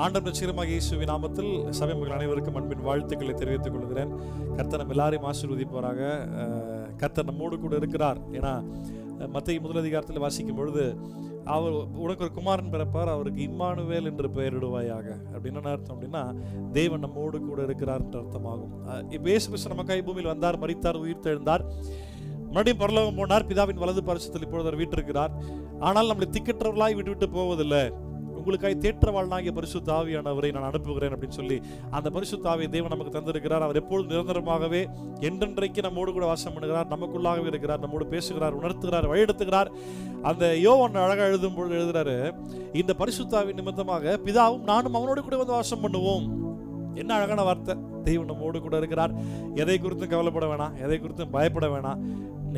ஆண்டவர் நிச்சயமாக இயேசுவின் நாமத்தில் சபை மக்கள் அனைவருக்கும் அன்பின் வாழ்த்துக்களை தெரிவித்துக் கொள்கிறேன். கர்த்தர் நம்ம எல்லாரையும் ஆசீர்வதிப்பாராக. கர்த்தர் நம்மோடு கூட இருக்கிறார். ஏன்னா மத்தேயு முதல் அதிகாரத்தில் வாசிக்கும் பொழுது அவர் உனக்கு ஒரு குமாரன் பிறப்பார், அவருக்கு இம்மானுவேல் என்று பெயரிடுவாயாக அப்படின்னு என்ன அர்த்தம் அப்படின்னா தேவன் நம்மோடு கூட இருக்கிறார் என்ற அர்த்தமாகும். இப்போ இயேசு கிறிஸ்து நமக்காக பூமியில் வந்தார், மரித்தார், உயிர் தெழுந்தார், மறுபடியும் பரலோகம் போனார், பிதாவின் வலது பரிசுத்தத்தில் இப்பொழுது அவர் வீற்றிருக்கிறார். ஆனால் நம்மளை திக்கற்றவர்களாய் விட்டு போவதில்லை. உங்களுக்காக தேற்றவாளனாகிய பரிசுத்த ஆவியானவரை நான் அனுப்புகிறேன் அப்படின்னு சொல்லி அந்த பரிசுத்த ஆவியை தேவன் நமக்கு தந்திருக்கிறார். அவர் எப்பொழுதும் நிரந்தரமாகவே என்றென்றைக்கு நம்மோடு கூட வாசம் பண்ணுகிறார், நமக்குள்ளாகவே இருக்கிறார், நம்மோடு பேசுகிறார், உணர்த்துகிறார், வழிநடத்துகிறார். அந்த யோவான் அழகாக எழுதும் பொழுது எழுதுறாரு, இந்த பரிசுத்த ஆவியின் நிமித்தமாக பிதாவும் நானும் அவனோடு கூட வந்து வாசம் பண்ணுவோம். என்ன அழகான வார்த்தை! தெய்வம் நம்மோடு கூட இருக்கிறார். எதை குறித்தும் கவலைப்பட வேணாம், எதை குறித்தும் பயப்பட வேணாம்.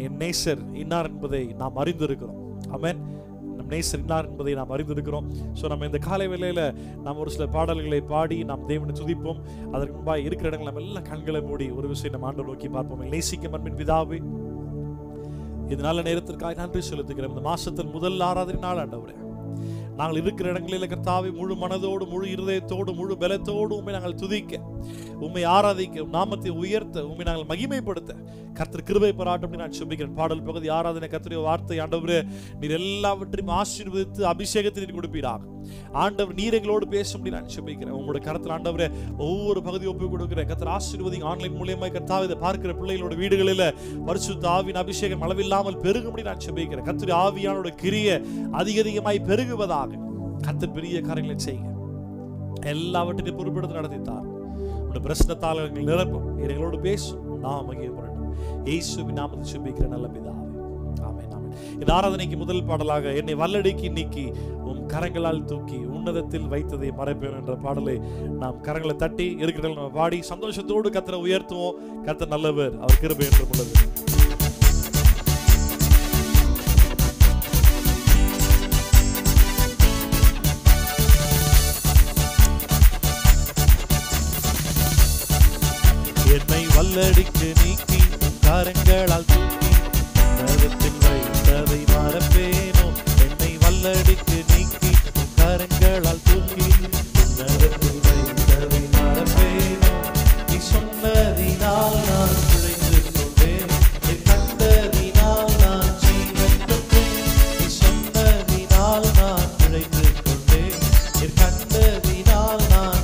என் நேசர் இன்னார் என்பதை நாம் அறிந்திருக்கிறோம். ஆமென். நம் நேசர் இன்னார் என்பதை நாம் அறிந்திருக்கிறோம். ஸோ நம்ம இந்த காலை வேளையில் நாம் ஒரு சில பாடல்களை பாடி நாம் தேவனை துதிப்போம். அதற்கு முன்பாக இருக்கிற இடங்கள் நம்ம எல்லாம் கண்களை மூடி ஒரு விஷயம் நம்ம ஆண்டவரை நோக்கி பார்ப்போம். நேசிக்கும் அன்பின் பிதாவே, இது நல்ல நேரத்திற்காக நன்றி செலுத்துகிறோம். இந்த மாசத்தின் முதல் ஆராதனை நாள் ஆண்டவரே, நாங்கள் இருக்கிற இடங்களில் கர்த்தாவே முழு மனதோடு, முழு இருதயத்தோடு, முழு பலத்தோடு உண்மை நாங்கள் துதிக்க, உண்மை ஆராதிக்க, நாமத்தை உயர்த்த, உண்மை நாங்கள் மகிமைப்படுத்த கர்த்தர் கிருபை பாராட்டும் நான் சொல்லிக்கிறேன். பாடல் பகுதி ஆராதனை கர்த்தருடைய வார்த்தை ஆண்டவரே, நீர் எல்லாவற்றையும் ஆசீர்வதித்து அபிஷேகத்தை நீர் கொடுப்பீராக. ஆண்டவர் நீர் எங்களோடு பேசும்படி நான் சொல்லிக்கிறேன். உங்களுடைய கருத்தில் ஆண்டவரே ஒவ்வொரு பகுதி ஒப்பு கொடுக்கிறேன். கர்த்தர் ஆசீர்வதி. ஆன்லைன் மூலியமாக கர்த்தாவே இதை பார்க்கிற பிள்ளைகளோட வீடுகளில் பரிசுத்த ஆவியின் அபிஷேகம் அளவில்லாமல் பெருகும்படி நான் சொல்லிக்கிறேன். கர்த்தருடைய ஆவியானோட கிரியை அதிகமாய் பெருகுவதாக கர்த்தர் பெரிய காரியங்களை செய்யுங்க. எல்லாவற்றையும் பொறுப்பெடுத்து நடத்தித்தார். உங்களுடைய பிரச்சனத்தால் எங்கள் நிரப்பும், எங்களோடு பேசும். நாம் மகிமைப்படட்டும். இயேசுவின் நாமத்தில் ஜெபிக்கிற நல்ல பிதாவே, ஆமென், ஆமென். இந்த ஆராதனைக்கு முதல் பாடலாக என்னை வல்லடிக்கு நீக்கி உம் கரங்களால் தூக்கி உன்னதத்தில் வைத்ததை மறைப்பேன் என்ற பாடலை நாம் கரங்களை தட்டி இருக்கிற நம்ம பாடி சந்தோஷத்தோடு கர்த்தரை உயர்த்துவோம். கர்த்தர் நல்லவர், அவர் கிருபை என்று உள்ளது. என்னை வல்லடிக்கு நீக்கி கரங்களால் தூக்கி உன்னதத்தில் வைத்ததை மறப்பேனோ. என்னை வல்லடிக்கு நீக்கி கரங்களால் தூக்கி உன்னதத்தில் வைத்ததை மறப்பேனோ. நீ சொன்னதினால் நான் பிழைந்து கொண்டேன், நீ கண்டதினால் நான் ஜீவன் கொண்டேன். நீ சொன்னதினால் நான் பிழைந்து கொண்டேன், நீ கண்டதினால் நான்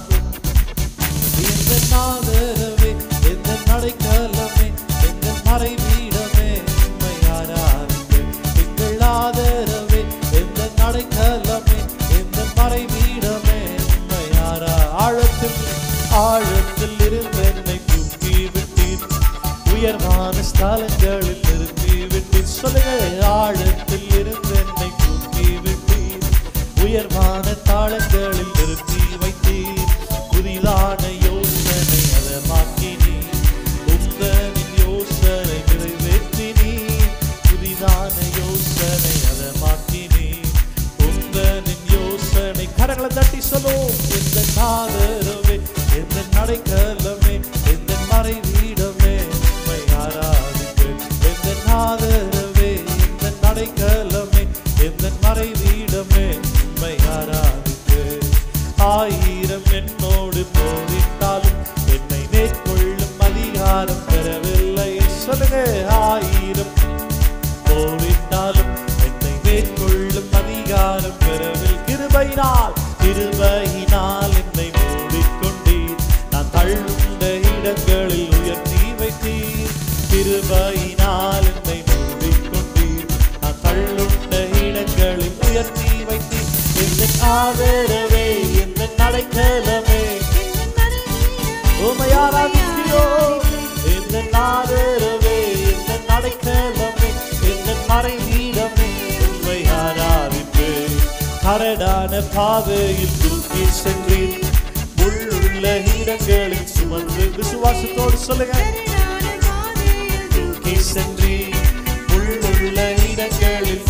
ஆதரவே, எந்த நடைக்கலமே, எந்த மறைவீடமே, உம்மை ஆராதிப்பேன். எங்கள் ஆதரவே, எந்த நடைக்கலமே, எந்த மறைவீடமே, உம்மை ஆழத்தில் இருந்து என்னை தூக்கி விட்டீர், உயர்வான ஸ்தலங்களில் நிறுத்தி விட்டீர். சொல்லுங்க, ஆழத்தில் இருந்து என்னை தூக்கி விட்டீர், உயர்வான தாளங்களில் நிறுத்தி வைத்தீர். புதிதான யோசனை அதமாக்கினீர், உந்தனின் யோசனை நிறைவேற்றினீர். புதிதான யோசனை அதமாக்கினீர், உந்தனின் யோசனை. கரங்களை தட்டி சொல்லும். எந்த ஆதரவே, எந்த நடைக்கலமே, எந்த மறைவீடமே, உம்மை ஆராதிப்பேன். எந்த ஆதரவே, எந்த நடைக்கலமே, எந்த மறைவீடமே, உம்மை ஆராதிப்பேன். ஆயிரம் என்னோடு போரிட்டாலும் என்னை மேற்கொள்ளும் அதிகாரம் பெறவில்லை. சொல்லுங்க, ஆயிரம் போரிட்டாலும் என்னை மேற்கொள்ளும் அதிகாரம் பெறவில்லை. கிருபையினால் என்னை மூடிக்கொண்டீர், நான் தள்ளுண்ட இடங்களில் உயர்த்தி வைத்தீர். கிருபையினால் என்னை மூடிக்கொண்டீர், நான் தள்ளுண்ட இடங்களில் உயர்த்தி வைத்தீர். எந்த ஆதரவே, எந்த நடைக்கலமே, உம்மை ஆராதிக்கிறோம். எந்த ஆதரவே, எந்த நடைக்கலமே, எந்த மறைவீடமே, உம்மை ஆராதிப்பேன். கரடான பாதையில் தூக்கி சென்றீர், முள்ளுள்ள இடங்களில் சுமந்து. விசுவாசத்தோடு சொல்லுங்க, தூக்கி சென்றீர், முள்ளுள்ள இடங்களில்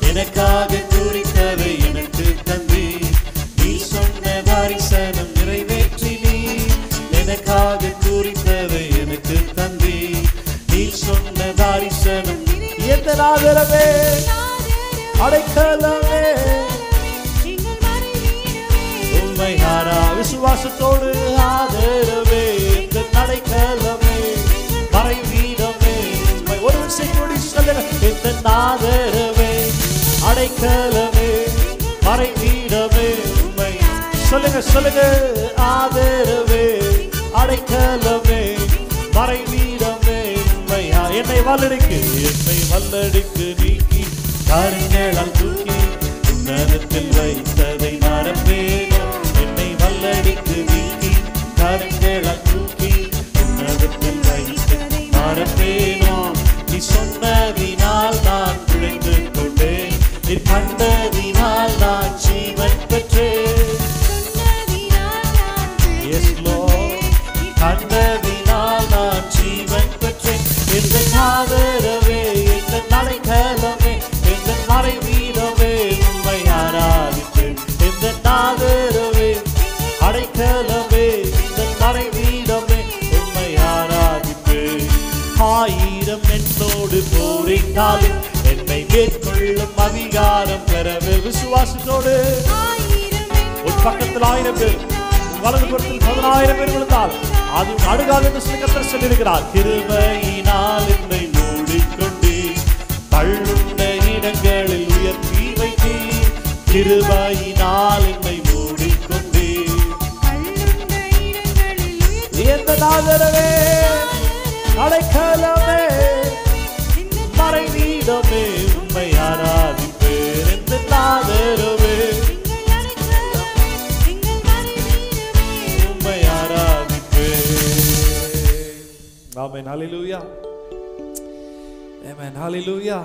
எனக்காக குறித்ததை எனக்கு தந்தீர். நீ சொன்ன தரிசனம் நிறைவேற்றினீர், எனக்காக குறித்ததை எனக்கு தந்தீர். நீ சொன்ன தரிசனம். எந்த ஆதரவே, அடைக்கலமே, விசுவாசத்தோடு ஆதரவே இந்த நடைக்கலமே மறைவீடமே ஒரு விசையோடு சொல்லுங்க இந்த ஆதரவே அடைக்கலமே மறைவீடமே சொல்லுங்க சொல்லுங்க ஆதரவே அடைக்கலமே மறைவீடமே என்னை வல்லடிக்கு நீக்கி கருங்களால் தூக்கி உன்னதத்தில் வைத்ததை மறப்பேனோ என்னை வல்லடிக்கு நீக்கி கருங்களால் தூக்கி உன்னதத்தில் வைத்ததை மறப்பேனோ நீ சொன்னதினால் நான் பிழைத்து கொண்டேன் நீ கண்டதினால் நான் ஜீவன் பெற்றேன் கண்டதினால் நான் ஜீவன் பெற்றேன் இந்த ஆதரவே இந்த நடைக்கலமே இந்த மறைவீடமே உம்மை ஆராதிப்பேன் இந்த ஆதரவே அடைக்கலமே இந்த மறைவீடமே உம்மை ஆராதிப்பேன் ஆயிரம் என்னோடு போரிட்டாலும் என்னை மேற்கொள்ளும் அதிகாரம் பெறவே விசுவாசத்தோடு ஒரு பக்கத்தில் 1000 பேர் வலது புறத்தில் 10000 பேர் விழுந்தால் அது அடுகாது என்று சொல்லி கர்த்தர் சொல்லியிருக்கிறார் கிருபையினால் என்னை மூடிக்கொண்டு தள்ளுண்ட இடங்களில் உயர்த்தி வைத்தீர் கிருபையினால் என்னை மூடிக்கொண்டு எந்த ஆதரவே அடைக்கலமே மறைவீடமே உம்மை ஆராதிப்பேன் எந்த ஆதரவே ஆமென் ஹல்லேலூயா ஆமென் ஹல்லேலூயா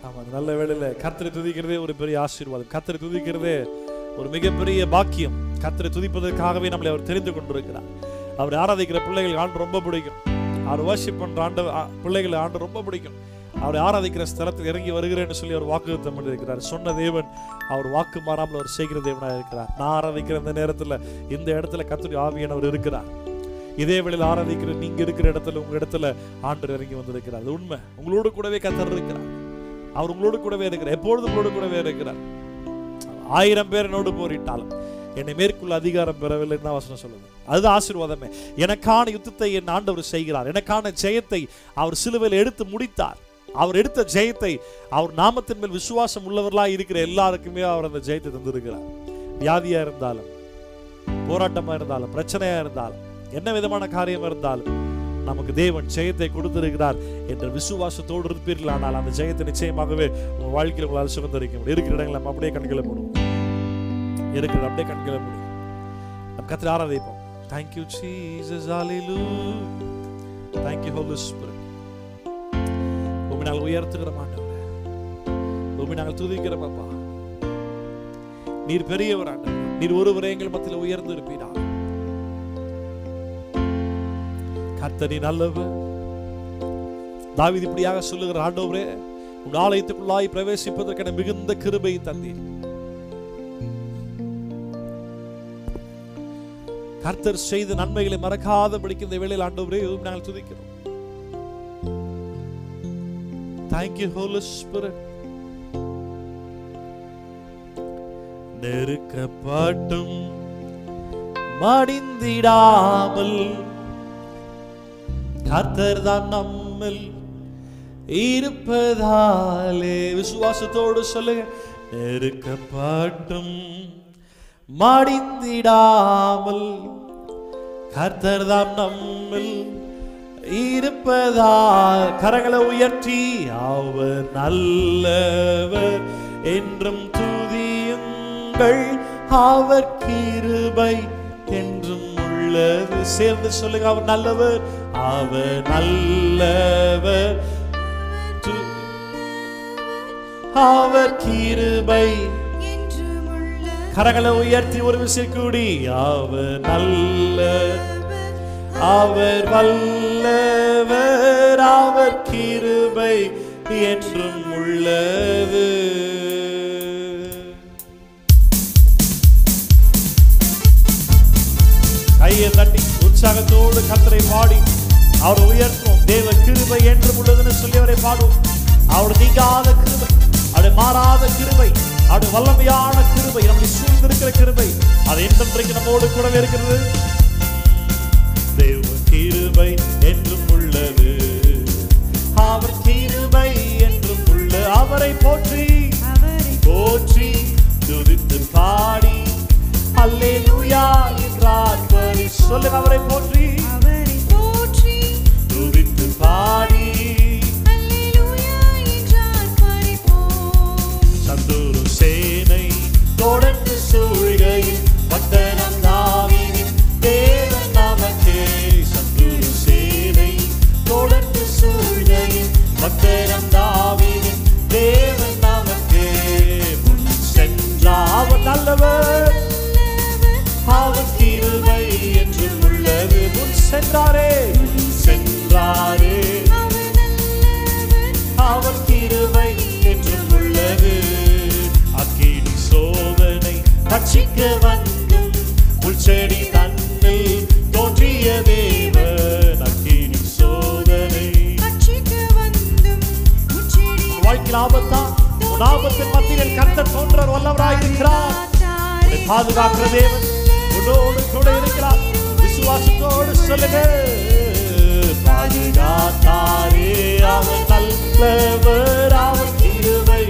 ஆமாம் நல்ல வேளையில கர்த்தரை துதிக்கிறதே ஒரு பெரிய ஆசீர்வாதம் கர்த்தரை துதிக்கிறதே ஒரு மிகப்பெரிய பாக்கியம் கர்த்தரை துதிப்பதற்காகவே நம்மளை அவர் தெரிந்து கொண்டிருக்கிறார் அவர் ஆராதிக்கிற பிள்ளைகள் ஆண்டு ரொம்ப பிடிக்கும் அவர் வர்ஷிப் பண்ற பிள்ளைகளை ஆண்டு ரொம்ப பிடிக்கும் அவரை ஆராதிக்கிற ஸ்தலத்தில் இறங்கி வருகிறேன்னு சொல்லி அவர் வாக்குத்தத்தம் பண்ணியிருக்கிறார் சொன்ன தேவன் அவர் வாக்கு மாறாமல் அவர் செய்கிற தேவனாக இருக்கிறார் நான் ஆராதிக்கிற இந்த நேரத்தில் இந்த இடத்துல கர்த்தருடைய ஆவியானவர் இருக்கிறார் இதே வேளையில் ஆராதிக்கிற நீங்க இருக்கிற இடத்துல உங்க இடத்துல ஆண்டவர் இறங்கி வந்திருக்கிறார் அது உண்மை உங்களோடு கூடவே கர்த்தர் இருக்கிறார் அவர் உங்களோடு கூடவே இருக்கிறார் எப்பொழுதும் உங்களோடு கூடவே இருக்கிறார் 1000 பேர் என்னோடு போரிட்டாலும் என்னை மேற்கொள்ள அதிகாரம் பெறவில்லைன்னு தான் வசனம் சொல்லுது அதுதான் ஆசீர்வாதமே எனக்கான யுத்தத்தை என் ஆண்டவர் செய்கிறார் எனக்கான ஜெயத்தை அவர் சிலுவையில் எடுத்து முடித்தார் அவர் எடுத்த ஜெயத்தை அவர் நாமத்தின் மேல் விசுவாசம் உள்ளவர்களாக இருக்கிற எல்லாருக்குமே அவர் அந்த ஜெயத்தை தந்திருக்கிறார் வியாதியா இருந்தாலும் போராட்டமா இருந்தாலும் பிரச்சனையா இருந்தாலும் என்ன விதமான காரியம் இருந்தாலும் நமக்கு தேவன் ஜெயத்தை கொடுத்திருக்கிறார் என்ற விசுவாசத்தோடு இருப்பீர்கள் ஆனால் அந்த ஜெயத்தை நிச்சயமாகவே உங்க வாழ்க்கையில் உங்களால் சுகந்தரிக்க முடியும் இருக்கிற இடங்களை நம்ம அப்படியே கண்களை மூடுவோம் இருக்கிறது அப்படியே கண்களை மூடும் நம்ம கர்த்தரை ஆராதிப்போம் Thank you Jesus hallelujah Thank you Holy Spirit உம்மை நாங்கள் உயர்த்துகிறோம் ஆண்டவரே உம்மை நாங்கள் துதிக்கிறோம் அப்பா நீர் பெரியவர் ஆண்டவரே நீர் ஒருவரே எங்கள் மத்தியில் உயர்ந்து இருப்பீராக கர்த்தர் நல்லவர் தாவீது இப்படியாக சொல்லுகிற ஆண்டவரே உன் ஆலயத்துக்குள்ளாய் பிரவேசிப்பதற்கான மிகுந்த கிருபையை தந்தீர் கர்த்தர் செய்த நன்மைகளை மறக்காதபடிக்கு இந்த வேளையில் ஆண்டவரே நாங்கள் துதிக்கிறோம் Thank you Holy Spirit நெருக்கப்பட்டும் மடிந்திடாமல் கர்த்தர் தான் நம்மில் இருப்பதாலே விசுவாசத்தோடு சொல்லுங்க நெருக்கப்பட்டும் மடிந்திடாமல் கர்த்தர் தான் நம்மில் இருப்பதால் கரங்களை உயர்த்தி அவர் நல்லவர் என்றும் துதியுங்கள் அவர் கிருபை என்றும் உள்ளது சேர்ந்து சொல்லுங்க அவர் நல்லவர் அவர் கிருபை கரங்களை உயர்த்தி ஒரு விசை கூடி அவர் அவர் வல்லவர் அவர் கிருபை என்றும் உள்ளது கையை தட்டி உற்சாகத்தோடு கர்த்தரை பாடி அவர் உயர்த்தும் தேவ கிருபை என்றும் உள்ளதுன்னு சொல்லி அவரை பாடுவோம் அவர் நீங்காத கிருபை அவருடைய மாறாத கிருபை அவருடைய வல்லமையான கிருபை நம்மை சூழ்ந்திருக்கிற கிருபை அது இன்றைக்கு நம்மோடு கூடவே இருக்கிறது. தேவ கிருபை என்றும் உள்ளது, அவர் கிருபை என்றும் உள்ள, அவரை போற்றி போற்றி துதித்து பாடி அல்லேலூயா என்றார். சொல்லுங்க, அவரை போற்றி துதித்து பாடி சத்துரு சேனை தொடர்ந்து சூழ்கையில் பட்டணம் தாவீதின் தேவன் நமக்கே. சத்துரு சேனை தொடர்ந்து சூழ்கையில் பட்டணம் தாவீதின் தேவன் நமக்கே. முன் சென்றார் அவர் நல்லவர், அவர் கிருபை என்றும் உள்ளது. முன் சென்றாரே சென்றாரே அவர் கிருபை என்றும் உள்ளது. அக்கினி சோதனை பட்சிக்க வந்தும் புல்செடி தன்னில் தோன்றிய தேவன். அக்கினி சோதனை வாழ்க்கையில் ஆபத்தா, உன் ஆபத்தின் மத்தியில் கர்த்தர் தோன்ற வல்லவராய் இருக்கிறார். உன்னை பாதுகாக்கிற தேவன் உன்னோடு கூட இருக்கிறார். விசுவாசத்தோடு சொல்லுங்க, பாதுகாத்தாரே அவர் நல்லவர், அவர் கிருபை.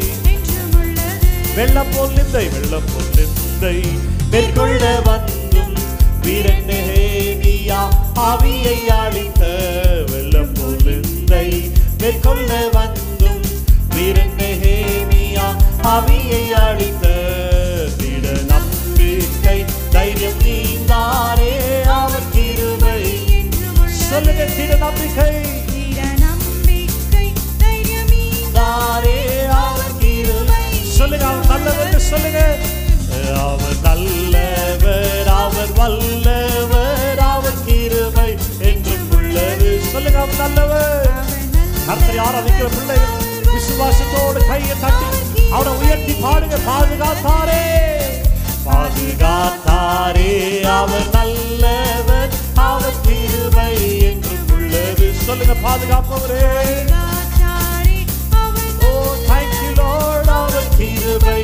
வெள்ளம் போல் நிந்தை வெள்ளம் போல் நிந்தை மேற்கொள்ள வந்தும் வீரன் நெகேமியா ஆவியை அழித்த. வெள்ளம் போல் நிந்தை மேற்கொள்ள வந்தும் வீரன் நெகேமியா ஆவியை அழித்த. திட நம்பிக்கை தைரியம் நீந்தாரே அவர் கிருபை. சொல்லுங்க, திட நம்பிக்கை தைரியம் நீந்தாரே அவர் கிருபை. சொல்லுங்க, அவர் நல்லவர். சொல்லுங்க, அவர் நல்லவர், அவர் வல்லவர், அவர் கிருபை என்றும் உள்ளது. சொல்லுங்க, அவர் நல்லவர். கர்த்தரை ஆராதிக்கிற பிள்ளைகள் விசுவாசத்தோடு கையை தட்டி அவரை உயர்த்தி பாடுங்க. பாதுகாத்தாரே பாதுகாத்தாரே அவர் நல்லவர், அவர் கிருபை என்றும் உள்ளது. சொல்லுங்க, பாதுகாப்பவரே. ஓ thank you Lord, அவர் கிருபை.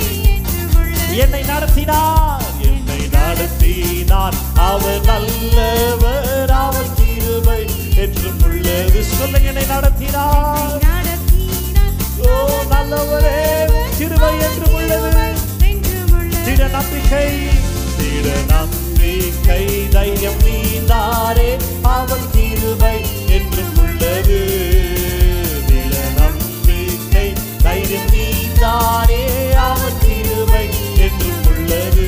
என்னை நடத்தினார், என்னை நடத்தினார், அவர் நல்லவர், அவர் கிருபை என்றும் உள்ளது. சொல்லுங்க, என்னை நடத்தினார். ஓ நல்லவரே, கிருபை என்றும் உள்ளது. திட நம்பிக்கை திட நம்பிக்கை தைரியம் நீந்தாரே அவர் கிருபை என்றும் உள்ளது. திட நம்பிக்கை தைரியம் நீந்தாரே அவர் கிருபை என்றும் உள்ளது.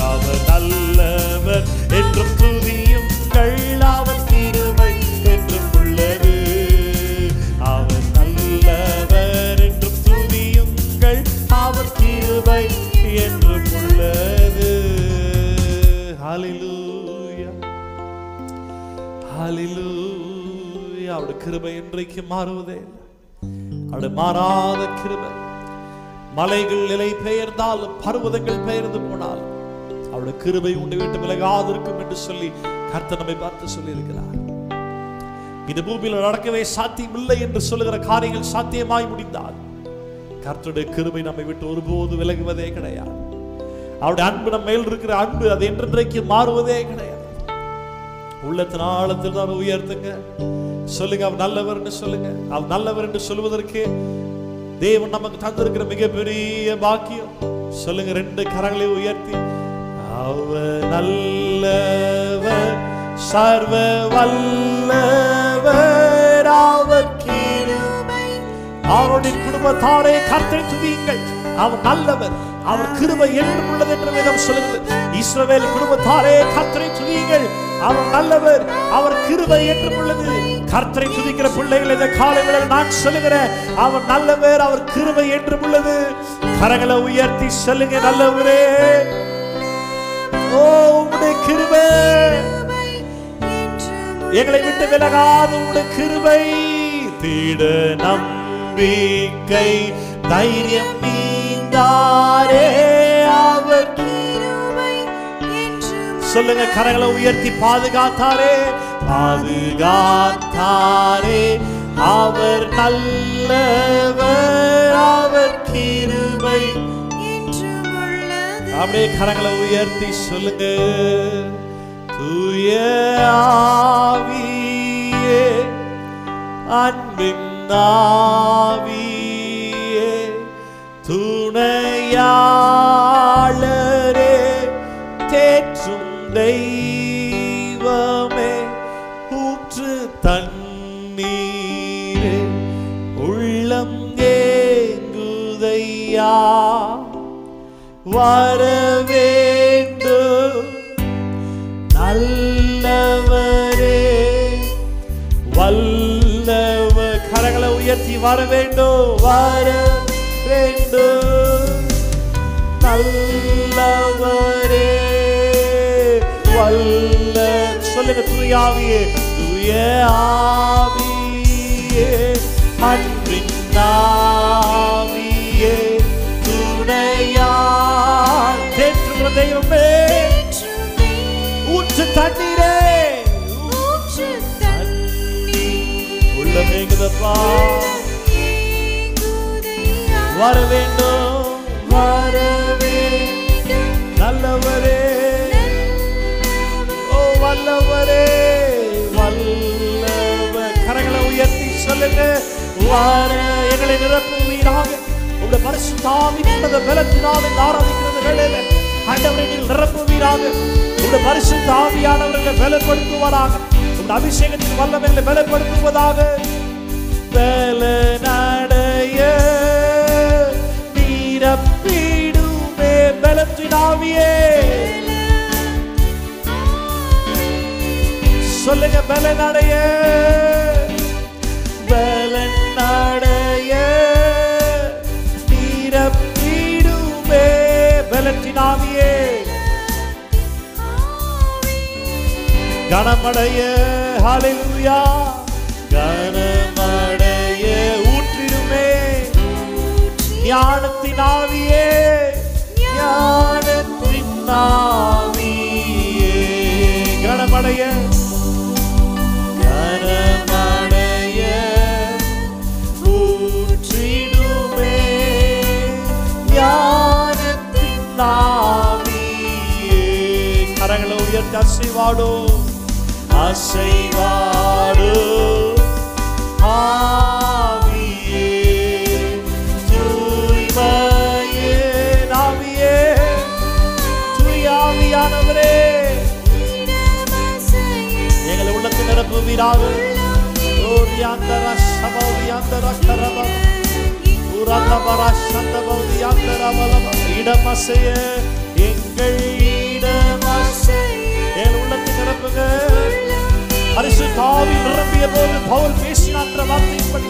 அவர் நல்லவர் என்றும் துதியுங்கள், அவர் கிருபை என்றும் உள்ளது. அவர் நல்லவர் என்றும் துதியுங்கள், அவர் கிருபை என்றும் உள்ளது. ஹல்லேலூயா ஹல்லேலூயா. அவருடைய கிருபை இன்றைக்கு மாறுவதே இல்லை. அவருடைய மாறாத கிருபை. மலைகள் நிலை பெயர்ந்தாலும் பர்வதங்கள் பெயர்ந்து போனாலும் அவருடைய கிருபை உன்னை விட்டு விலகாது இருக்கும் என்று சொல்லி கர்த்தர் நம்மை பார்த்து சொல்லி இருக்கிறார். இந்த பூமியில் நடக்கவே சாத்தியம் இல்லை என்று சொல்லுகிற காரியங்கள் சாத்தியமாய் முடிந்தால் கர்த்தருடைய கிருபை நம்மை விட்டு ஒருபோது விலகுவதே கிடையாது. அவருடைய அன்பு நம்ம மேல் இருக்கிற அன்பு அது என்றென்றைக்கு மாறுவதே கிடையாது. உள்ளத்தின் ஆழத்தில் தான் உயர்த்துங்க. சொல்லுங்க, அவர் நல்லவர் என்று சொல்லுங்க. அவர் நல்லவர் என்று சொல்வதற்கு தேவன் நமக்கு தந்திருக்கிற மிகப்பெரிய பாக்கியம். சொல்லுங்க, ரெண்டு கரங்களை உயர்த்தி, அவர் நல்லவர், சர்வ வல்லவர், அவர் கிருபை. அவருடைய குடும்பத்தாரே கர்த்தரை துதியுங்கள். அவர் நல்லவர், அவர் கிருபை என்றும் உள்ளது என்று வேதம் சொல்லுகிறது. இஸ்ரவேல் குடும்பத்தாரே கர்த்தரை துதியுங்கள். அவர் நல்லவர், அவர் கிருபை என்றும் உள்ளது. கர்த்தரை துதிக்கிற பிள்ளைகள் இந்த காலை வேளையில் நான் சொல்லுகிறேன், அவர் நல்லவர், அவர் கிருபை என்றும் உள்ளது. கரங்களை உயர்த்தி சொல்லுங்க, நல்லவரே, ஓ உம்முடைய கிருபை எங்களை விட்டு விலகாத உம்முடைய கிருபை. திட நம்பிக்கை தைரியம் நீந்தாரே அவர் கிருபை என்றும். சொல்லுங்க, கரங்களை உயர்த்தி, பாதுகாத்தாரே பாதுகாத்தாரே அவர் நல்லவர், அவர் கிருபை என்றும் உள்ளது. அப்படியே கரங்களை உயர்த்தி சொல்லுங்க. தூய ஆவியே, அன்பின் ஆவியே, துணையாளரே, தேற்றும் தெய்வமே, ஊற்று தண்ணீரே, உள்ளம் ஏங்குதையா, வரவேண்டும் நல்லவரே, வல்லவ. கரங்களை உயர்த்தி வரவேண்டும், வரவேண்டும் நல்லவரே, வல்ல. சொல்லுங்க. தூய ஆவியே, தூய ஆவியே, அன்பின் ஆவியே, துணையார், தேற்றுகிற தெய்வமே, ஊற்று தண்ணீரே, ஊற்று தண்ணீர், உள்ளமேங்குதப்பா, வர வேண்டும், வரவேண்டும் நல்லவரே, ஓ வல்லவரே, வல்லவ. கரங்களை உயர்த்தி சொல்லுங்க. வார எங்களை நிரப்புவீராக. உங்களுடைய பரிசுத்த ஆவியின் பலத்தினால் ஆராதிக்கிறது வேளையில ஆண்டவரை நீங்கள் நிரப்புவீராக. உங்களுடைய பரிசுத்த ஆவியானவர்களை பலப்படுத்துவதாக. உங்களுடைய அபிஷேகத்தின் வல்லமைகளை பலப்படுத்துவதாக. பலனடைய நிரப்பிடுமே பலத்தின் ஆவியே. சொல்லுங்க. பலனடைய, பலனடைய நிரப்பிடுமே பலத்தின் ஆவியே. கனமடைய, ஹல்லேலூயா, கனமடைய ஊற்றிடுமே ஞானத்தின் ஆவியே, ஞானத்தின் ஆவியே. கனமடைய, கனமடைய ஊற்றிடுமே ஞானத்தின் ஆவியே. கரங்களை உயர்த்தி அசைவாடும், அசைவாடும் ஆவியே, தூய்மையே ஆவியே, தூய ஆவியானவரே, எங்களை உள்ளத்தில் நிரப்புவீராக. இடமசைய எங்கள் இடமசைய உள்ளத்தில் நிரப்புங்க. பரிசுத்த ஆவி நிரம்பிய போது பவுல் பேசினான்ற வார்த்தையின்படி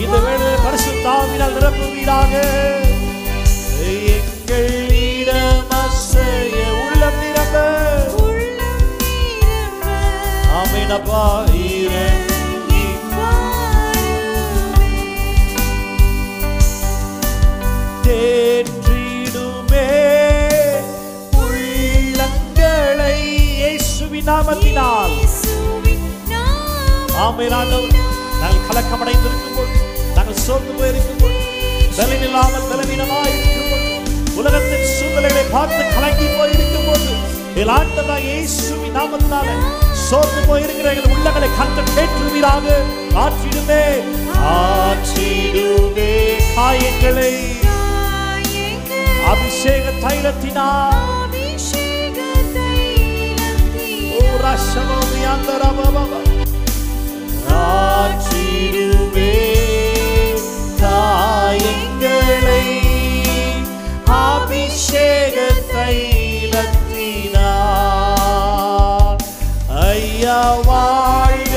இந்த வேளையில் பரிசுத்த ஆவியால் நிரப்புவீராக. எங்கள் இடமசைய உள்ளம் நிரம்ப. ஆமென் அப்பா. இறங்கி தேற்றிடுமே உள்ளங்களை இயேசுவின் நாமத்தினால். ஆமென் ஆண்டவரே. நாங்கள் கலக்கமடைந்திருக்கும் பொழுது, நாங்கள் சோர்ந்து போயிருக்கும் பொழுது, பலனில்லாமல் பலவீனமாய் இருக்கும் பொழுது, உலகத்தின் சூழ்நிலைகளை பார்த்து கலங்கி போயிருக்கும் பொழுது, ஆண்டவராகிய இயேசுவின் நாமத்தினால சோர்ந்து போயிருக்கிற எங்கள் உள்ளங்களை கர்த்தர் தேற்றுவீராக. ஆற்றிடுமே, ஆற்றிடுமே காயங்களை அபிஷேக தைலத்தினால். ஆற்றிடுமே காயங்களை அபிஷேக தைலத்தினால். ஐயா வாழ்க,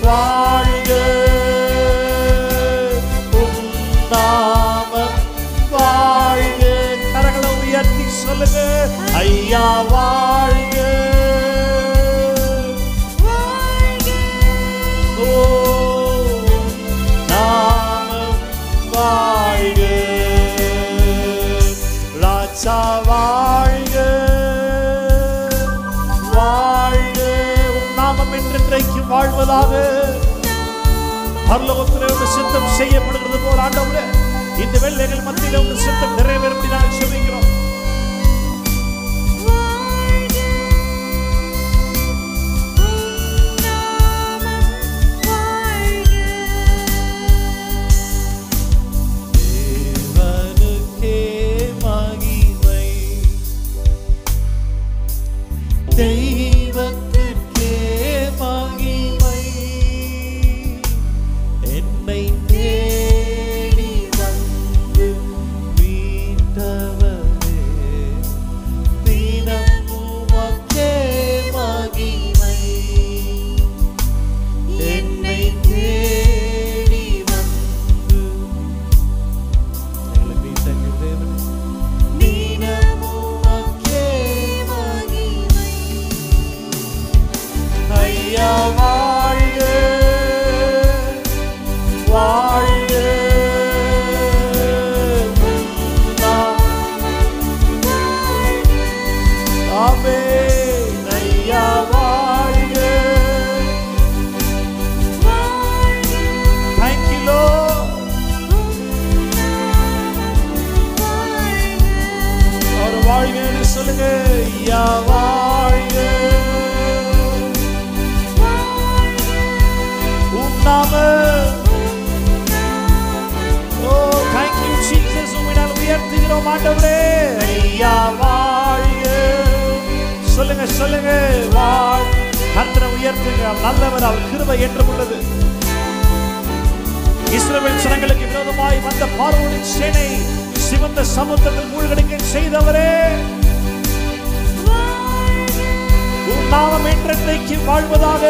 வாழ்க, உன்னாமம் வாழ்க. கரங்களை உயர்த்தி சொல்லுங்க. ஐயா வாழ்க, ஓ நாமம் வாழ்க. ராஜா வாழ்க, வாழ்க, உம் நாமம் என்றென்றைக்கு வாழ்வதாக. பரலோகத்திலே ஒரு சித்தம் செய்யப்படுகிறது போல் ஆண்டவரே இந்த வேளைகள் மத்தியில உங்க சித்தம் நிறைவேறும்படி நாங்கள் ஜெபிக்கிறோம். தெய்வத்திற்கே மகிமை, என்னை தேடி வந்து மீட்டவரே, தினம் உமக்கே மகிமை, என்னை தேடி வந்து எங்களை மீட்டங்க தேவனே, தினம் உமக்கே மகிமை. ஐயா வாழ்க வாழ்க, ஆமென். ஐயா வாழ்க. Thank you Lord. அவர் வாழ்கன்னு சொல்லுங்க. ஐயா வாழ்க. Oh, thank you Jesus. உம்மினால் உயர்த்துகிறோம் ஆண்டவரே. ஐயா வாழ்க. சொல்லுங்க சொல்லுங்க. கர்த்தரை உயர்த்துங்க. அவர் நல்லவர், அவர் கிருபை என்றும் உள்ளது. இஸ்ரவேல் ஜனங்களுக்கு விரோதமாய் வந்த பார்வோனின் சேனை சிவந்த சமுத்திரத்தில் மூழ்கடிக்க செய்தவரே, உம் நாமம் என்றென்றைக்கு வாழ்வதாக.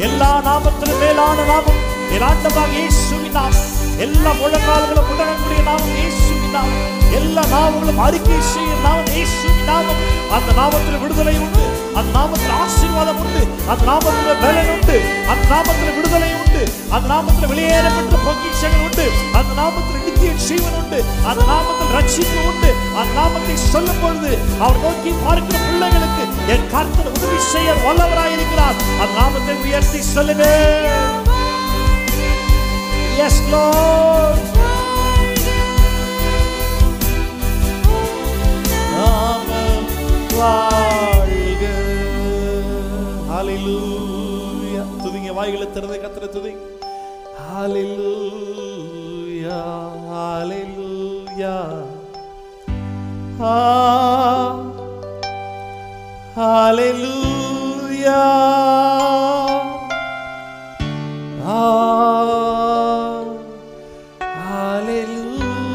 எல்லா நாமத்திலும் மேலான நாமம் என் ஆண்டவராகிய இயேசுவின் நாமம். எல்லா முழங்கால்களும் முடங்கக்கூடிய நாமம் இயேசுவின் நாமம். எல்லா நாமங்களும் அறிக்கை செய்யும் நாமம் இயேசுவின் நாமம். அந்த நாமத்தில் விடுதலை உண்டு, அந்த நாமத்தில் ஆசீர்வாதம் உண்டு, அந்த நாமத்தில் பலன் உண்டு, அந்த நாமத்தில் விடுதலை உண்டு, அந்த நாமத்தில் வெளியேறப்பட்ட பொக்கிஷங்கள் உண்டு, அந்த நாமத்தில் நித்திய ஜீவன் உண்டு, அந்த நாமத்தில் ரட்சிப்பு உண்டு. அந்த நாமத்தை சொல்லும் பொழுது அவர் நோக்கி பார்க்கிற பிள்ளைகளுக்கு என் கர்த்தர் உதவி செய்ய வல்லவராயிருக்கிறார். அந்த நாமத்தை உயர்த்தி சொல்லுங்க. Yes Lord. நாமம் வாழ்க. ஹalleluya. துதிங்க, வாய்களை திறந்து கர்த்தரை துதிங்க. ஹalleluya ஹalleluya. ஹalleluya.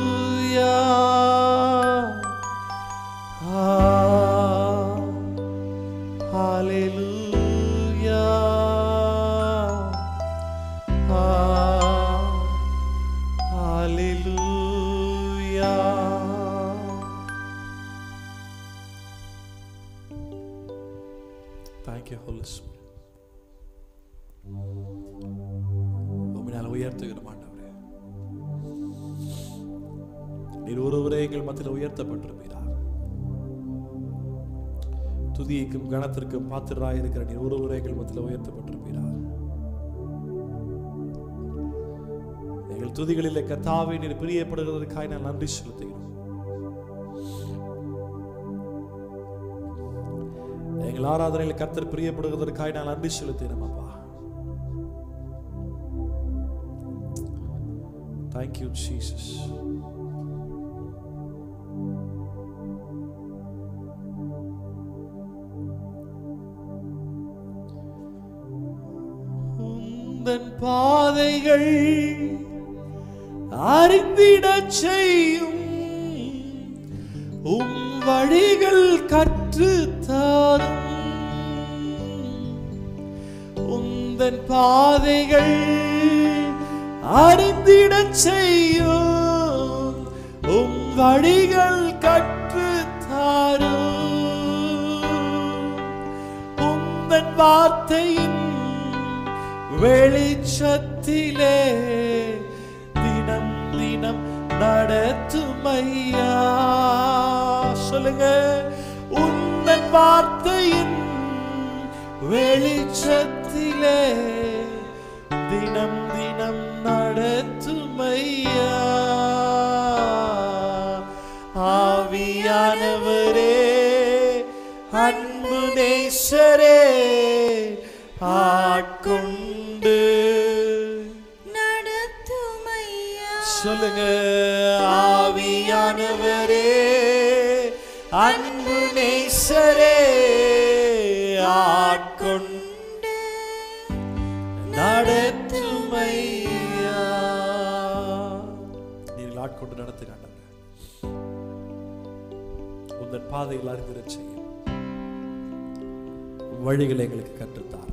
Hallelujah. Hallelujah. Hallelujah. Thank you Holy Spirit. உம்மினால் உயர்த்துகிறோம் ஆண்டவரே. நீர் ஒருவரே எங்கள் மத்தியில் உயர்த்தப்பட்டிருப்பீராக. துதிக்கும் கணத்திற்கும் பாத்திரராய் இருக்கிற நீர் ஒருவரே எங்கள் மத்தியில் உயர்த்தப்பட்டிருப்பீராக. எங்கள் துதிகளிலே கர்த்தாவே நீர் பிரியப்படுகிறதற்காக நான் நன்றி செலுத்துகிறோம். எங்கள் ஆராதனையில் கர்த்தர் பிரியப்படுகிறதற்காக நான் நன்றி செலுத்துகிறேன் அப்பா. Thank you Jesus. உந்தன் பாதைகள் அறிந்திடச் செய்யும், உம் வழிகள் கற்றுத்தாரும். உந்தன் பாதைகள் அறிந்திடச் செய்யும், உம் வழிகள் கற்றுத்தாரும். உந்தன் வார்த்தையின் வெளிச்சத்திலே தினம் தினம் நடத்துமையா. சொல்லுங்க. உந்தன் வார்த்தையின் வெளிச்சத்திலே தினம் தினம் நடத்துமையா. ஆவியானவரே அன்பு நேசரே ஆட்கொண்டு நடத்துமையா. சொல்லுங்க. ஆவியானவரே அன்பு நேசரே ஆட்கொண்டு நடத்துமையா. நீங்கள் ஆட்கொண்டு நடத்துங்க. உங்கள் பாதையில் அறிந்திரச் செய்யும் வழிகளை எங்களுக்கு கற்றுத்தார்.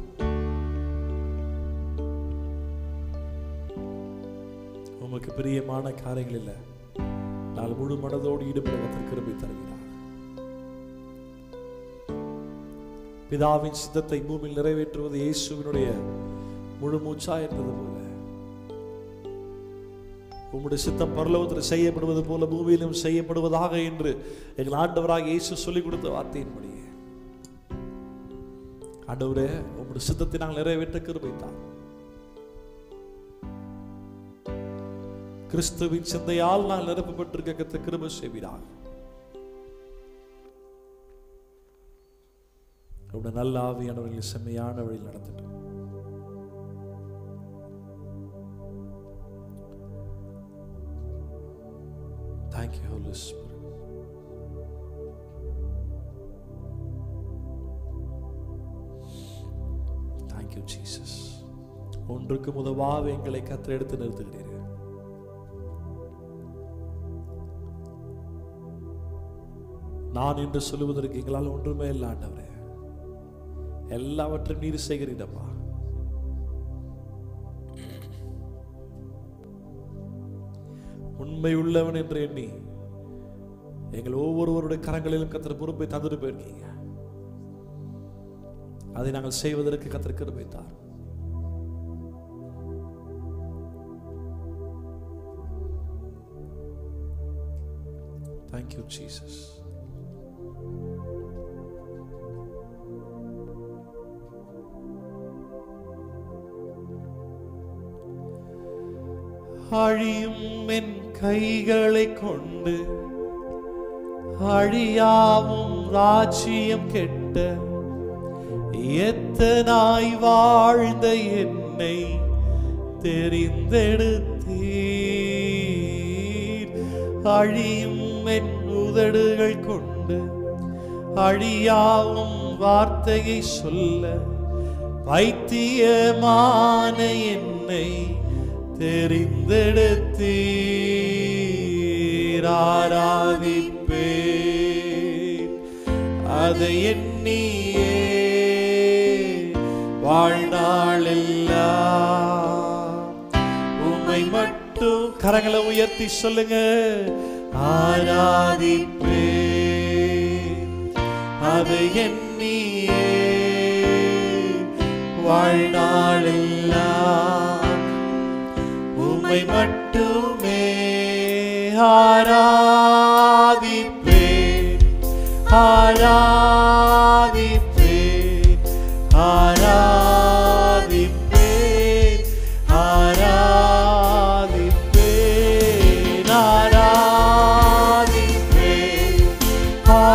உமக்கு பிரியமான காரியங்களில் நான் முழு மனதோடு ஈடுபட கிருபை தருகிறார். பிதாவின் சித்தத்தை பூமியில் நிறைவேற்றுவது இயேசுவினுடைய முழு மூச்சா இருந்தது போல உம்முடைய சித்தம் பரலோகத்தில் செய்யப்படுவது போல பூமியிலும் செய்யப்படுவதாக என்று எங்கள் ஆண்டவராக இயேசு சொல்லிக் கொடுத்த வார்த்தையின்படி ஆண்டவரே உம்முடைய சித்தத்தை நாங்கள் நிறைவேற்ற கிருபை தாரும். கிறிஸ்துவின் சிந்தையால் நாங்கள் நிரப்பப்பட்டிருக்க கிருபை செய்வீராக. உம்முடைய நல்ல ஆவியானவர்களை செம்மையான வழியில் நடத்தட்டும். Thank you, Holy Spirit. Thank you, Jesus. ஒன்றுக்கு உதவாக எங்களை கர்த்தர் எடுத்து நிறுத்துகிறீர்கள். நான் என்று சொல்லுவதற்கு எங்களால் ஒன்றுமே இல்லை ஆண்டவரே. எல்லாவற்றையும் நீர் செய்கிறீரப்பா. உண்மை உள்ளவன் என்று எண்ணி எங்கள் ஒவ்வொருவருடைய கரங்களிலும் கர்த்தர் பொறுப்பை தந்துட்டு போயிருக்கீங்க. அதை நாங்கள் செய்வதற்கு கர்த்தர் கிருபை தாரும். Thank you, Jesus. அழியும் என் கைகளை கொண்டு அழியாவும் ராஜ்யம் கெட்ட எத்தனாய் வாழ்ந்த என்னை தெரிந்தெடுத்தீர். அழியும் என் உதடுகள் கொண்டு அழியாவும் வார்த்தையை சொல்ல பைத்தியமான என்னை தெரிந்தெடுத்தீர். ஆராதிப்பேன் அதை எண்ணியே வாழ்நாளெல்லாம் உம்மை மட்டும். கரங்களை உயர்த்தி சொல்லுங்க. ஆராதிப்பேன் அதை எண்ணியே வாழ்நாளெல்லாம் உம்மை மட்டுமே. ஆராதிப்பேன் ஆராதிப்பேன் ஆராதிப்பேன் ஆராதிப்பேன் ஆராதிப்பேன்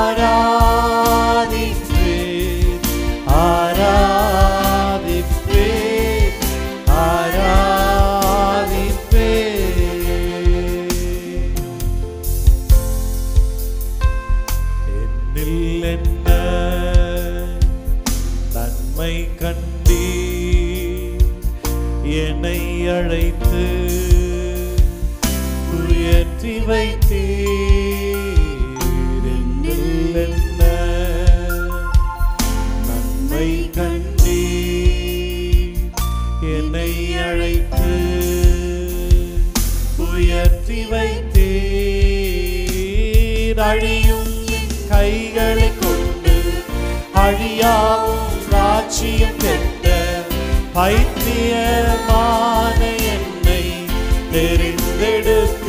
ஆராதிப்பேன் ஆராதிப்பேன் ஆராதிப்பேன். என்னில் என்ன நன்மை கண்டீர், என்னை அழைத்து உயர்த்தி வைத்தீர். என்னில் என்ன நன்மை கண்டீர், என்னை அழைத்து உயர்த்தி வைத்தீர். அழியும் கைகளை கொண்டு அழியாவும் ராஜ்யம் கெட்ட பைத்தியமான என்னை தெரிந்தெடுத்தீர்.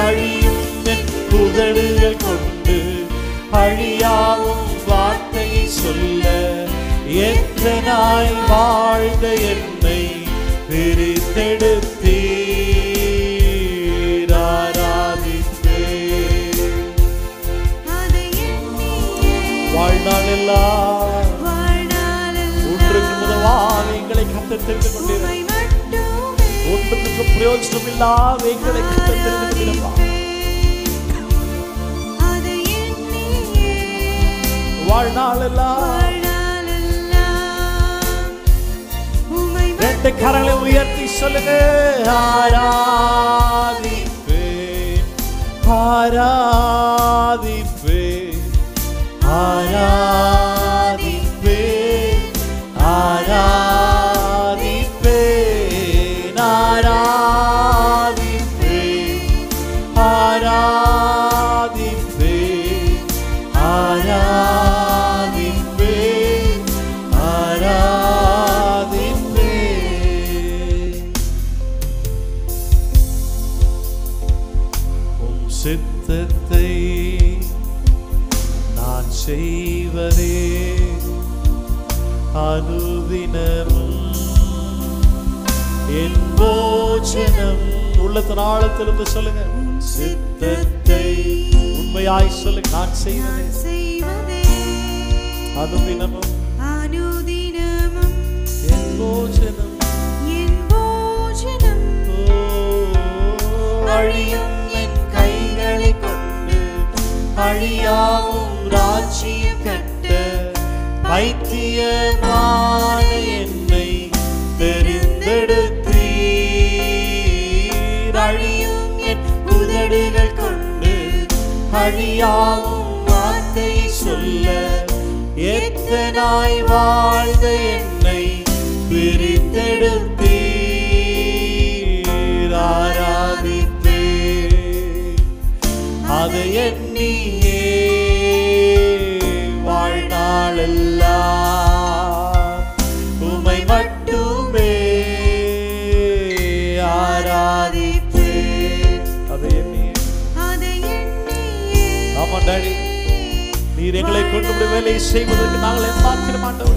அழியும் என் உதடுகள் கொண்டு அழியாவும் வார்த்தையை சொல்ல எத்தனாய் வாழ்ந்த என்னை தெரிந்தெடுத்தீர். ஆராதிப்பேன் கர்த்தர் தெரிந்து கொண்டீர்கள். ஒன்றுக்கு பிரயோஜனம் இல்லாத எங்களை கர்த்தர் தெரிந்து கொண்டிருப்பார். வாழ்நாளெல்லாம் ரெண்டு கரங்களை உயர்த்தி சொல்லுங்க. ஆராதிப்பேன் ஆராதிப்பேன் ஆராதிப்பேன் ஆராதிப்பேன் ஆராதிப்பேன் ஆராதிப்பேன் ஆராதிப்பேன் ஆராதிப்பேன். உம் சித்தத்தை நான் செய்வதே அனுதினமும் என் போஜனம். உள்ளத்தின் ஆழத்திலிருந்து சொல்லுங்க. சித்தத்தை உண்மையாய் சொல்லுங்க. நான் செய்வதே அனுதினமும் என் போஜனம். அழியும் என் கைகளை கொண்டு அழியாவும் ராஜ்யம் கட்ட பைத்தியமான என்னை தெரிந்தெடுத்தீர். அழியும் என் உதடுகள் கொண்டு அழியாவும் வார்த்தை சொல்ல எத்தனாய் வாழ்ந்த என்னை பிரித்தெடுத்தீர். ஆராதித்தீர் அதை எண்ணியே வாழ்நாளெல்லாம் உம்மை மட்டுமே ஆராதித்தேன். அதை எண்ணியே. ஆமா டாடி, நீர் எங்களை கொண்டு வேலை செய்வதற்கு நாங்கள் எம்மாத்திர மாட்டோம்.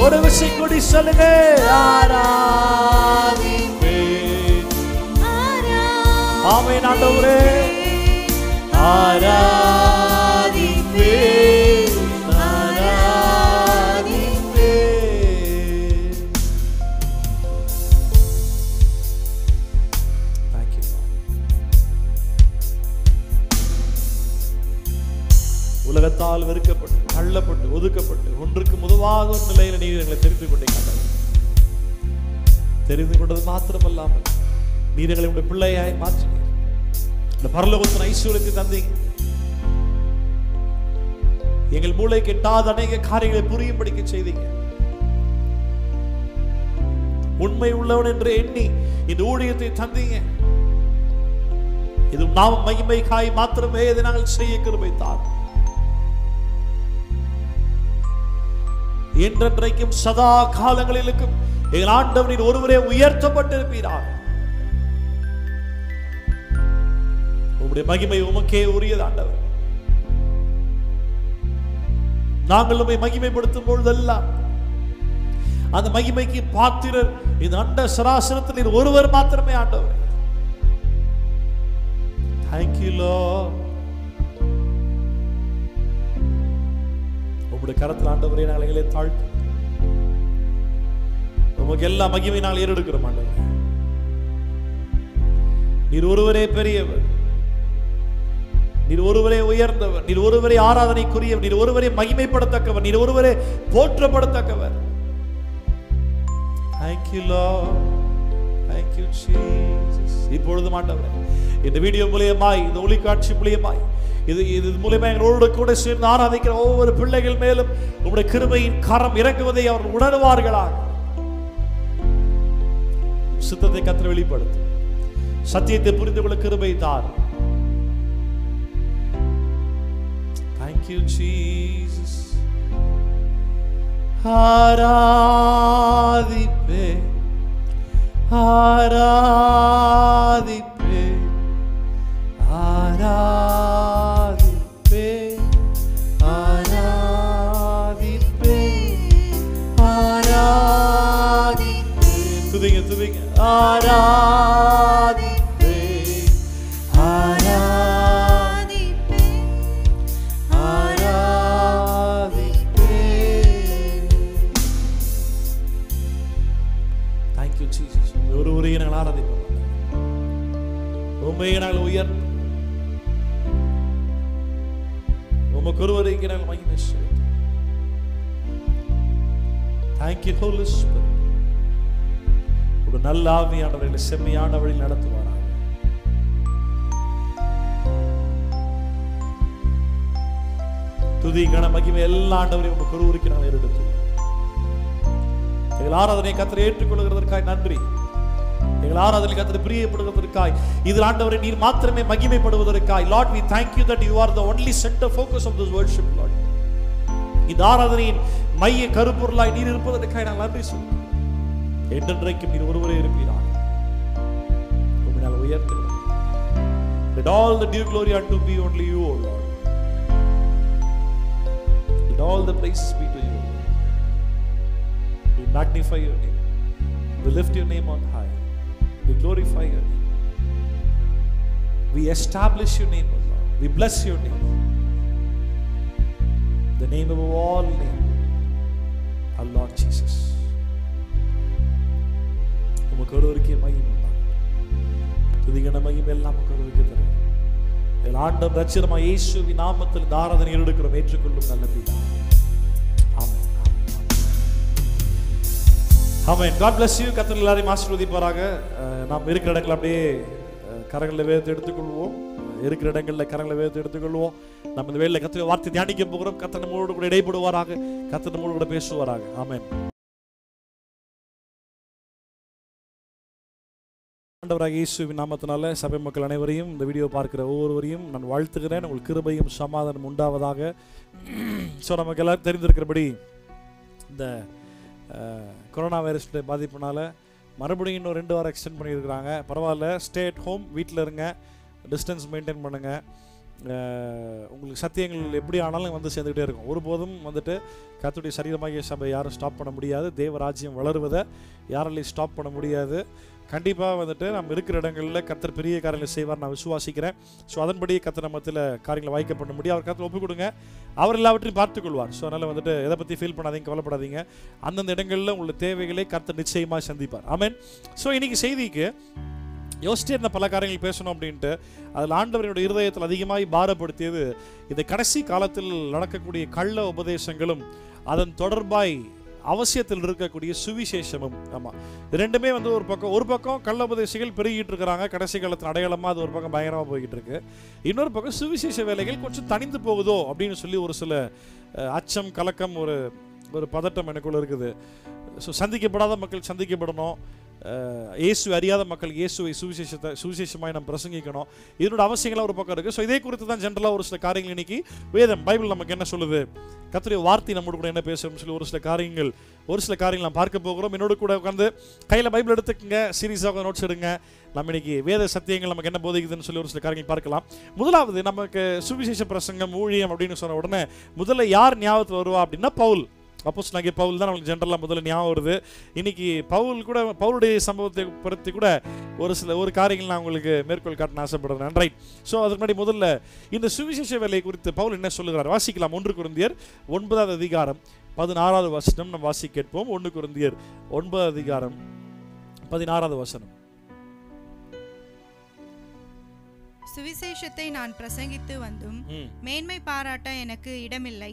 ஒரு விஷயம் கூடி சொல்லுங்க. ஆராதிப்பேன். ஆமென் ஆண்டவரே. ஆராதிப்பேன் ஆராதிப்பேன். Thank you Lord. உலகத்தால் வெறுக்கப்பட்டு தள்ளப்பட்டு ஒதுக்கப்பட்டு ஒன்றுக்கு முதுவாக ஒரு நிலையில் நீர் எங்களை தெரிந்து கொண்டீங்க. தெரிந்து கொண்டது மாத்திரமல்லாமல் நீர் எங்களை உடைய பிள்ளையாய் மாற்றினீர். இந்த பரலோகத்தின் ஐஸ்வர்யத்தை தந்தீங்க. எங்கள் மூளை கெட்டாத அநேக காரியங்களை புரியும்படிக்க செய்தீங்க. உண்மை உள்ளவன் என்று எண்ணி இந்த ஊழியத்தை தந்தீங்க. இது நாம் மகிமைக்காய் மாத்திரமே இதை நாங்கள் செய்ய கிருபை தாரும். என்றென்றைக்கும் சதா காலங்களிலும் எங்கள் ஆண்டவரின் ஒருவரே உயர்த்தப்பட்டிருப்பீராக. உம்முடைய மகிமை உமக்கே உரியது ஆண்டவர். நாங்கள் உம்மை மகிமைப்படுத்தும் பொழுதெல்லாம் அந்த மகிமைக்கு பாத்திரர் இந்த அண்ட சராசரத்தில் ஒருவர் மாத்திரமே ஆண்டவர். Thank you Lord. உம்முடைய கரத்தில் ஆண்டவரே நாங்கள் எங்களை தாழ்த்து உமக்கு எல்லா மகிமை நாங்கள் ஏறெடுக்கிறோம் ஆண்டவரே. நீர் ஒருவரே பெரியவர், நீர் ஒருவரே உயர்ந்தவர், நீர் ஒருவரே ஆராதனைக்குரியவர், நீர் ஒருவரே மகிமைப்படத்தக்கவர், நீர் ஒருவரே போற்றப்படத்தக்கவர். Thank you Lord. Thank you Jesus. இப்பொழுது ஆண்டவரே இந்த வீடியோ மூலமாய் இந்த ஒளிக்காட்சி மூலமாய் இது மூலமா எங்களோடு கூட சேர்ந்து ஆராதிக்கிற ஒவ்வொரு பிள்ளைகள் மேலும் உம்முடைய கிருபையின் கரம் இறங்குவதை அவர்கள் உணர்வார்களாக. சித்தத்தை கர்த்தர் வெளிப்படுத்தும். சத்தியத்தை புரிந்து கொள்ள கிருபை தார். Thank you Jesus. ஆராதிப்பே ஆராதிப்பே ஆராதிப்பே ஆராதிப்பே ஆராதிப்பே துதிங்க துதிங்க ஆராதிப்பே ஆராதிப்பே ஆராதிப்பே. Thank you Jesus. ஒருவரையே நாங்கள் ஆராதிப்போம். உம்மையே நாங்கள் உயர் உமக்கு ஒருவரையே நாங்கள் மகிமை செலுத்துவோம். Thank you Holy Spirit. ஒரு நல்ல ஆவியானவர்களை செம்மையான வழியில் நடத்துவாராக. துதி கன மகிமை எல்லா ஆண்டவரையும் உமக்கு ஒருவருக்கு நாங்கள் எடுத்துள்ளோம். எங்கள் ஆராதனை கர்த்தர் ஏற்றுக்கொள்கிறதற்காய் நன்றி. எங்கள் ஆராதனை கர்த்தர் பிரியப்படுவதற்காய், இதில் ஆண்டவரே நீர் மாத்திரமே மகிமைப்படுவதற்காய். Lord, we thank you that you are the only center focus of this worship, Lord. இந்த ஆராதனையின் மைய கருப்பொருளாய் நீர் இருப்பதற்காய் நாங்கள் நன்றி சொல்கிறோம். என்றென்றைக்கும் நீர் ஒருவரே இருப்பீராக. உம்மை நாங்கள் உயர்த்துகிறோம். Let all the due glory unto be only you, O Lord. Let all the praises be to you. We magnify your name. We lift your name on high. We glorify your name. We establish your name, O Lord. We bless your name. The name above all name, our Lord Jesus. உமக்கு ஒருவருக்கே மகிமை உண்டாகட்டும். துதிகன மகிமை எல்லாம் உமக்கு ஒருவருக்கே தருகிறோம். எங்கள் ஆண்டவர் இரட்சகருமாகிய இயேசுவின் நாமத்தில் இந்த ஆராதனை எடுக்கிறோம். ஏற்றுக்கொள்ளும் நல்ல பிதாவே. ஆமென். ஆமென். God bless you. கர்த்தர் எல்லாரையும் ஆசீர்வதிப்பாராக. நாம் இருக்கிற இடங்களை அப்படியே கரங்களில் வேதத்தை எடுத்துக்கொள்வோம். இருக்கிற இடங்களில் கரங்களில் வேதத்தை எடுத்துக்கொள்வோம். நம்ம இந்த வேளையில கர்த்தருடைய வார்த்தை தியானிக்க போகிறோம். கர்த்தர் நம்மோடு கூட இடைப்படுவாராக. கர்த்தர் நம்மோடு கூட பேசுவாராக. ஆமென். ஆண்டவராகிய இயேசுவின் நாமத்தினால சபை மக்கள் அனைவரையும், இந்த வீடியோ பார்க்கிற ஒவ்வொருவரையும் நான் வாழ்த்துகிறேன். உங்களுக்கு கிருபையும் சமாதானம் உண்டாவதாக. ஸோ நமக்கு எல்லாரும் தெரிந்திருக்கிறபடி இந்த கொரோனா வைரஸுடைய பாதிப்புனால மறுபடியும் இன்னும் 2 வாரம் எக்ஸ்டெண்ட் பண்ணியிருக்கிறாங்க. பரவாயில்ல, ஸ்டே அட் ஹோம், வீட்டில் இருங்க, டிஸ்டன்ஸ் மெயின்டைன் பண்ணுங்கள். உங்களுக்கு சத்தியங்கள் எப்படி ஆனாலும் வந்து சேர்ந்துக்கிட்டே இருக்கும். ஒருபோதும் வந்துட்டு கர்த்தருடைய சரீரமாகிய சபை யாரும் ஸ்டாப் பண்ண முடியாது. தேவராஜ்யம் வளருவதை யாராலையும் ஸ்டாப் பண்ண முடியாது. கண்டிப்பாக வந்துட்டு நம்ம இருக்கிற இடங்களில் கர்த்தர் பெரிய காரியங்களை செய்வார் நான் விசுவாசிக்கிறேன். ஸோ அதன்படி கர்த்தர் நம்மத்தில் காரியங்களை வாய்க்க பண்ண முடியும். அவர் கர்த்தர் ஒப்புக் கொடுங்க, அவர் எல்லாவற்றையும் பார்த்துக்கொள்வார். ஸோ அதனால் வந்துட்டு எதை பற்றி ஃபீல் பண்ணாதீங்க, கவலைப்படாதீங்க. அந்தந்த இடங்களில் உள்ள தேவைகளை கர்த்தர் நிச்சயமாக சந்திப்பார். ஆமென். ஸோ இன்றைக்கி செய்திக்கு யோசிச்சே இருந்த பல காரியங்கள் பேசணும் அப்படின்ட்டு அதில் ஆண்டவருடைய இருதயத்தில் அதிகமாக பாரப்படுத்தியது இந்த கடைசி காலத்தில் நடக்கக்கூடிய கள்ள உபதேசங்களும் அதன் தொடர்பாய் அவசியத்தில் இருக்கக்கூடிய சுவிசேஷமும். ஆமாம், ரெண்டுமே வந்து ஒரு பக்கம் கள்ள உபதேசிகள் பெருகிட்டு இருக்கிறாங்க, கடைசி காலத்தில் அடையாளமாக அது ஒரு பக்கம் பயங்கரமாக போய்கிட்டு இருக்கு. இன்னொரு பக்கம் சுவிசேஷ வேலைகள் கொஞ்சம் தனிந்து போகுதோ அப்படின்னு சொல்லி ஒரு சில அச்சம், கலக்கம், ஒரு பதட்டம் எனக்குள்ள இருக்குது. ஸோ சந்திக்கப்படாத மக்கள் சந்திக்கப்படணும், இயேசு அறியாத மக்கள் இயேசுவை சுவிசேஷமாய் நம்ம பிரசங்கிக்கணும். இதனோட அவசியங்களாக ஒரு பக்கம் இருக்குது. ஸோ இதே குறித்து தான் ஜென்ரலாக ஒரு சில காரியங்கள் இன்னைக்கு வேதம் பைபிள் நமக்கு என்ன சொல்லுது, கர்த்தருடைய வார்த்தை நம்மோட கூட என்ன பேசணும்னு சொல்லி ஒரு சில காரியங்கள் நாம் பார்க்க போகிறோம். என்னோட கூட உட்காந்து கையில் பைபிள் எடுத்துக்கங்க, சீரியஸாக நோட்ஸ் எடுங்க. நம்ம இன்னைக்கு வேத சத்தியங்கள் நமக்கு என்ன போதிக்குதுன்னு சொல்லி ஒரு சில காரியங்கள் பார்க்கலாம். முதலாவது, நமக்கு சுவிசேஷ பிரசங்கம், ஊழியம் அப்படின்னு சொன்ன உடனே முதல்ல யார் ஞாபகத்தில் வருவா அப்படின்னா பவுல். அப்போஸ்தலனாகிய பவுல் தான் நமக்கு ஜென்ரலாக முதல்ல ஞாபகம் வருது. இன்னைக்கு பவுலுடைய சம்பவத்தை பற்றி கூட ஒரு காரியங்கள் நான் உங்களுக்கு மேற்கோள் காட்ட ஆசைப்படுறேன். ரைட். ஸோ அதுக்கு முன்னாடி முதல்ல இந்த சுவிசேஷ வேலை குறித்து பவுல் என்ன சொல்லுகிறார் வாசிக்கலாம். 1 கொரிந்தியர் 9வது அதிகாரம் 16வது வசனம் நம்ம வாசி கேட்போம். 1 கொரிந்தியர் 9வது அதிகாரம் 16வது வசனம். சுவிசேஷத்தை நான் பிரசங்கித்து வந்தும் மேன்மை பாராட்ட எனக்கு இடமில்லை,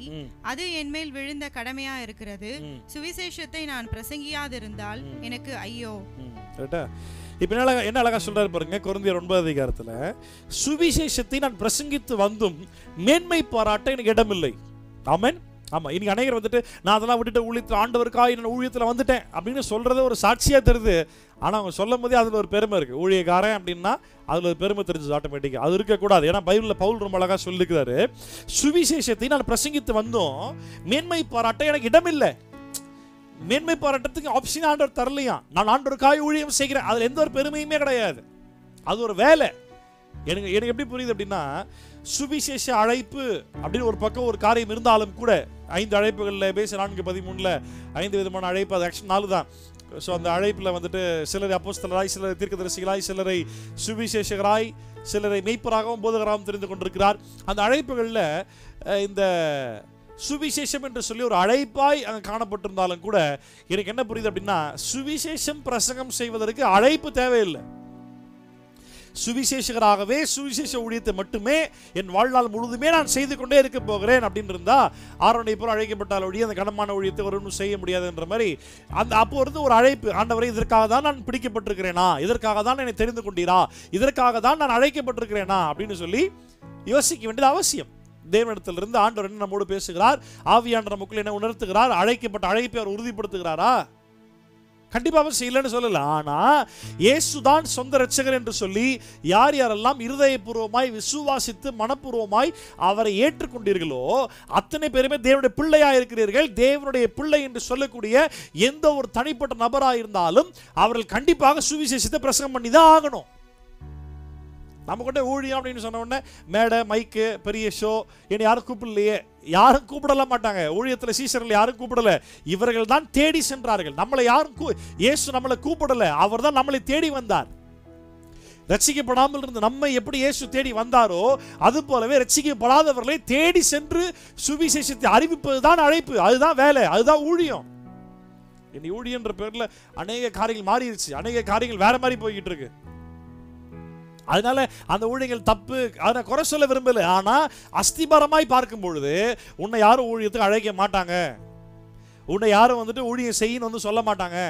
அது என்மேல் விழுந்த கடமையா இருக்கிறது. சுவிசேஷத்தை நான் பிரசங்கியாதிருந்தால் எனக்கு ஐயோ. இப்ப என்ன அழகா சொல்றாரு பாருங்க. கொரிந்தியர் 9வது அதிகாரத்துல சுவிசேஷத்தை நான் பிரசங்கித்து வந்தும் மேன்மை பாராட்ட எனக்கு இடமில்லை. ஆமென். ஆமாம், இன்னைக்கு அநேகர் வந்துட்டு நான் அதெல்லாம் விட்டுட்டு ஊழியத்தில் ஆண்டவருக்காக நான் ஊழியத்தில் வந்துட்டேன் அப்படின்னு சொல்கிறத ஒரு சாட்சியாக தெரியுது. ஆனால் அவங்க சொல்லும் போதே அதில் ஒரு பெருமை இருக்குது. ஊழியக்காரன் அப்படின்னா அதில் ஒரு பெருமை தெரிஞ்சது ஆட்டோமேட்டிக்காக. அது இருக்கக்கூடாது. ஏன்னா பைபிளில் பவுல் ரொம்ப அழகாக சொல்லியிருக்கிறாரு, சுவிசேஷத்தை நான் பிரசங்கித்து வந்தோம், மேன்மை பாராட்ட எனக்கு இடமில்லை. மேன்மை பாராட்டத்துக்கு ஆப்ஷன் ஆண்டவர் தரலையா. நான் ஆண்டவருக்காக ஊழியம் செய்கிறேன், அதில் எந்த ஒரு பெருமையுமே கிடையாது. அது ஒரு வேலை. எனக்கு எப்படி புரியுது அப்படின்னா, சுவிசேஷ அழைப்பு அப்படின்னு ஒரு பக்கம் ஒரு காரியம் இருந்தாலும் கூட 5 அழைப்புகளில் பேச 4:13 5 விதமான அழைப்பு, அது ஆக்சுவல் 4 தான். ஸோ அந்த அழைப்பில் வந்துட்டு சிலரை அப்போஸ்தலராய், சிலரை தீர்க்கதரிசிகளாய், சிலரை சுவிசேஷகராய், சிலரை மெய்ப்பராகவும் போதகராகவும் தெரிந்து கொண்டிருக்கிறார். அந்த அழைப்புகளில் இந்த சுவிசேஷம் என்று சொல்லி ஒரு அழைப்பாய் அங்கே காணப்பட்டிருந்தாலும் கூட எனக்கு என்ன புரியுது அப்படின்னா, சுவிசேஷம் பிரசங்கம் செய்வதற்கு அழைப்பு தேவையில்லை. சுவிசேஷகராகவே சுவிசேஷ ஊழியத்தை மட்டுமே என் வாழ்நாள் முழுதுமே நான் செய்து கொண்டே இருக்க போகிறேன் அப்படின்னு இருந்தா, ஆரோனை போல அழைக்கப்பட்டால் ஒழிய அந்த கனமான ஊழியத்தை ஒருவனும் செய்ய முடியாதுன்ற மாதிரி அந்த அப்போ இருந்து ஒரு அழைப்பு, ஆண்டவரே இதற்காக தான் நான் பிடிக்கப்பட்டிருக்கிறேனா, இதற்காக தான் என்னை தெரிந்து கொண்டீரா, இதற்காக தான் நான் அழைக்கப்பட்டிருக்கிறேனா அப்படின்னு சொல்லி யோசிக்க வேண்டியது அவசியம். தேவனிடத்திலிருந்து ஆண்டவர் என்ன நம்மோடு பேசுகிறார், ஆவியானவர் நமக்குள்ள என்ன உணர்த்துகிறார், அழைக்கப்பட்ட அழைப்பை அவர் உறுதிப்படுத்துகிறாரா? கண்டிப்பாக செய்யலன்னு சொல்லல. ஆனா இயேசுதான் சொந்த இரட்சகர் என்று சொல்லி யார் யாரெல்லாம் இருதயபூர்வமாய் விசுவாசித்து மனப்பூர்வமாய் அவரை ஏற்றுக்கொண்டீர்களோ அத்தனை பேருமே தேவனுடைய பிள்ளையாக இருக்கிறீர்கள். தேவனுடைய பிள்ளை என்று சொல்லக்கூடிய எந்த ஒரு தனிப்பட்ட நபராக இருந்தாலும் அவர்கள் கண்டிப்பாக சுவிசேஷத்தை பிரசங்கம் பண்ணி தான் ஆகணும். நம்ம கொண்ட ஊழியம் அப்படின்னு சொன்ன உடனே மேடை, மைக்கு, பெரிய ஷோ, என்னை யாரும் கூப்பிடலையே, யாரும் கூப்பிடல மாட்டாங்க. ஊழியத்தில் சீசர்கள் யாரும் கூப்பிடல, இவர்கள் தான் தேடி சென்றார்கள். நம்மளை யாரும் இயேசு நம்மளை கூப்பிடல, அவர் தான் நம்மளை தேடி வந்தார். ரட்சிக்கப்படாமல் இருந்து நம்மை எப்படி இயேசு தேடி வந்தாரோ அது போலவே ரட்சிக்கப்படாதவர்களை தேடி சென்று சுவிசேஷத்தை அறிவிப்பது தான் அழைப்பு, அதுதான் வேலை, அதுதான் ஊழியம். இனி ஊழியன்ற பேர்ல அநேக காரியங்கள் மாறிடுச்சு, அநேக காரியங்கள் வேற மாதிரி போய்கிட்டு இருக்கு. அதனால அந்த ஊழியர்கள் தப்பு, அதை குறை சொல்ல விரும்பல. ஆனா அஸ்திபாரமாய் பார்க்கும் பொழுது உன்னை யாரும் ஊழியத்துக்கு அழைக்க மாட்டாங்க, உன்னை யாரும் வந்துட்டு ஊழியம் செய்யணும் வந்து சொல்ல மாட்டாங்க.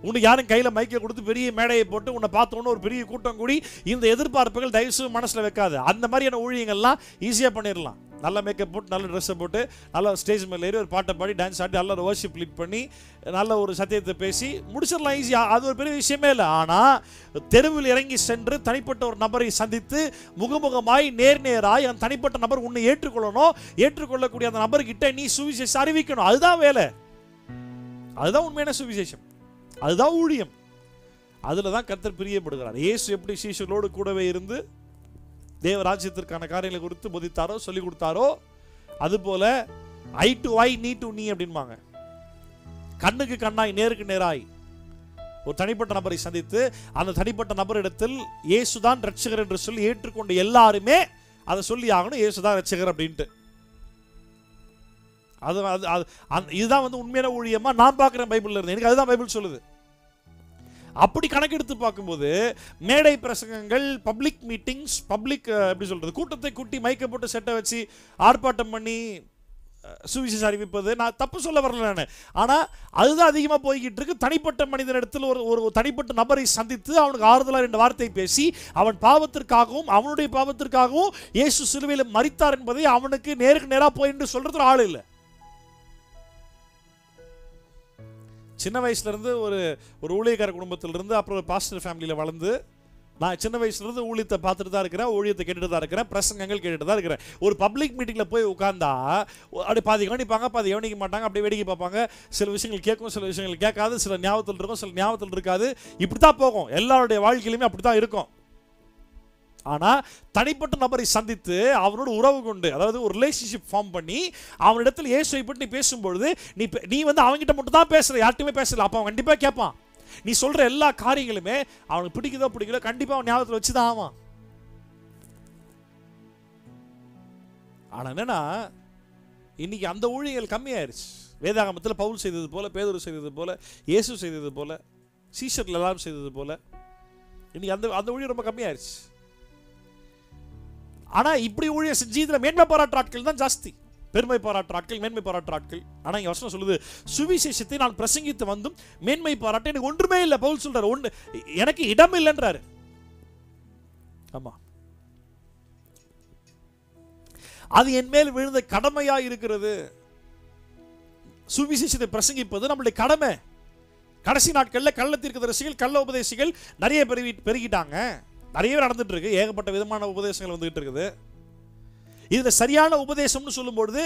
உனக்கு யாரும் கையில் மைக்கை கொடுத்து பெரிய மேடையை போட்டு உன்னை பார்த்தோன்னு ஒரு பெரிய கூட்டம் கூடி இந்த எதிர்பார்ப்புகள் தயவுசெய்து மனசில் வைக்காது. அந்த மாதிரியான ஊழியங்கள்லாம் ஈஸியாக பண்ணிடலாம். நல்ல மேக்கப் போட்டு, நல்ல ட்ரெஸ்ஸை போட்டு, நல்ல ஸ்டேஜ் மேலே ஏறி ஒரு பாட்டை பாடி, டான்ஸ் ஆடி, நல்ல ஒரு வர்ஷிப் லீட் பண்ணி, நல்ல ஒரு சத்தியத்தை பேசி முடிச்சிடலாம் ஈஸியாக. அது ஒரு பெரிய விஷயமே இல்லை. ஆனால் தெருவில் இறங்கி சென்று தனிப்பட்ட ஒரு நபரை சந்தித்து முகமுகமாய் நேராய் அந்த தனிப்பட்ட நபர் உன்னை ஏற்றுக்கொள்ளணும், ஏற்றுக்கொள்ளக்கூடிய அந்த நபர்கிட்ட நீ சுவிசேஷம் அறிவிக்கணும். அதுதான் வேலை, அதுதான் உண்மையான சுவிசேஷம், அதுதான் ஊழியம். அதில் தான் கர்த்தர் பிரியப்படுகிறார். இயேசு எப்படி சீஷர்களோடு கூடவே இருந்து தேவராஜ்யத்திற்கான காரியங்களை குறித்து போதித்தாரோ, சொல்லிக் கொடுத்தாரோ, அதுபோல ஐ டு ஐ, நீ டு நீ அப்படின்பாங்க. கண்ணுக்கு கண்ணாய், நேருக்கு நேராய் ஒரு தனிப்பட்ட நபரை சந்தித்து அந்த தனிப்பட்ட நபரிடத்தில் இயேசுதான் ரட்சகர் என்று சொல்லி ஏற்றுக்கொண்ட எல்லாருமே அதை சொல்லி ஆகணும், இயேசுதான் ரட்சகர் அப்படின்ட்டு. இதுதான் வந்து உண்மையான ஊழியமா நான் பார்க்குறேன் பைபிள்ல இருந்து. எனக்கு அதுதான் பைபிள் சொல்லுது. அப்படி கணக்கெடுத்து பார்க்கும்போது மேடை பிரசங்கங்கள், பப்ளிக் மீட்டிங்ஸ், பப்ளிக் எப்படி சொல்றது, கூட்டத்தை கூட்டி மைக்கை போட்டு செட்டை வச்சு ஆர்ப்பாட்டம் பண்ணி சுவிசேஷம் அறிவிப்பது நான் தப்பு சொல்ல வரல நான். ஆனால் அதுதான் அதிகமாக போய்கிட்டு இருக்கு. தனிப்பட்ட மனிதனிடத்தில் ஒரு தனிப்பட்ட நபரை சந்தித்து அவனுக்கு ஆறுதலாக 2 வார்த்தை பேசி அவன் பாவத்திற்காகவும் அவனுடைய பாவத்திற்காகவும் இயேசு சிலுவையில் மரித்தார் என்பதை அவனுக்கு நேருக்கு நேராக போய் என்று சொல்றது ஆள் இல்லை. சின்ன வயசுலேருந்து ஒரு ஊழியக்கார குடும்பத்திலிருந்து அப்புறம் ஒரு பாஸ்டர் ஃபேமிலியில் வளர்ந்து நான் சின்ன வயசுலேருந்து ஊழியத்தை பார்த்துட்டு தான் இருக்கிறேன், ஊழியத்தை கேட்டுட்டு தான் இருக்கிறேன், பிரசங்கங்கள் கேட்டுட்டு தான் இருக்கிறேன். ஒரு பப்ளிக் மீட்டிங்கில் போய் உட்காந்தா அப்படி பாதி கவனிப்பாங்க, பாதி கவனிக்க மாட்டாங்க, அப்படியே வேடிக்கை பார்ப்பாங்க. சில விஷயங்கள் கேட்கும், சில விஷயங்கள் கேட்காது, சில ஞாபகத்தில் இருக்கும், சில ஞாபகத்தில் இருக்காது. இப்படி தான் போகும், எல்லாருடைய வாழ்க்கையிலுமே அப்படி தான் இருக்கும். ஆனால் தனிப்பட்ட நபரை சந்தித்து அவனோட உறவு கொண்டு, அதாவது ஒரு ரிலேஷன்ஷிப் ஃபார்ம் பண்ணி அவனிடத்தில் இயேசுவை பற்றி நீ பேசும்பொழுது நீ வந்து அவங்ககிட்ட மட்டும் தான் பேசுற, யார்ட்டுமே பேசல. அப்போ அவன் கண்டிப்பாக கேட்பான். நீ சொல்ற எல்லா காரியங்களுமே அவனுக்கு பிடிக்குதோ பிடிக்கல கண்டிப்பாக அவன் ஞாபகத்தில் வச்சுதான் ஆவான். ஆனால் என்னன்னா இன்னைக்கு அந்த ஊழியர்கள் கம்மியாயிருச்சு. வேதாகமத்தில் பவுல் செய்தது போல, பேதுரு செய்தது போல, இயேசு செய்தது போல, சீஷர்கள் எல்லாரும் செய்தது போல இன்னைக்கு அந்த ஊழியம் ரொம்ப கம்மியாயிருச்சு. ஆனா இப்படி ஊழியம் செஞ்சு இதுல மேன்மை பாராட்டுற ஆட்கள் தான் ஜாஸ்தி. பெருமை பாராட்டுற ஆட்கள், மேன்மை பாராட்டுற ஆட்கள். ஆனா இங்க வசனம் சொல்லுது, சுவிசேஷத்தை நான் பிரசங்கித்து வந்தும் மேன்மை பாராட்ட எனக்கு ஒன்றுமே இல்லை. பவுல் சொல்றாரு, ஒன்று எனக்கு இடம் இல்லைன்றாரு. ஆமா, அது என் மேல் விழுந்த கடமையா இருக்கிறது. சுவிசேஷத்தை பிரசங்கிப்பது நம்மளுடைய கடமை. கடைசி நாட்களில் கள்ள தீர்க்கதரிசிகள், கள்ள உபதேசிகள் நிறைய பெருகிட்டாங்க. நிறைய நடந்துட்டு இருக்கு. ஏகப்பட்ட விதமான உபதேசங்கள் வந்துகிட்டு இருக்குது. இதுல சரியான உபதேசம்னு சொல்லும்போது,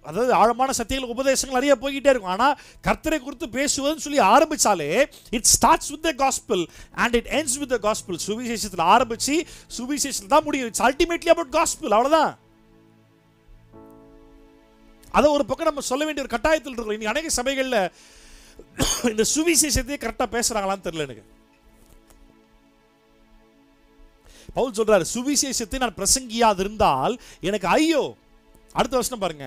அதாவது ஆழமான சத்தியங்கள் உபதேசங்கள் நிறைய போய்கிட்டே இருக்கும். ஆனால் கர்த்தரை குறித்து பேசுவதுன்னு சொல்லி ஆரம்பிச்சாலே it starts with the gospel and it ends with the gospel. சுவிசேஷத்தில் ஆரம்பிச்சு சுவிசேஷத்தில் தான் முடியும். It's ultimately about gospel. அவ்வளோதான். அதை ஒரு பக்கம் நம்ம சொல்ல வேண்டிய ஒரு கட்டாயத்தில் இருக்கிறோம். இன்னைக்கு அநேக சபைகளில் இந்த சுவிசேஷத்தையே கரெக்டாக பேசுறாங்களான்னு தெரியல எனக்கு. பவுல் சொல்றாரு, சுவிசேஷத்தை நான் பிரசங்கியாதிருந்தால் எனக்கு ஐயோ. அடுத்த வசனம் பாருங்க,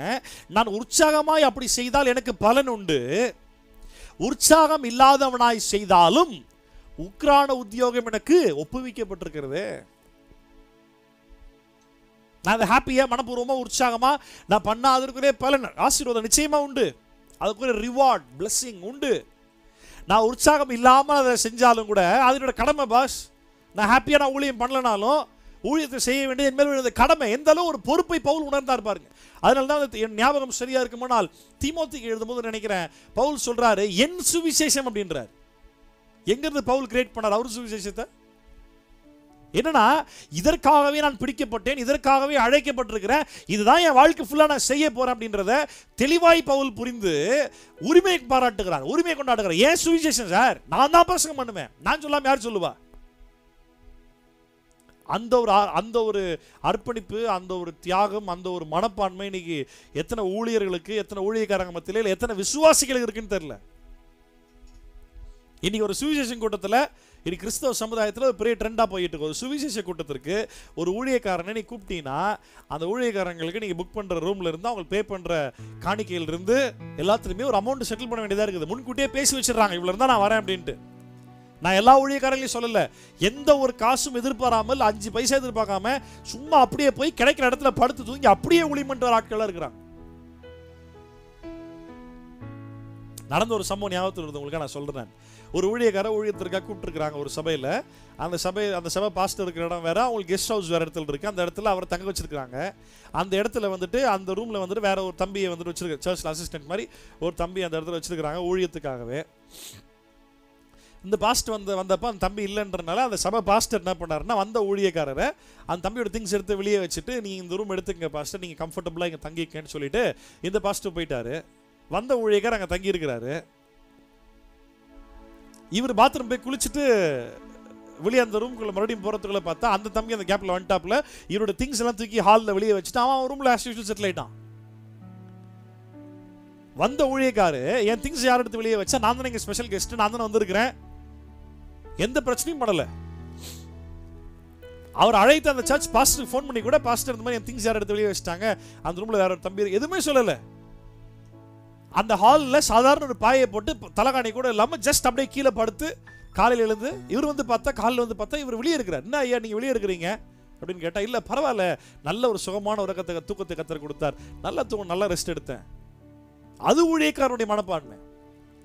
நான் உற்சாகமாய் அப்படி செய்தால் எனக்கு பலன் உண்டு, உற்சாகம் இல்லாதவனாய் செய்தாலும் உக்ரான உத்தியோகம் எனக்கு ஒப்புவிக்கப்பட்டிருக்கிறது. நான் அதை ஹாப்பியா மனப்பூர்வமா உற்சாகமா நான் பண்ணாதே பலன், ஆசீர்வாதம் நிச்சயமா உண்டு. அதுக்கு ஒரு ரிவார்ட், பிளெஸிங் உண்டு. நான் உற்சாகம் இல்லாமல் அதை செஞ்சாலும் கூட அதனோட கடமை பாஸ். நான் ஹாப்பியாக நான் ஊழியம் பண்ணலனாலும் ஊழியத்தை செய்ய வேண்டியது என் மேல் விழுந்த கடமை. எந்த அளவு ஒரு பொறுப்பை பவுல் உணர்ந்தார் பாருங்க. அதனால தான் என் ஞாபகம் சரியா இருக்குமானால் தீமோத்தேயுக்கு எழுதும்போது நினைக்கிறேன் பவுல் சொல்றாரு என் சுவிசேஷம் அப்படின்றார். எங்கிருந்து பவுல் கிரியேட் பண்ணார் அவர் சுவிசேஷத்தை? என்னன்னா, இதற்காகவே நான் பிடிக்கப்பட்டேன், இதற்காகவே அழைக்கப்பட்டிருக்கிறேன், இதுதான் என் வாழ்க்கை ஃபுல்லா நான் செய்ய போறேன் அப்படின்றத தெளிவாய் பவுல் புரிந்து உரிமை பாராட்டுகிறார், உரிமை கொண்டாடுகிறார். ஏன் சுவிசேஷம் சார், நான் தான் பிரசங்கம் பண்ணுவேன், நான் சொல்லாம யார் சொல்லுவா? அந்த ஒரு அர்ப்பணிப்பு, அந்த ஒரு தியாகம், அந்த ஒரு மனப்பான்மை இன்னைக்கு எத்தனை ஊழியர்களுக்கு, எத்தனை ஊழியக்காரங்க மத்தியில, எத்தனை விசுவாசிகளுக்கு இருக்குன்னு தெரியல. இன்னைக்கு ஒரு சுவிசேஷம் கூட்டத்தில், இன்னைக்கு கிறிஸ்தவ சமுதாயத்தில் ஒரு பெரிய ட்ரெண்டாக போயிட்டு இருக்கு. ஒரு சுவிசேஷ கூட்டத்திற்கு ஒரு ஊழியக்காரனை நீ கூப்பிட்டீங்கன்னா அந்த ஊழியக்காரங்களுக்கு நீங்கள் புக் பண்ணுற ரூம்ல இருந்து, அவங்க பே பண்ணுற காணிக்கையிலிருந்து எல்லாத்துலேயுமே ஒரு அமௌண்ட் செட்டில் பண்ண வேண்டியதாக இருக்குது. முன்கூட்டியே பேசி வச்சிடறாங்க, இவ்வளோ இருந்தால் நான் வரேன் அப்படின்ட்டு. நான் எல்லா ஊழியக்காரங்களையும் சொல்லல, எந்த ஒரு காசும் எதிர்பாராமல் 5 பைசா எதிர்பார்க்காம சும்மா அப்படியே போய் கிடைக்கிற இடத்துல படுத்து தூங்கி அப்படியே ஊழியம் பண்ற ஆட்களா இருக்கிறாங்க. நடந்த ஒரு சம்பவம் ஞாபகத்தில் இருந்தது உங்களுக்கு நான் சொல்றேன். ஒரு ஊழியக்காரர் ஊழியத்திற்காக கூப்பிட்டுருக்காங்க ஒரு சபையில். அந்த சபை பாஸ்டர் இருக்கிற இடம் வேற, அவங்களுக்கு கெஸ்ட் ஹவுஸ் வேற இடத்துல இருக்கு. அந்த இடத்துல அவரை தங்க வச்சிருக்காங்க. அந்த இடத்துல வந்துட்டு அந்த ரூம்ல வந்துட்டு வேற ஒரு தம்பியை வந்துட்டு வச்சிருக்க, சர்ச் அசிஸ்டன்ட் மாதிரி ஒரு தம்பி அந்த இடத்துல வச்சிருக்காங்க ஊழியத்துக்காகவே. இந்த பாஸ்டர் வந்தப்போ அந்த தம்பி இல்லைன்றனால அந்த சபை பாஸ்டர் என்ன பண்ணாருன்னா, வந்த ஊழியக்காரரை அந்த தம்பியோட திங்ஸ் எடுத்து வெளியே வச்சுட்டு, நீங்கள் இந்த ரூம் எடுத்துங்க பாஸ்டர், நீங்கள் கம்ஃபர்டபுளாக இங்கே தங்கிக்கன்னு சொல்லிட்டு இந்த பாஸ்டர் போயிட்டாரு. வந்த ஊழியக்காரர் அங்கே தங்கி இருக்கிறாரு. இவர் பாத்ரூம் போய் குளிச்சுட்டு வெளியே அந்த ரூம்குள்ள மறுபடியும் போகிறதுக்குள்ள பார்த்தா அந்த தம்பி அந்த கேப்பில் வந்துட்டாப்புல இவரோட திங்ஸ் எல்லாம் தூக்கி ஹாலில் வெளியே வச்சுட்டு அவன் ரூமில் ஆஸ் யூஷுவல் செட்டில் ஆயிட்டான். வந்த ஊழியக்காரு, என் திங்ஸ் யார் எடுத்து வெளியே வச்சா, நான் தானே இங்கே ஸ்பெஷல் கெஸ்ட், நான் தானே வந்திருக்கிறேன், எந்த பிரச்சனையும் பண்ணல. அவர் அழைத்து அந்த சர்ச் பாஸ்டருக்கு ஃபோன் பண்ணி கூட, பாஸ்டர் இந்த மாதிரி என் திங்ஸ் யார் எடுத்து வெளியே வச்சுட்டாங்க, அந்த ரூம்ல வேற ஒரு தம்பி எதுவுமே சொல்லல. அந்த ஹாலில் சாதாரண ஒரு பாயை போட்டு தலைகாணி கூட இல்லாமல் ஜஸ்ட் அப்படியே கீழே படுத்து காலையில் எழுந்து இவர் வந்து பார்த்தா, காலையில் வந்து பார்த்தா இவர் வெளியே இருக்கிறார். என்ன ஐயா நீங்கள் வெளியே இருக்கிறீங்க அப்படின்னு கேட்டால், இல்லை பரவாயில்ல, நல்ல ஒரு சுகமான உறக்கத்தை தூக்கத்தை கத்தர் கொடுத்தார், நல்லா தூக்கம், நல்லா ரெஸ்ட் எடுத்தேன். அது ஊழியக்காரனுடைய மனப்பான்மை.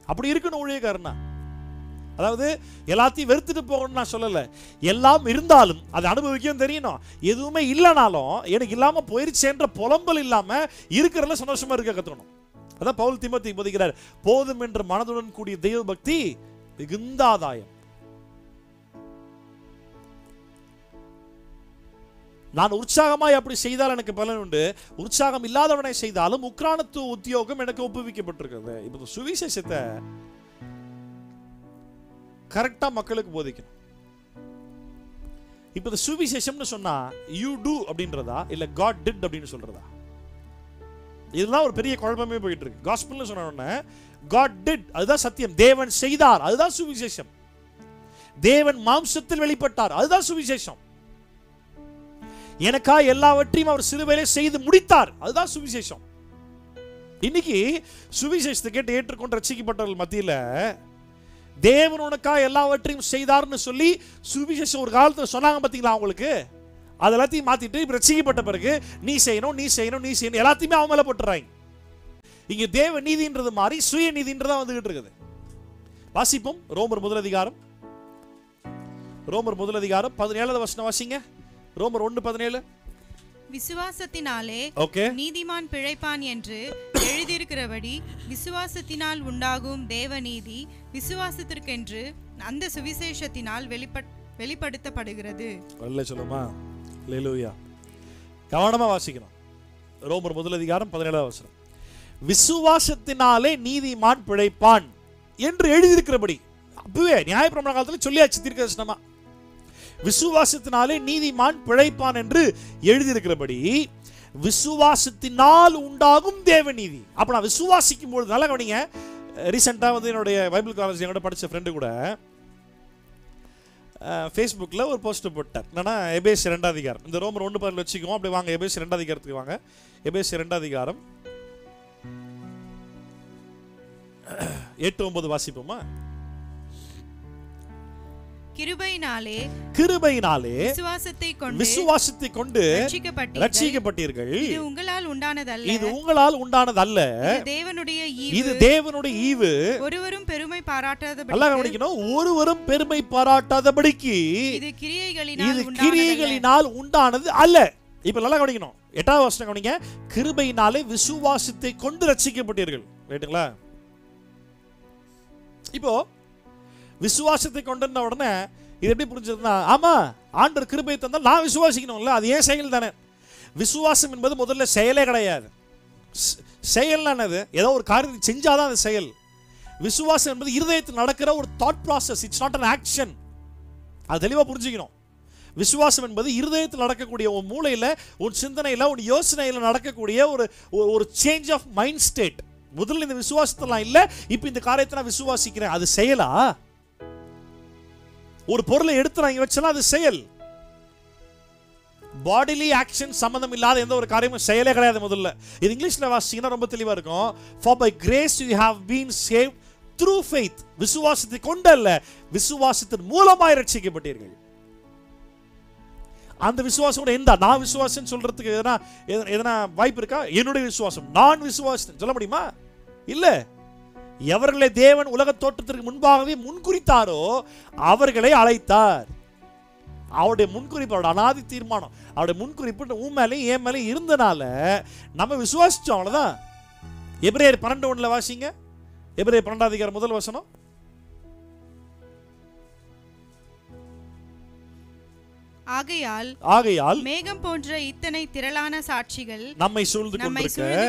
அப்படி இருக்கணும் ஊழியக்காரனா. அதாவது எல்லாத்தையும் வெறுத்துட்டு போகணும்னு நான் சொல்லலை, எல்லாம் இருந்தாலும் அதை அனுபவிக்கவும் தெரியணும். எதுவுமே இல்லைனாலும் எனக்கு இல்லாமல் போயிருச்சேன்ற புலம்பல் இல்லாமல் இருக்கிறதுல சந்தோஷமா இருக்க கற்றுக்கணும். அதான் பவுல் தீமோத்தேயுக்கு போதிக்கிறார், போதும் என்ற மனதுடன் கூடிய தெய்வ பக்தி மிகுந்த ஆதாயம். நான் உற்சாகமாய் அப்படி செய்தால் எனக்கு பலன் உண்டு, உற்சாகம் இல்லாதவனை செய்தாலும் உக்ரானத்து உத்தியோகம் எனக்கு ஒப்புவிக்கப்பட்டிருக்கிறது. இப்போ சுவிசேஷத்தை கரெக்டா மக்களுக்கு போதிக்கணும். இப்போ இந்த சுவிசேஷம்னு சொன்னா யூ டூ அப்படின்றதா இல்ல காட் டிட் அப்படின்னு சொல்றதா? இதெல்லாம் ஒரு பெரிய குழப்பமே போயிட்டு இருக்கு. காஸ்பல்னு சொன்ன உடனே காட் டிட், அதுதான் சத்தியம், தேவன் செய்தார், அதுதான் சுவிசேஷம். தேவன் மாம்சத்தில் வெளிப்பட்டார், அதுதான் சுவிசேஷம். எனக்கா எல்லாவற்றையும் அவர் சிலுவையிலே செய்து முடித்தார், அதுதான் சுவிசேஷம். இன்னைக்கு சுவிசேஷத்தை கேட்டு ஏற்றுக்கொண்டு ரட்சிக்கப்பட்டவர்கள் மத்தியில தேவன் உனக்கா எல்லாவற்றையும் செய்தார்னு சொல்லி சுவிசேஷம் ஒரு காலத்தில் சொன்னாங்க பார்த்தீங்களா, அவங்களுக்கு அது எல்லாத்தையும் மாத்திட்டு இப்ப ரட்சிக்கப்பட்ட பிறகு நீ செய்யணும் நீ செய்யணும் நீ செய்யணும் எல்லாத்தையுமே அவன் மேல போட்டுறாங்க. இங்க தேவ நீதின்றது மாறி சுய நீதின்றதா வந்துகிட்டு இருக்குது. வாசிப்போம் ரோமர் முதல் அதிகாரம் 17வது வசனம் வாசிங்க. ரோமர் 1:17. விசுவாசத்தினாலே நீதிமான் பிழைப்பான் என்று எழுதியிருக்கிறபடி விசுவாசத்தினால் உண்டாகும் தேவநீதி விசுவாசத்திற்கென்று அந்த சுவிசேஷத்தினால் வெளிப்படுத்தப்படுகிறது. சொல்லுமா? அல்லேலூயா. கவனமா வாசிக்கணும். ரோமர் 1:17 விசுவாசத்தினாலே நீதிமான் பிழைப்பான் என்று எழுதியிருக்கிறபடி. அப்பவே நியாயப்பிரமாண காலத்தில் சொல்லியாச்சு தீர்க்கதரிசனமா, விசுவாசத்தினாலே நீதிமான் பிழைப்பான் என்று எழுதியிருக்கிறபடி விசுவாசத்தினால் உண்டாகும் தேவநீதி. அப்ப நான் விசுவாசிக்கும் பொழுது, நல்லா கவனிங்க, ரீசெண்டாக வந்து என்னுடைய பைபிள் காலேஜ் என்னோட படித்த ஃப்ரெண்டு கூட ஃபேஸ்புக்கில் ஒரு போஸ்ட் போட்டார். என்னன்னா எபேஸ் 2ஆம் அதிகாரம், இந்த ரோமர் 1:10 வச்சுக்குவோம். அப்படி வாங்க எபேஸ் 2ஆம் அதிகாரத்துக்கு வாங்க. எபேஸ் 2ஆம் அதிகாரம் 8-9 வாசிப்போமா? கிருபையினாலே விசுவாசத்தை கொண்டு ரட்சிக்கப்பட்டீர்கள். இது உங்களால் உண்டானதல்ல, இது தேவனுடைய ஈவு. ஒருவரும் பெருமை பாராட்டாதபடிக்கு இது கிரியைகளினால் உண்டானது அல்ல. இப்ப நல்லா கவனிக்கணும். 8ஆவது வசனம் கவனிங்க. கிருபையினாலே விசுவாசத்தை கொண்டு ரட்சிக்கப்பட்டீர்கள். ரைட்டுங்களா? இப்போ விசுவாசத்தை கொண்ட உடனே இது எப்படி புரிஞ்சதுன்னா, ஆமா ஆண்டவர் கிருபை தந்தால் நான் விசுவாசிக்கணும்ல, அது ஏன் செயல் தானே. விசுவாசம் என்பது முதல்ல செயலே கிடையாது. செயல்னானது ஏதோ ஒரு காரியத்தை செஞ்சாதான் அது செயல். விசுவாசம் என்பது இருதயத்தில் நடக்கிற ஒரு thought process. It's not an action. அது தெளிவாக புரிஞ்சுக்கணும். விசுவாசம் என்பது இருதயத்தில் நடக்கக்கூடிய உன் மூளையில, உன் சிந்தனையில, உன் யோசனையில நடக்கக்கூடிய ஒரு சேஞ்ச் ஆஃப் மைண்ட் ஸ்டேட். முதல்ல இந்த விசுவாசத்தெல்லாம் இல்லை, இப்போ இந்த காரியத்தை நான் விசுவாசிக்கிறேன், அது செயலா? ஒரு பொருளை எடுத்து நான் இங்க வச்சா அது செயல். பாடிலி ஆக்ஷன் சம்பந்தம் இல்லாத எந்த ஒரு காரியமும் செயலே கிடையாது. முதல்ல இது இங்கிலீஷ்ல வாசிச்சீங்கன்னா ரொம்ப தெளிவா இருக்கும். For by grace you have been saved through faith. விசுவாசத்தை கொண்டு அல்ல, விசுவாசத்தின் மூலமாய் ரட்சிக்கப்பட்டீர்கள். அந்த விசுவாசம் கூட எந்த நான் விசுவாசம் சொல்றதுக்கு எதனா வாய்ப்பு இருக்கா? என்னுடைய விசுவாசம், நான் விசுவாசம் சொல்ல முடியுமா? இல்ல. எவர்களை தேவன் உலக தோற்றத்திற்கு முன்பாகவே முன்குறித்தாரோ அவர்களை அழைத்தார். அவருடைய முன்குறிப்பு, அவருடைய அனாதி தீர்மானம், அவருடைய முன்குறிப்பு உன் மேலே என் மேலே இருந்தனால நம்ம விசுவாசிச்சோம், அவ்வளவுதான். எபிரேயர் 12:1 வாசிங்க. எபிரேயர் 12ஆம் அதிகாரம் 1 வசனம். ஆகையால் மேகம் போன்ற இத்தனை திரளான சாட்சிகள் நம்மை சூழ்ந்து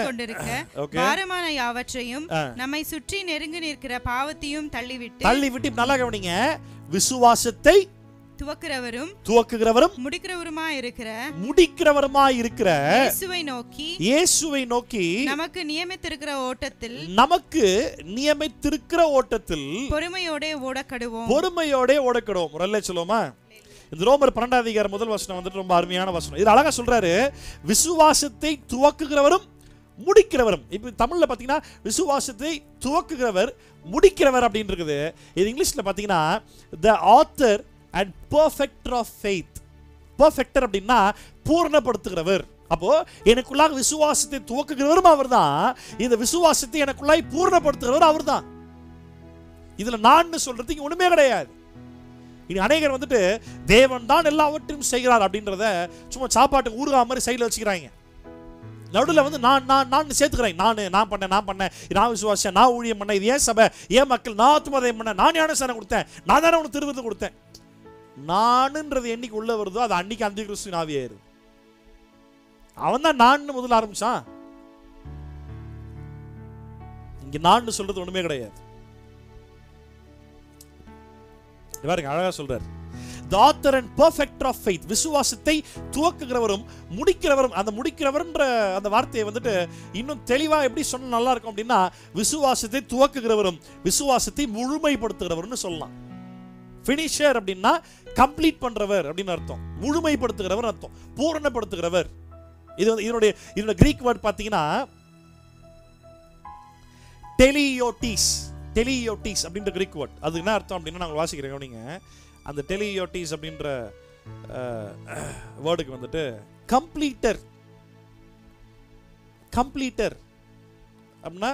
கொண்டிருக்க பாரமான யாவற்றையும் நம்மை சுற்றி நெருங்கி நிற்கிற பாவத்தையும் தள்ளிவிட்டு நல்லா கவனிங்க, விசுவாசத்தை துவக்குகிறவரும் முடிக்கிறவருமாய் இருக்கிற இயேசுவை நோக்கி நமக்கு நியமித்திருக்கிற ஓட்டத்தில் பொறுமையோட ஓடக்கடுவோம். முதல்ல சொல்லுவோமா? இந்த ரோமர் 12ஆம் அதிகாரம் 1 வசனம் வந்துட்டு ரொம்ப அருமையான வசனம். இது அழகா சொல்றாரு, விசுவாசத்தை துவக்குகிறவரும் முடிக்கிறவரும். இப்ப தமிழ்ல பாத்தீங்கன்னா விசுவாசத்தை துவக்குகிறவர் முடிக்கிறவர் அப்படின்னு இருக்குது. இது இங்கிலீஷ்ல பாத்தீங்கன்னா the author and perfecter of faith. perfecter அப்படின்னா பூர்ணப்படுத்துகிறவர். அப்போ எனக்குள்ளாக விசுவாசத்தை துவக்குகிறவரும் அவர்தான், இந்த விசுவாசத்தை எனக்குள்ளாய் பூர்ணப்படுத்துகிறவர் அவர்தான். இதுல நான் சொல்றதுக்கு ஒண்ணுமே கிடையாது. இனி அநேகர் வந்துட்டு தேவன் தான் எல்லாவற்றையும் செய்கிறார் அப்படின்றத சும்மா சாப்பாட்டுக்கு ஊறுகா மாதிரி சைடில் வச்சுக்கிறாங்க. நடுவில் வந்து நான் சேர்த்துக்கிறேன். நான் பண்ணேன், நான் விசுவாசியா, நான் ஊழியம் பண்ணேன், இது ஏன் சபை, ஏன் மக்கள், நான் ஆத்துமதயம் பண்ணேன், நான் ஞானஸ்நானம் கொடுத்தேன், நான் தானே உனக்கு திருவிழா கொடுத்தேன். நானுன்றது என்னைக்கு உள்ள வருதோ அது அன்னைக்கு அந்த கிறிஸ்து ஆவியாயிருது. அவன் தான் நான் முதல்ல ஆரம்பிச்சான். இங்க நான் சொல்றது ஒண்ணுமே கிடையாது. பாருங்க அழகா சொல்றார், the author and perfecter of faith. விசுவாசத்தை துவக்குகிறவரும் முடிக்கிறவரும். அந்த முடிக்கிறவர்ன்ற அந்த வார்த்தையை வந்துட்டு இன்னும் தெளிவா எப்படி சொன்னா நல்லா இருக்கும் அப்படின்னா, விசுவாசத்தை துவக்குகிறவரும் விசுவாசத்தை முழுமைப்படுத்துகிறவர்னு சொல்லலாம். ஃபினிஷர் அப்படின்னா கம்ப்ளீட் பண்றவர் அப்படின்னு அர்த்தம், முழுமைப்படுத்துகிறவர் அர்த்தம், பூரணப்படுத்துகிறவர். இதோட கிரீக் வேர்ட் பாத்தீங்கன்னா டெலியோட்டிஸ் அப்படின்ற கிரீக் வேர்ட். அது என்ன அர்த்தம் அப்படின்னா நாங்கள் வாசிக்கிறோம். நீங்க அந்த டெலியோட்டிஸ் அப்படின்ற வேர்டுக்கு வந்துட்டு கம்ப்ளீட்டர் அப்படின்னா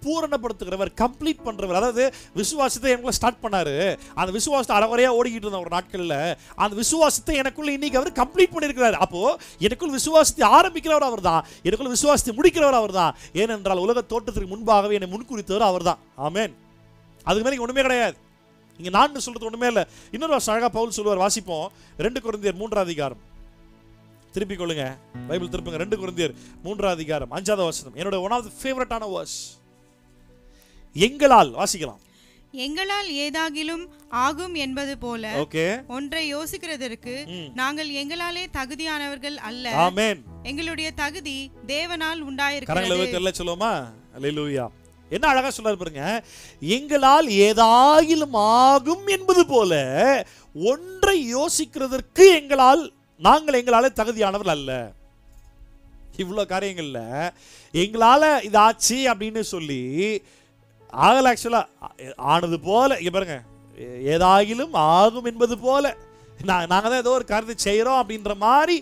பூரணப்படுத்துகிறவர், கம்ப்ளீட் பண்றவர். அதாவது விசுவாசத்தை எனக்குள்ள ஸ்டார்ட் பண்ணாரு, அந்த விசுவாசத்தை அறகுறையா ஓடிக்கிட்டு இருந்த ஒரு நாட்கள்ல அந்த விசுவாசத்தை எனக்குள்ள இன்னைக்கு அவர் கம்ப்ளீட் பண்ணியிருக்கிறார். அப்போ எனக்குள் விசுவாசத்தை ஆரம்பிக்கிறவர் அவர் தான், எனக்குள்ள விசுவாசத்தை முடிக்கிறவர் அவர் தான். ஏனென்றால் உலக தோற்றத்திற்கு முன்பாகவே என்னை முன்குறித்தவர் அவர் தான். ஆமென். அதுக்கு மேலே ஒண்ணுமே கிடையாது. இங்க நான் சொல்றது ஒண்ணுமே இல்லை. இன்னொரு அழகா பவுல் சொல்லுவார், வாசிப்போம். 2 கொரிந்தியர் 3ஆம் அதிகாரம், திருப்பிக் கொள்ளுங்க, பைபிள் திருப்புங்க. 2 கொரிந்தியர் 3ஆம் அதிகாரம் 5வது வசனம், என்னோட ஒன் ஆஃப் தி ஃபேவரட்டான வேர்ஸ். எங்களால், வாசிக்கலாம், எங்களால் ஏதாகிலும் ஆகும் என்பது போல ஒன்றை யோசிக்கிறதற்கு நாங்கள் எங்களாலே தகுதியானவர்கள் அல்ல. ஆமென். எங்களுடைய தகுதி தேவனால் உண்டாயிருக்கிறது. சொல்லுமா? அல்லேலூயா. என்ன அழகா சொல்றாரு பாருங்க. எங்களால் ஏதாகிலும் ஆகும் என்பது போல ஒன்றை யோசிக்கிறதற்கு நாங்கள் எங்களால தகுதியானவர்கள் அல்ல. இவ்வளவு காரியங்கள்ல எங்களால இதாச்சு அப்படின்னு சொல்லி ஆகல. ஆக்சுவலா ஆனது போல, இங்க பாருங்க, ஏதாகிலும் ஆகும் என்பது போல நாங்க தான் ஏதோ ஒரு காரியத்தை செய்யறோம் அப்படின்ற மாதிரி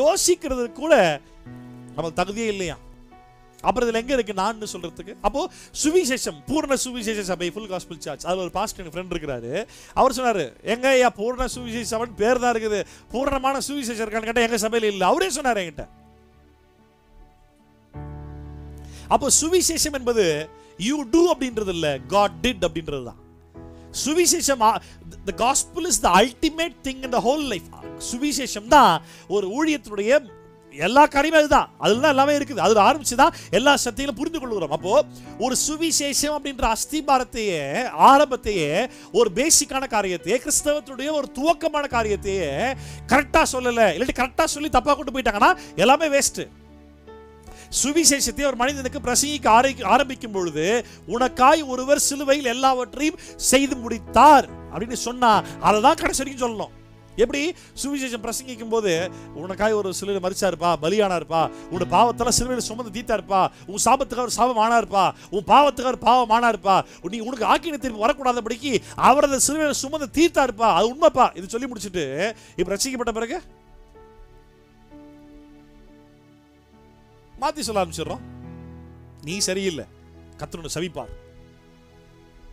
யோசிக்கிறது கூட நமக்கு தகுதியே இல்லையா? அப்புறம் இதுல எங்க இருக்கு நான் சொல்றதுக்கு? அப்போ சுவிசேஷம், பூர்ண சுவிசேஷ சபை, ஃபுல் காஸ்பல் சர்ச், அதுல ஒரு பாஸ்டர் என் ஃப்ரெண்ட் இருக்கிறாரு. அவர் சொன்னாரு, எங்க ஐயா பூர்ண சுவிசேஷ சபைன்னு பேர் தான் இருக்குது, பூர்ணமான சுவிசேஷம் இருக்கான்னு கேட்டா எங்க சபையில இல்ல. அவரே சொன்னாரு என்கிட்ட. அப்போ சுவிசேஷம் என்பது யூ டூ அப்படின்றது இல்ல, God did அப்படின்றது தான் சுவிசேஷம். the gospel is the ultimate thing in the whole life. சுவிசேஷம் தான் ஒரு ஊழியத்தினுடைய எல்லா காரியமும் அதுதான், அதுதான் எல்லாமே இருக்குது. அதுல ஆரம்பிச்சுதான் எல்லா சத்தியங்களும் புரிந்து கொள்கிறோம். அப்போ ஒரு சுவிசேஷம் அப்படின்ற அஸ்திபாரத்தையே, ஆரம்பத்தையே, ஒரு பேசிக்கான காரியத்தையே, கிறிஸ்தவத்துடைய ஒரு துவக்கமான காரியத்தையே கரெக்டா சொல்லல, இல்லாட்டி கரெக்டா சொல்லி தப்பா கொண்டு போயிட்டாங்கன்னா எல்லாமே வேஸ்ட். சுவிசேஷத்தை ஒரு மனிதனுக்கு பிரசங்கிக்க ஆரம்பிக்கும் பொழுது, உனக்காய் ஒருவர் சிலுவையில் எல்லாவற்றையும் செய்து முடித்தார் அப்படின்னு சொன்னா அதை தான் கடைசி வரைக்கும் சொல்லணும். எப்படி சுவிசேஷம் பிரசங்கிக்கும் போது, உனக்காய் ஒரு சிலுவையில் மரிச்சாருப்பா, பலியானாருப்பா, உன்னோட பாவத்தெல்லாம் சிலுவையில் சுமந்து தீர்த்தாருப்பா, உன் சாபத்துக்கு அவர் சாபம் ஆனாருப்பா, உன் பாவத்துக்கு அவர் பாவம் ஆனாருப்பா, நீ உனக்கு ஆக்கின திருப்பி வரக்கூடாதபடிக்கு அவரது சிலுவையில் சுமந்து தீர்த்தாருப்பா, அது உண்மைப்பா, இது சொல்லி முடிச்சுட்டு இப்ப ரட்சிக்கப்பட்ட பிறகு மாத்தி சொல்ல ஆரம்பிச்சிடறோம். நீ சரியில்லை, கர்த்தர் உன்னை சபிப்பார்,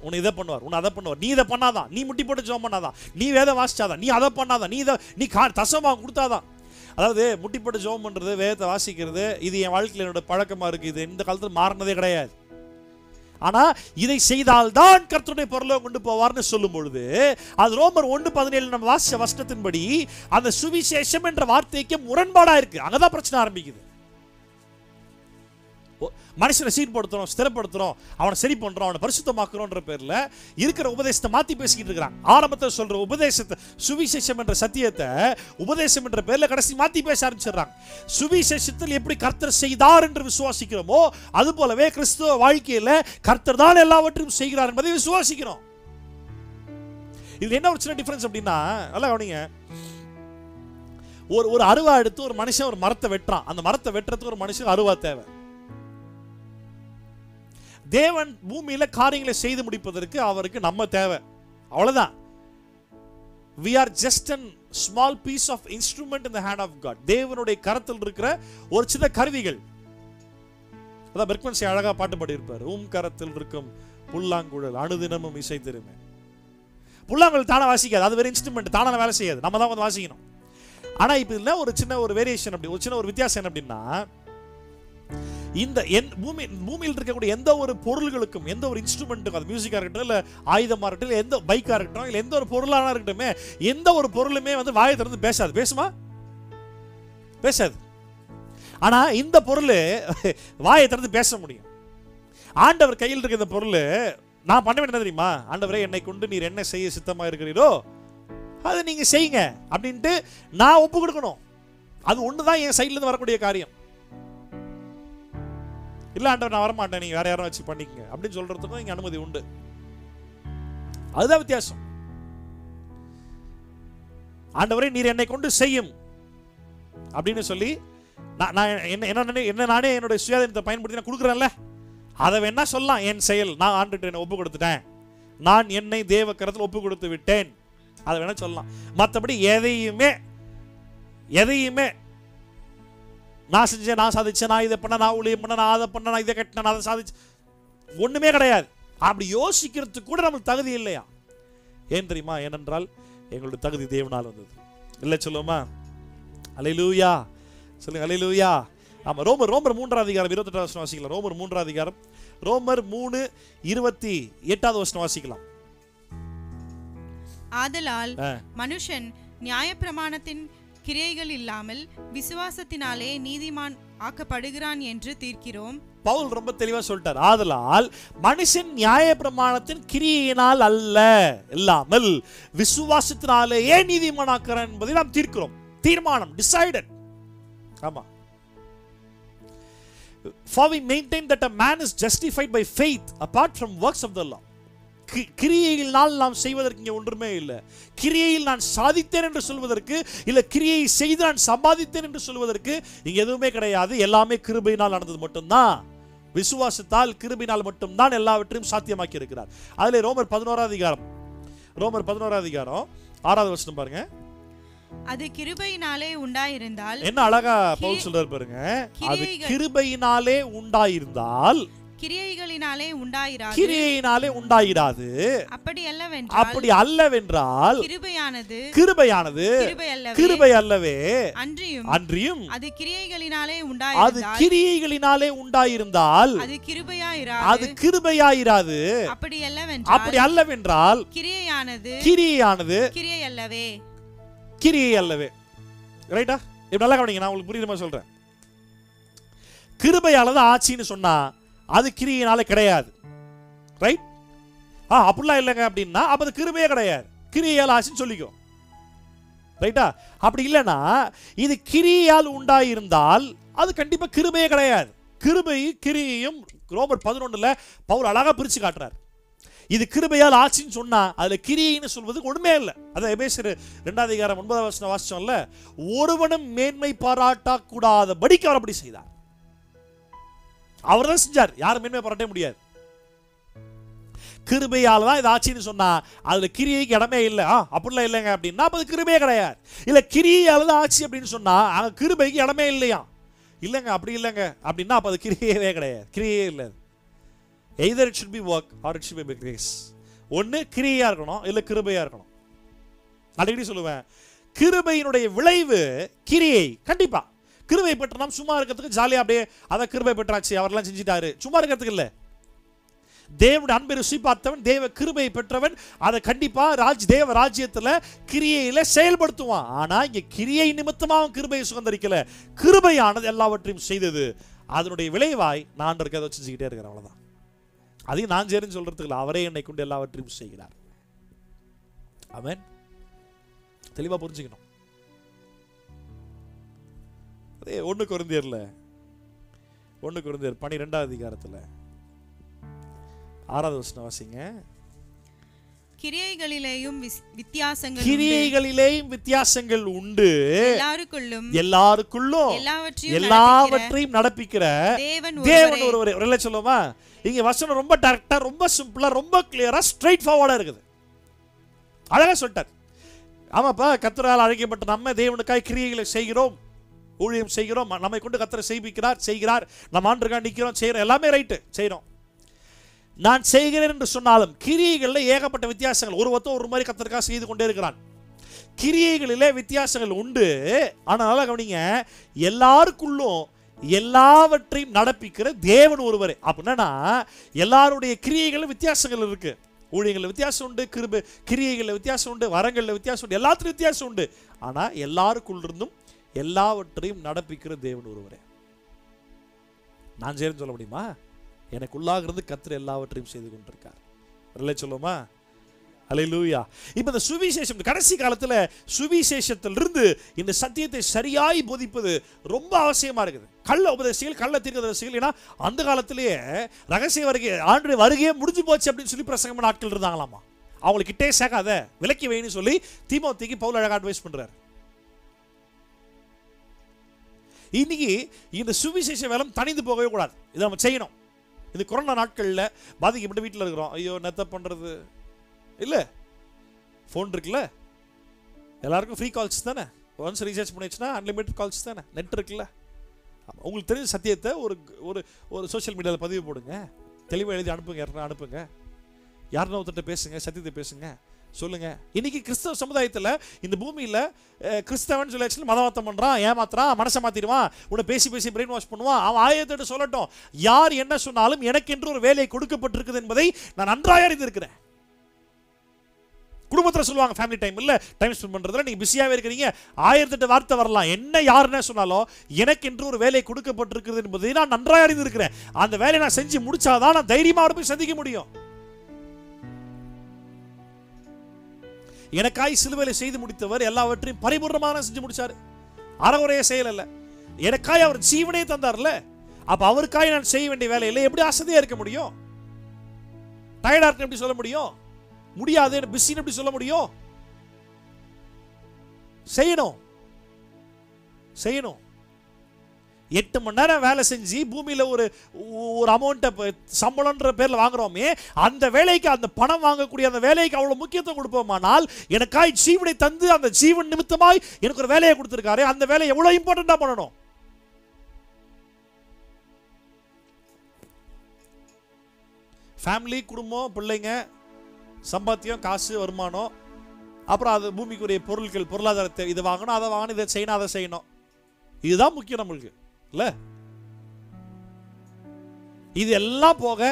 உன்னை இதை பண்ணுவார், உன்னை அதை பண்ணுவார், நீ இதை பண்ணாதான், நீ முட்டி போட்டு ஜெபம் பண்ணாதான், நீ வேதம் வாசிச்சாதான், நீ அதை பண்ணாதான், நீ தசமாக கொடுத்தாதான். அதாவது முட்டி போட்டு ஜெபம் பண்றது, வேதத்தை வாசிக்கிறது, இது என் வாழ்க்கையில் என்னோட பழக்கமா இருக்கு, இது இந்த காலத்தில் மாறினதே கிடையாது. ஆனா இதை செய்தால்தான் கர்த்தருடைய பரலோகம் கொண்டு போவார்னு சொல்லும் பொழுது, அது ரோமர் 1:17 நம்ம வாசிச்ச வசனத்தின்படி அந்த சுவிசேஷம் என்ற வார்த்தைக்கு முரண்பாடா இருக்கு. அங்கதான் பிரச்சனை ஆரம்பிக்குது. மனுஷனை சீர்படுத்துறோம், ஸ்திரப்படுத்துறோம், அவனை சரி பண்றோம், அவனை பரிசுத்தமாக்குறோன்ற பேர்ல இருக்கிற உபதேசத்தை மாத்தி பேசிக்கிட்டு இருக்கிறாங்க. ஆரம்பத்தில் சொல்ற உபதேசத்தை, சுவிசேஷம் என்ற சத்தியத்தை உபதேசம் என்ற பேர்ல கடைசி மாத்தி பேச ஆரம்பிச்சிடறாங்க. சுவிசேஷத்தில் எப்படி கர்த்தர் செய்தார் என்று விசுவாசிக்கிறோமோ, அது போலவே கிறிஸ்துவ வாழ்க்கையில கர்த்தர் தான் எல்லாவற்றையும் செய்கிறார் என்பதை விசுவாசிக்கிறோம். இது என்ன ஒரு சின்ன டிஃபரன்ஸ் அப்படின்னா, நல்லா கவனிங்க. ஒரு அருவா எடுத்து ஒரு மனுஷன் ஒரு மரத்தை வெட்டுறான். அந்த மரத்தை வெட்டுறதுக்கு ஒரு மனுஷன் அருவா தேவை. தேவன் பூமியில காரியங்களை செய்து முடிப்பதற்கு அவருக்கு நம்ம தேவை, அவ்வளவுதான். we are just a small piece of instrument in the hand of God. தேவனுடைய கரத்தில் இருக்கிற ஒரு சின்ன கருவிகள். அதான் பெர்க்மன்சி அழகா பாட்டு பாடி இருப்பார், கரத்தில் இருக்கும் புல்லாங்குழல் அனுதினமும் இசை திருமே. புல்லாங்குழல் தானே வாசிக்காது, அது வேற இன்ஸ்ட்ருமெண்ட், தானே வேலை செய்யாது, நம்ம தான் வந்து வாசிக்கணும். ஆனா இப்ப இல்ல, ஒரு சின்ன ஒரு வேரியேஷன், அப்படி ஒரு சின்ன ஒரு வித்தியாசம் என்ன அப்படின்னா, இந்த பூமியில் இருக்கக்கூடிய எந்த ஒரு பொருள்களுக்கும், எந்த ஒரு இன்ஸ்ட்ருமெண்ட்டுக்கும், அது மியூசிக்கா இருக்கட்டும், இல்ல ஆயுதமா இருக்கட்டும், இல்ல எந்த பைக்கா இருக்கட்டும், இல்ல எந்த ஒரு பொருளானா இருக்கட்டுமே, எந்த ஒரு பொருளுமே வந்து வாயை திறந்து பேசாது. பேசுமா? பேசாது. ஆனா இந்த பொருள் வாயை திறந்து பேச முடியும். ஆண்டவர் கையில் இருக்க இந்த பொருள் நான் பண்ண வேண்டியது தெரியுமா? ஆண்டவரே, என்னை கொண்டு நீர் என்ன செய்ய சித்தமா இருக்கிறீரோ அதை நீங்க செய்யுங்க அப்படின்ட்டு நான் ஒப்பு கொடுக்கணும். அது ஒண்ணுதான் என் சைட்ல இருந்து வரக்கூடிய காரியம். இல்ல ஆண்டவர், நான் வரமாட்டேன், நீங்க வேற யாரும் வச்சு பண்ணிக்கங்க அப்படின்னு சொல்றதுக்கும் இங்க அனுமதி உண்டு. அதுதான் வித்தியாசம். ஆண்டவரே, நீர் என்னை கொண்டு செய்யும் அப்படின்னு சொல்லி என்ன நானே என்னுடைய சுயாதீனத்தை பயன்படுத்தி நான் கொடுக்குறேன்ல, அதை வேணா சொல்லலாம். என் செயல், நான் ஆண்டுட்டு என்னை ஒப்பு கொடுத்துட்டேன், நான் என்னை தேவ கரத்தில் ஒப்பு கொடுத்து விட்டேன், அதை வேணா சொல்லலாம். மற்றபடி எதையுமே நான் செஞ்சேன், நான் சாதிச்சேன், நான் இதை பண்ண, நான் ஊழியம் பண்ண, நான் அதை பண்ண, நான் இதை கட்டினேன், நான் அதை சாதிச்சேன், ஒண்ணுமே கிடையாது. அப்படி யோசிக்கிறதுக்கு கூட நமக்கு தகுதி இல்லையா? ஏன் தெரியுமா? ஏனென்றால் எங்களுடைய தகுதி தேவனால் வந்தது. இல்லை சொல்லுவோமா? அல்லேலூயா சொல்லுங்க, அல்லேலூயா. ஆமா, ரோமர் 3 அதிகாரம் 28 வாசிக்கலாம். ரோமர் 3 அதிகாரம், ரோமர் 3:28 வாசிக்கலாம். ஆதலால் மனுஷன் நியாயப்பிரமாணத்தின் கிரியைகள் இல்லாமல் விசுவாசத்தினாலே நீதிமான் ஆக்கப்படுகிறான் என்று தீர்க்கிறோம். பவுல் ரொம்ப தெளிவா சொல்லிட்டார். ஆதலால் மனுஷன் நியாயப்பிரமாணத்தின் கிரியையினால் அல்ல, இல்லாமல் விசுவாசத்தினாலேயே நீதிமான் ஆக்குறான் என்பதை நாம் தீர்க்கிறோம். தீர்மானம், டிசைடட். ஆமா. For we maintain that a man is justified by faith apart from works of the law. கிரியையினால் நாம் செய்வதற்கு இங்கே ஒன்றுமே இல்லை. கிரியையில் நான் சாதித்தேன் என்று சொல்வதற்கு, இல்ல கிரியை செய்து நான் சம்பாதித்தேன் என்று சொல்வதற்கு இங்க எதுவுமே கிடையாது. எல்லாமே கிருபையினால் நடந்தது மட்டும்தான். விசுவாசத்தால் கிருபையினால் மட்டும்தான் எல்லாவற்றையும் சாத்தியமாக்கி இருக்கிறார். அதுல ரோமர் 11 அதிகாரம் 6வது வசனம் பாருங்க. அது கிருபையினாலே உண்டாயிருந்தால், என்ன அழகா பவுல் சொல்றார் பாருங்க. அது கிருபையினாலே உண்டாயிருந்தால் கிரியைகளினாலே உண்டாயிராது. அப்படி அல்லவென்றால் கிருபையானது கிருபை அல்லவே, அன்றியும் அது கிரியைகளினாலே உண்டாயிருந்தால் அது கிருபையாயிராது. அப்படி அல்லவென்றால் கிரியையானது கிரியை அல்லவே. ரைட்டா? இப்ப நல்லா கவனிங்க, நான் உங்களுக்கு புரியுற மாதிரி சொல்றேன். கிருபையானது ஆட்சின்னு சொன்னா அது கிரியினால கிடையாது. ரைட்? அப்படிலாம் இல்லைங்க அப்படின்னா அப்ப அது கிருபையே கிடையாது, கிரியையால் ஆட்சின்னு சொல்லிக்கோ. ரைட்டா? அப்படி இல்லைன்னா இது கிரியால் உண்டாயிருந்தால் அது கண்டிப்பா கிருபையே கிடையாது. கிருபை கிரியையும் ரோமர் 11 பவுல் அழகா பிரிச்சு காட்டுறார். இது கிருபையால் ஆட்சின்னு சொன்னா அதுல கிரியைன்னு சொல்வது ஒண்ணுமே இல்லை. அதான் எபேசியர் 2 அதிகாரம் 9 வசனம் வாசிச்சோம்ல, ஒருவனும் மேன்மை பாராட்ட கூடாதபடிக்கு அவர் அப்படி செய்தார். அவர் தான் செஞ்சார், யாரும் மேன்மை பாராட்ட முடியாது. கிருபையால தான் இது ஆட்சின்னு சொன்னா அதுல கிரியைக்கு இடமே இல்லை. அப்படிலாம் இல்லைங்க அப்படின்னா அது கிருபையே கிடையாது. இல்ல கிரியையால தான் ஆட்சி அப்படின்னு சொன்னா அங்க கிருபைக்கு இடமே இல்லையா? இல்லைங்க, அப்படி இல்லைங்க அப்படின்னா அப்ப அது கிரியையே கிடையாது, கிரியையே இல்லை. either it should be work or it should be by grace. ஒன்னு கிரியையா இருக்கணும், இல்ல கிருபையா இருக்கணும். அடிக்கடி சொல்லுவேன், கிருபையினுடைய விளைவு கிரியை. கண்டிப்பா கிருபை பெற்ற நாம் சும்மா இருக்கிறதுக்கு ஜாலியா அப்படியே அதை கிருபை பெற்றாச்சு அவரெல்லாம் செஞ்சிட்டாரு சும்மா இருக்கிறதுக்கு இல்ல. தேவனுடைய அன்பை ருசி பார்த்தவன், தேவ கிருபை பெற்றவன் அதை கண்டிப்பா தேவ ராஜ்யத்துல கிரியையில செயல்படுத்துவான். ஆனா இங்க கிரியை நிமித்தமா அவன் கிருபையை சுதந்திரிக்கல, கிருபையானது எல்லாவற்றையும் செய்தது. அதனுடைய விளைவாய் நான் இருக்கிறத செஞ்சுக்கிட்டே இருக்கிறேன். அவ்வளவுதான். அதையும் நான் சரின்னு சொல்றதுக்கு இல்லை, அவரே என்னை கொண்டு எல்லாவற்றையும் செய்கிறார். ஆமென். தெளிவா புரிஞ்சுக்கணும். 1 கொரிந்தியர் 12 அதிகாரத்துல 6வது வசனம் வாசிங்க. கிரியைகளிலேயும் வித்தியாசங்கள் உண்டு, எல்லாருக்குள்ளும் எல்லாவற்றையும் நடப்பிக்கிற தேவன் ஒருவரே. சொல்லுமா? இங்க வசனம் ரொம்ப டைரக்டா, ரொம்ப சிம்பிளா, ரொம்ப கிளியரா, ஸ்ட்ரைட் ஃபார்வர்டா இருக்குது. அழகா சொல்லிட்டார். ஆமாப்பா, கர்த்தரால் அழைக்கப்பட்ட நம்ம தேவனுக்காய் கிரியைகளை செய்கிறோம், ஊழியம் செய்கிறோம், நம்மை கொண்டு கர்த்தர் செய்கிறார், நம்ம ஆண்டுக்காக நிற்கிறோம், செய்கிறோம், எல்லாமே ரைட்டு செய்கிறோம். நான் செய்கிறேன் என்று சொன்னாலும் கிரியைகள்ல ஏகப்பட்ட வித்தியாசங்கள். ஒருவத்தம் ஒரு மாதிரி கர்த்தருக்காக செய்து கொண்டே இருக்கிறான். கிரியைகளிலே வித்தியாசங்கள் உண்டு. ஆனால் கவனிங்க, எல்லாருக்குள்ளும் எல்லாவற்றையும் நடப்பிக்கிற தேவன் ஒருவரே. அப்படின்னா எல்லாருடைய கிரியைகள் வித்தியாசங்கள் இருக்கு. ஊழியங்கள்ல வித்தியாசம் உண்டு, கிரியைகள்ல வித்தியாசம் உண்டு, வரங்கள்ல வித்தியாசம் உண்டு, எல்லாத்துலயும் வித்தியாசம் உண்டு. ஆனா எல்லாருக்குள்ள இருந்தும் எல்லாவற்றையும் நடப்பிக்கிற தேவன் ஒருவரே. நான் சேர்ந்து சொல்ல முடியுமா? எனக்குள்ளாக இருந்து கர்த்தர் எல்லாவற்றையும் செய்து கொண்டிருக்கார். சொல்லுமா? அல்லேலூயா. இப்ப இந்த சுவிசேஷம் கடைசி காலத்துல சுவிசேஷத்திலிருந்து இந்த சத்தியத்தை சரியாய் போதிப்பது ரொம்ப அவசியமா இருக்குது. கள்ள உபதேசிகள், கள்ள தீர்க்கதரிசிகள், ஏன்னா அந்த காலத்திலேயே ரகசிய ஆண்டு வருகையே முடிஞ்சு போச்சு அப்படின்னு சொல்லி பிரசங்கம் பண்ண ஆட்கள் இருந்தாங்களாமா. அவங்களுக்கு கிட்டே சேர்க்காத, விலக்கி வைன்னு சொல்லி தீமோத்தேயுக்கு பவுல் அழகா அட்வைஸ் பண்றாரு. இன்னைக்கு இந்த சுவிசேஷ வேலை தனிந்து போகவே கூடாது. இதை நம்ம செய்யணும். இது கொரோனா நாட்களில் பாதிக்கப்பட்ட வீட்டில் இருக்கிறோம். ஐயோ நெத்த பண்ணுறது இல்லை, ஃபோன் இருக்குல்ல, எல்லாருக்கும் ஃப்ரீ கால்ஸ் தானே, ஒன்ஸ் ரீசார்ஜ் பண்ணிச்சுன்னா அன்லிமிட்டட் கால்ஸ் தானே, நெட் இருக்குல்ல. உங்களுக்கு தெரிஞ்ச சத்தியத்தை ஒரு ஒரு சோஷியல் மீடியாவில் பதிவு போடுங்க. தெளிவாக எழுதி அனுப்புங்க, யாருன்னா அனுப்புங்க. யாருன்னா ஒருத்தர் பேசுங்க, சத்தியத்தை பேசுங்க, சொல்லுங்க. இன்னைக்கு கிறிஸ்தவ சமுதாயத்தில் இந்த பூமியில் கிறிஸ்தவன் சொல்லி மதவாதம் பண்ணுறான், ஏமாத்துறான், மனசை மாற்றிடுவான், உன்னை பேசி பேசி பிரெயின் வாஷ் பண்ணுவான். அவன் ஆயத்தோடு சொல்லட்டும், யார் என்ன சொன்னாலும் எனக்கென்று ஒரு வேலை கொடுக்கப்பட்டிருக்குது என்பதை நான் நன்றாக அறிந்திருக்கிறேன். குடும்பத்தில் சொல்லுவாங்க ஃபேமிலி டைம் இல்லை, டைம் ஸ்பெண்ட் பண்ணுறதுல நீங்கள் பிஸியாகவே இருக்கிறீங்க, 1008 வார்த்தை வரலாம், என்ன யாருன்னு சொன்னாலும் எனக்கென்று ஒரு வேலை கொடுக்கப்பட்டிருக்கிறது என்பதை நான் நன்றாக அறிந்திருக்கிறேன். அந்த வேலையை நான் செஞ்சு முடிச்சாதான் நான் தைரியமாக போய் சந்திக்க முடியும். எனக்காய் சிலுவையில செய்து முடித்தவர் எல்லாவற்றையும் பரிபூர்ணமாக செஞ்சு முடிச்சாரு. அறகுறைய செயல் அல்ல, எனக்காய் அவர் ஜீவனே தந்தார்ல. அப்ப அவருக்காய் நான் செய்ய வேண்டிய வேலை இல்லை. எப்படி அசதியா இருக்க முடியும்? டயர்டா இருக்கு எப்படி சொல்ல முடியும்? முடியாது, பிஸின்னு எப்படி சொல்ல முடியும்? செய்யணும் செய்யணும். 8 மணி நேரம் வேலை செஞ்சு பூமியில ஒரு அமௌண்ட்டை சம்பளம்ன்ற பேர்ல வாங்குறோமே, அந்த வேலைக்கு, அந்த பணம் வாங்கக்கூடிய அந்த வேலைக்கு அவ்வளவு முக்கியத்துவம் கொடுப்போமானால், எனக்காய் ஜீவனை தந்து அந்த ஜீவன் நிமித்தமாய் எனக்கு ஒரு வேலையை கொடுத்திருக்காரு, அந்த வேலையை எவ்வளவு இம்பார்ட்டண்டா பண்ணணும். ஃபேமிலி, குடும்பம், பிள்ளைங்க, சம்பாத்தியம், காசு, வருமானம், அப்புறம் அது பூமிக்குரிய பொருட்கள், பொருளாதாரத்தை, இதை வாங்கணும், அதை வாங்கணும், இதை செய்யணும், அதை செய்யணும். இதுதான் முக்கியம் நம்மளுக்கு இல்ல. இது எல்லாம் போக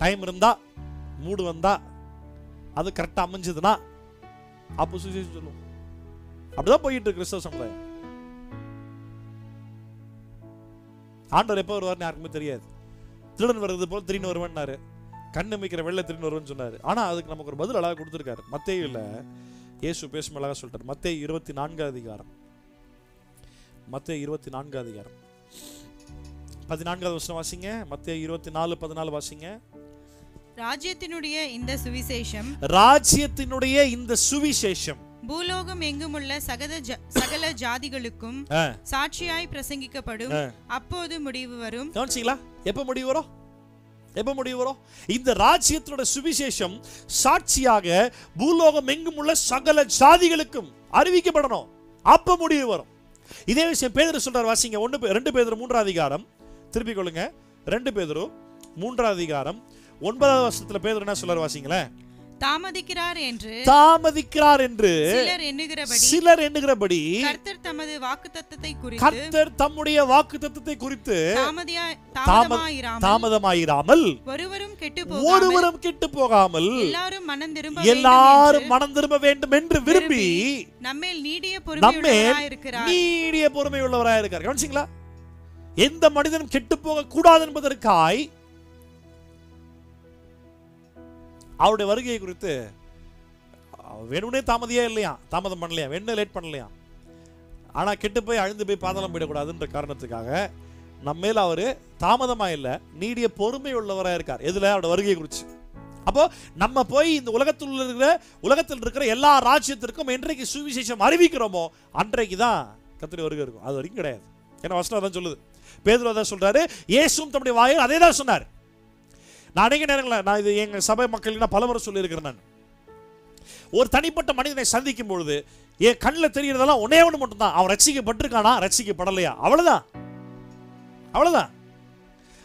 டைம் இருந்தா, மூடு வந்தா, அது கரெக்டா அமைஞ்சதுன்னா அப்போ சுவிசேஷம் சொல்லுவோம். அப்படிதான் போயிட்டு இருக்கு கிறிஸ்தவ சமுதாயம். ஆண்டவர் எப்போ வருவார்னு யாருக்குமே தெரியாது. திருடன் வருது போல் திடீர்னு வருவேன்னாரு, கண்ணு மிக்கிற வெள்ளை திடீர்னு வருவேன்னு சொன்னாரு. ஆனா அதுக்கு நமக்கு ஒரு பதில் அழகா கொடுத்துருக்காரு. மத்தேயுல இயேசு பேசும் அழகா சொல்லிட்டார். மத்தேயு 24 அதிகாரம், மத்தேயு 24 அதிகாரம் 14வது வசனம் வாசிங்க. மத்தேயு 24:14 வாசிங்க. ராஜ்யத்தினுடைய இந்த சுவிசேஷம், ராஜ்யத்தினுடைய இந்த சுவிசேஷம் பூலோகம் எங்குமுள்ள சகல ஜாதிகளுக்கும் சாட்சியாய் பிரசங்கிக்கப்படும், அப்போது முடிவு வரும். கவனிச்சீங்களா? எப்ப முடிவு வரும்? எப்ப முடிவு வரும்? இந்த ராஜ்யத்தோட சுவிசேஷம் சாட்சியாக பூலோகம் எங்கும் உள்ள சகல ஜாதிகளுக்கும் அறிவிக்கப்படணும். அப்ப முடிவு வரும். இதே விஷயம் பேதுரு சொல்றார், வாசிங்க. 2 பேதுரு 3 அதிகாரம், திருப்பிக் கொள்ளுங்க. 2 பேதுரு 3 அதிகாரம் 9வது வசனத்துல பேதுரு என்ன சொல்றார், வாசிங்களேன். தாமதிக்கிறார் என்று சிலர் எண்ணுகிறபடி கர்த்தர் தமது வாக்குத்தத்தத்தை குறித்து, கர்த்தர் தம்முடைய வாக்குத்தத்தத்தை குறித்து தாமதமாயிராமல் ஒருவரும் கெட்டு போகாமல் எல்லாரும் மனம் திரும்ப வேண்டும் என்று விரும்பி நம்மேல் நீடிய பொறுமை உள்ளவராய் இருக்கிறார். கவனிச்சீங்களா? எந்த மனிதனும் கெட்டு போக கூடாது என்பதற்காய் அவருடைய வருகையை குறித்து வேணும்னே தாமதம் பண்ணலையா, வேணும் லேட் பண்ணலையா, ஆனா கெட்டு போய் அழிந்து போய் பாதாளம் போயிடக்கூடாதுன்ற காரணத்துக்காக நம்ம மேல அவரு தாமதமா இல்ல, நீடிய பொறுமை உள்ளவராக இருக்கார். எதுல? அவருடைய வருகையை குறித்து. அப்போ நம்ம போய் இந்த உலகத்தில் இருக்கிற எல்லா ராஜ்யத்திற்கும் என்றைக்கு சுவிசேஷம் அறிவிக்கிறோமோ அன்றைக்கு தான் கர்த்தருடைய வருகை இருக்கும். அது வரைக்கும் கிடையாது. ஏன்னா வசனம் அதான் சொல்லுது. பேதுரு அதான் சொல்றாரு, இயேசுவும் தம்முடைய வாயில் அதே தான் சொன்னார். நான் அநேக நேரங்களில் நான் இது எங்க சபை மக்களுக்கு நான் பலமுறை சொல்லியிருக்கிறேன். நான் ஒரு தனிப்பட்ட மனிதனை சந்திக்கும் பொழுது என் கண்ணில் தெரியறதெல்லாம் ஒன்னே ஒன்று மட்டும்தான், அவன் ரட்சிக்கப்பட்டிருக்கானா ரட்சிக்கப்படலையா, அவ்வளவுதான்.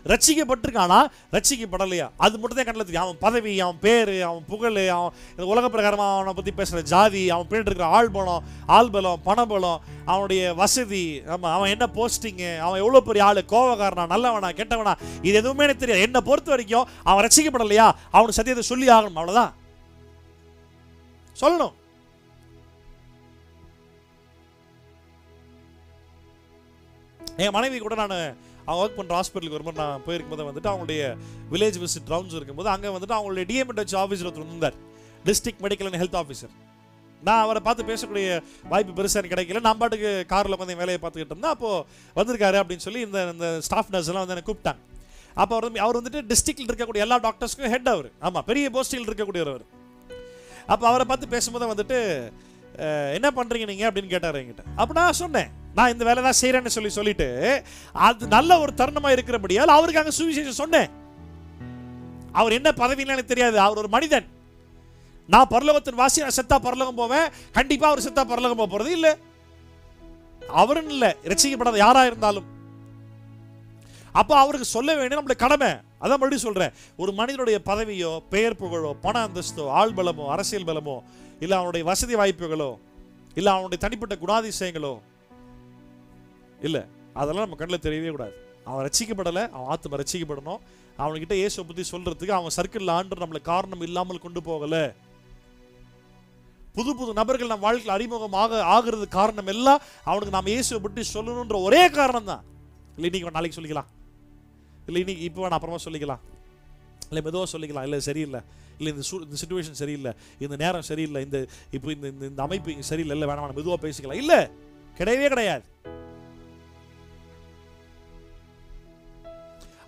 ரட்சிக்கப்பட்டிருக்கானா ரட்சிக்கப்படலையா, அது மட்டும் தான் கண்ணில் தெரியும். அவன் பதவி, அவன் பேரு, அவன் புகழ், அவன் உலக பிரகாரமாக அவனை பற்றி பேசுகிற ஜாதி, அவன் பின்னாடி இருக்கிற ஆள்பலம், பணபலம், அவனுடைய வசதி, அவன் என்ன போஸ்டிங்கு, அவன் எவ்வளோ பெரிய ஆள், கோவக்காரனா, நல்லவனா, கெட்டவனா, இது எதுவுமே எனக்கு தெரியாது. என்னை பொறுத்த வரைக்கும் அவன் ரட்சிக்கப்படலையா, அவனுக்கு சத்தியத்தை சொல்லி ஆகணும், அவ்வளோதான் சொல்லணும். என் மனைவி கூட நான் அவங்க ஒர்க் பண்ணுற ஹாஸ்பிட்டலுக்கு வரும்போது நான் போயிருக்கும்போது வந்துட்டு அவங்களுடைய வில்லேஜ் விசிட் ரவுண்ட்ஸ் இருக்கும்போது அங்கே வந்துட்டு அவங்களுடைய டிஎம்என்ஹெச் ஆஃபீஸர் ஒருத்தர் இருந்தார், district medical and health officer. நான் அவரை பார்த்து பேசக்கூடிய வாய்ப்பு பெருசாக எனக்கு கிடைக்கல. நான் பாட்டுக்கு காரில் வந்து வேலையை பார்த்துக்கிட்டு இருந்தேன். அப்போது வந்திருக்காரு அப்படின்னு சொல்லி இந்த ஸ்டாஃப் நர்ஸ் எல்லாம் வந்து எனக்கு கூப்பிட்டாங்க. அப்போ அவர் வந்துட்டு டிஸ்ட்ரிக்டில் இருக்கக்கூடிய எல்லா டாக்டர்ஸ்க்கும் ஹெட் அவர், ஆமாம் பெரிய போஸ்டில் இருக்கக்கூடியவர். அப்போ அவரை பார்த்து பேசும்போது வந்துட்டு என்ன பண்ணுறீங்க நீங்கள் அப்படின்னு கேட்டார் என்கிட்ட. அப்போ நான் சொன்னேன், நான் இந்த வேலை தான் செய்கிறேன்னு சொல்லிட்டு அது நல்ல ஒரு தருணமாக இருக்கிறபடியால் அவருக்கு அங்கே சுவிசேஷம் சொன்னேன். அவர் என்ன பதவின்னு எனக்கு தெரியாது, அவர் ஒரு மனிதன். நான் பரலோகத்தின் வாசி, நான் செத்தா பரலோகம் போவேன், கண்டிப்பாக அவர் செத்தா பரலோகம் போக போகிறது இல்லை. அவருன்னு இல்லை, ரட்சிக்கப்படாத யாராக இருந்தாலும் அப்போ அவருக்கு சொல்ல வேண்டிய நம்மளுடைய கடமை. அதான் மறுபடியும் சொல்றேன், ஒரு மனிதனுடைய பதவியோ பெயர் புகழோ பண அந்தஸ்தோ ஆள் பலமோ அரசியல் பலமோ இல்லை அவனுடைய வசதி வாய்ப்புகளோ இல்லை அவனுடைய தனிப்பட்ட குணாதிசயங்களோ இல்லை, அதெல்லாம் நம்ம கண்ணில் தெரியவே கூடாது. அவன் ரட்சிக்கப்படலை, அவன் ஆத்மா ரட்சிக்கப்படணும். அவன்கிட்ட இயேசுவை பற்றி சொல்றதுக்கு அவன் சர்க்கிள் ஆண்டு நம்மளை காரணம் இல்லாமல் கொண்டு போகலை. புது புது நபர்கள் நம்ம வாழ்க்கையில் அறிமுகமாக ஆகிறது காரணம் எல்லாம் அவனுக்கு நாம் இயேசுவை பற்றி சொல்லணுன்ற ஒரே காரணம் தான். இல்லை இன்னைக்கு நாளைக்கு சொல்லிக்கலாம், இல்லை இன்னைக்கு இப்போ வேணா அப்புறமா சொல்லிக்கலாம், இல்லை மெதுவாக சொல்லிக்கலாம், இல்லை சரியில்லை, இல்லை இந்த சிச்சுவேஷன் சரியில்லை, இந்த நேரம் சரியில்லை, இப்போ இந்த அமைப்பு சரியில்லை, இல்லை வேணாம் மெதுவாக பேசிக்கலாம். இல்லை, கிடையவே கிடையாது.